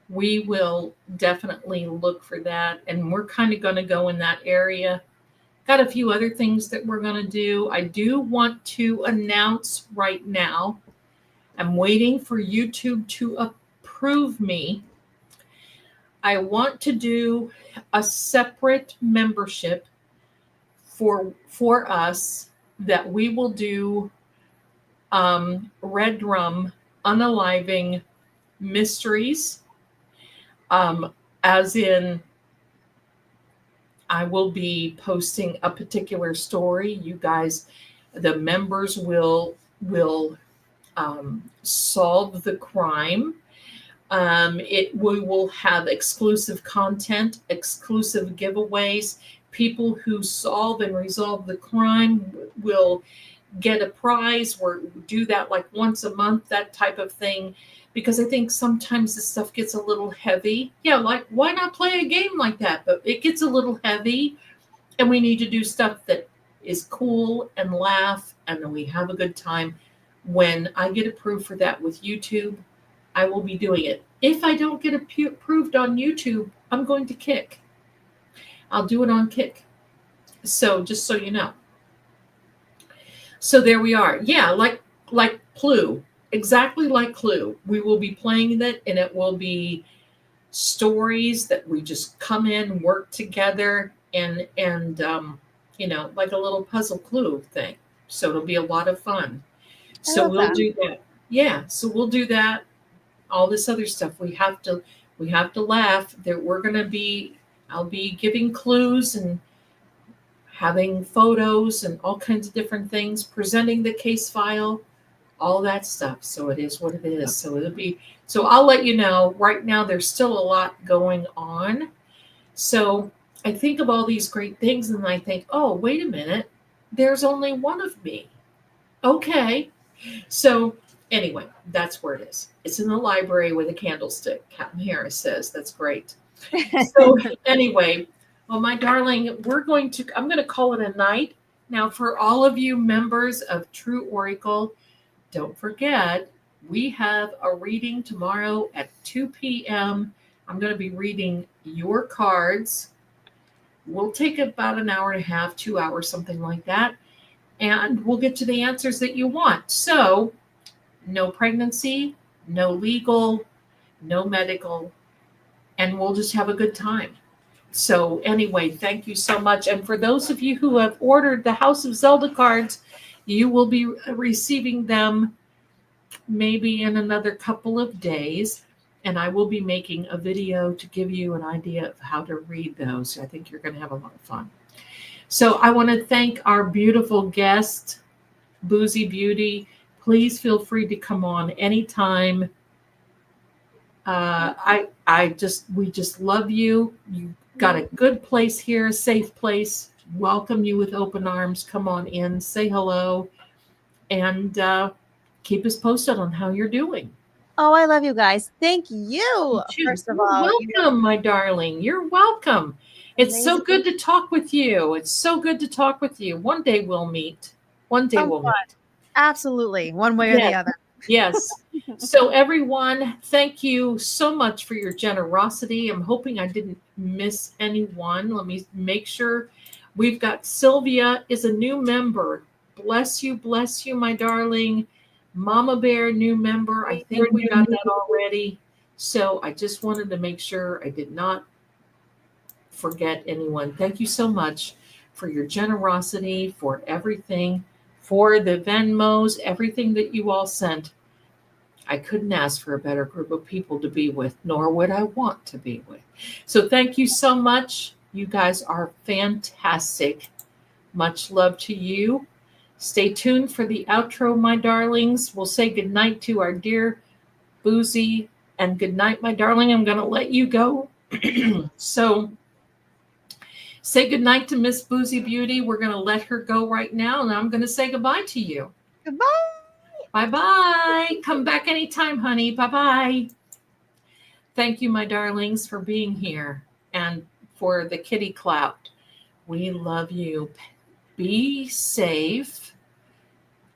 We will definitely look for that. And we're kind of going to go in that area. Got a few other things that we're going to do. I do want to announce right now, I'm waiting for YouTube to approve me. I want to do a separate membership for us that we will do Red Rum unaliving mysteries, as in I will be posting a particular story. You guys, the members will solve the crime. We will have exclusive content, exclusive giveaways. People who solve and resolve the crime will get a prize. Or do that like once a month, that type of thing. Because I think sometimes this stuff gets a little heavy. Yeah, like why not play a game like that? But it gets a little heavy, and we need to do stuff that is cool and laugh, and then we have a good time. When I get approved for that with YouTube, I will be doing it. If I don't get approved on YouTube, I'm going to Kick. I'll do it on Kick. So just so you know. So there we are. Yeah, like Clue. Exactly like Clue. We will be playing that, and it will be stories that we just come in, work together, and like a little puzzle Clue thing. So it'll be a lot of fun. I So love we'll that. do that. Yeah, so we'll do that. All this other stuff. We have to laugh. That we're gonna be. I'll be giving clues and having photos and all kinds of different things. Presenting the case file. all that stuff. So it is what it is. So it'll be, so I'll let you know. Right now, there's still a lot going on. So I think of all these great things and I think, oh, wait a minute, there's only one of me. Okay. So anyway, that's where it is. It's in the library with a candlestick. Captain Harris says that's great. So anyway, well, my darling, I'm going to call it a night. Now, for all of you members of True Oracle, don't forget, we have a reading tomorrow at 2 p.m. I'm going to be reading your cards. We'll take about an hour and a half, 2 hours, something like that. And we'll get to the answers that you want. So, no pregnancy, no legal, no medical, and we'll just have a good time. So anyway, thank you so much. And for those of you who have ordered the House of Zelda cards, you will be receiving them maybe in another couple of days. And I will be making a video to give you an idea of how to read those. I think you're going to have a lot of fun. So I want to thank our beautiful guest, Boozy Beauty. Please feel free to come on anytime. We just love you. You got a good place here, a safe place. Welcome you with open arms. Come on in, say hello, and keep us posted on how you're doing. Oh, I love you guys. Thank you. First of all, welcome, my darling. You're welcome. It's so good to talk with you. It's so good to talk with you. One day we'll meet. One day we'll meet. Absolutely. One way or the other. Yes. So everyone, thank you so much for your generosity. I'm hoping I didn't miss anyone. Let me make sure. We've got Sylvia is a new member. Bless you, my darling. Mama Bear, new member. I think we got that already. So I just wanted to make sure I did not forget anyone. Thank you so much for your generosity, for everything, for the Venmos, everything that you all sent. I couldn't ask for a better group of people to be with, nor would I want to be with. So thank you so much. You guys are fantastic. Much love to you. Stay tuned for the outro, my darlings. We'll say goodnight to our dear Boozy. And goodnight, my darling. I'm going to let you go. So say goodnight to Miss Boozy Beauty. We're going to let her go right now. And I'm going to say goodbye to you. Goodbye. Bye-bye. Come back anytime, honey. Bye-bye. Thank you, my darlings, for being here and for the kitty clout. We love you. Be safe.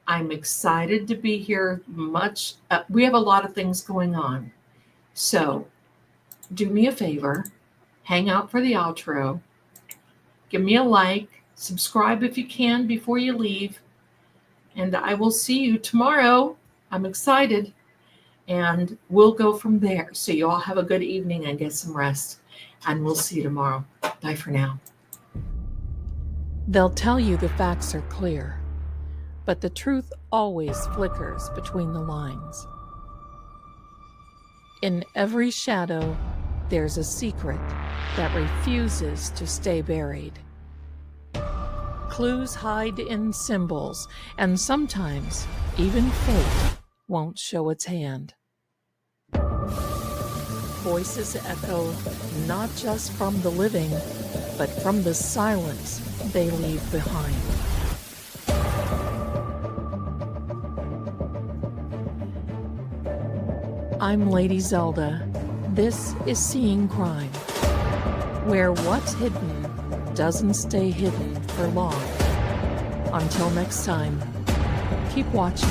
I'm excited to be here much. We have a lot of things going on. So do me a favor. Hang out for the outro. Give me a like. Subscribe if you can before you leave. And I will see you tomorrow. I'm excited. And we'll go from there. So you all have a good evening and get some rest. And we'll see you tomorrow. Bye for now. They'll tell you the facts are clear, but the truth always flickers between the lines. In every shadow, there's a secret that refuses to stay buried. Clues hide in symbols, and sometimes even fate won't show its hand. Voices echo not just from the living, but from the silence they leave behind. I'm Lady Zelda. This is Seeing Crime, where what's hidden doesn't stay hidden for long. Until next time, keep watching.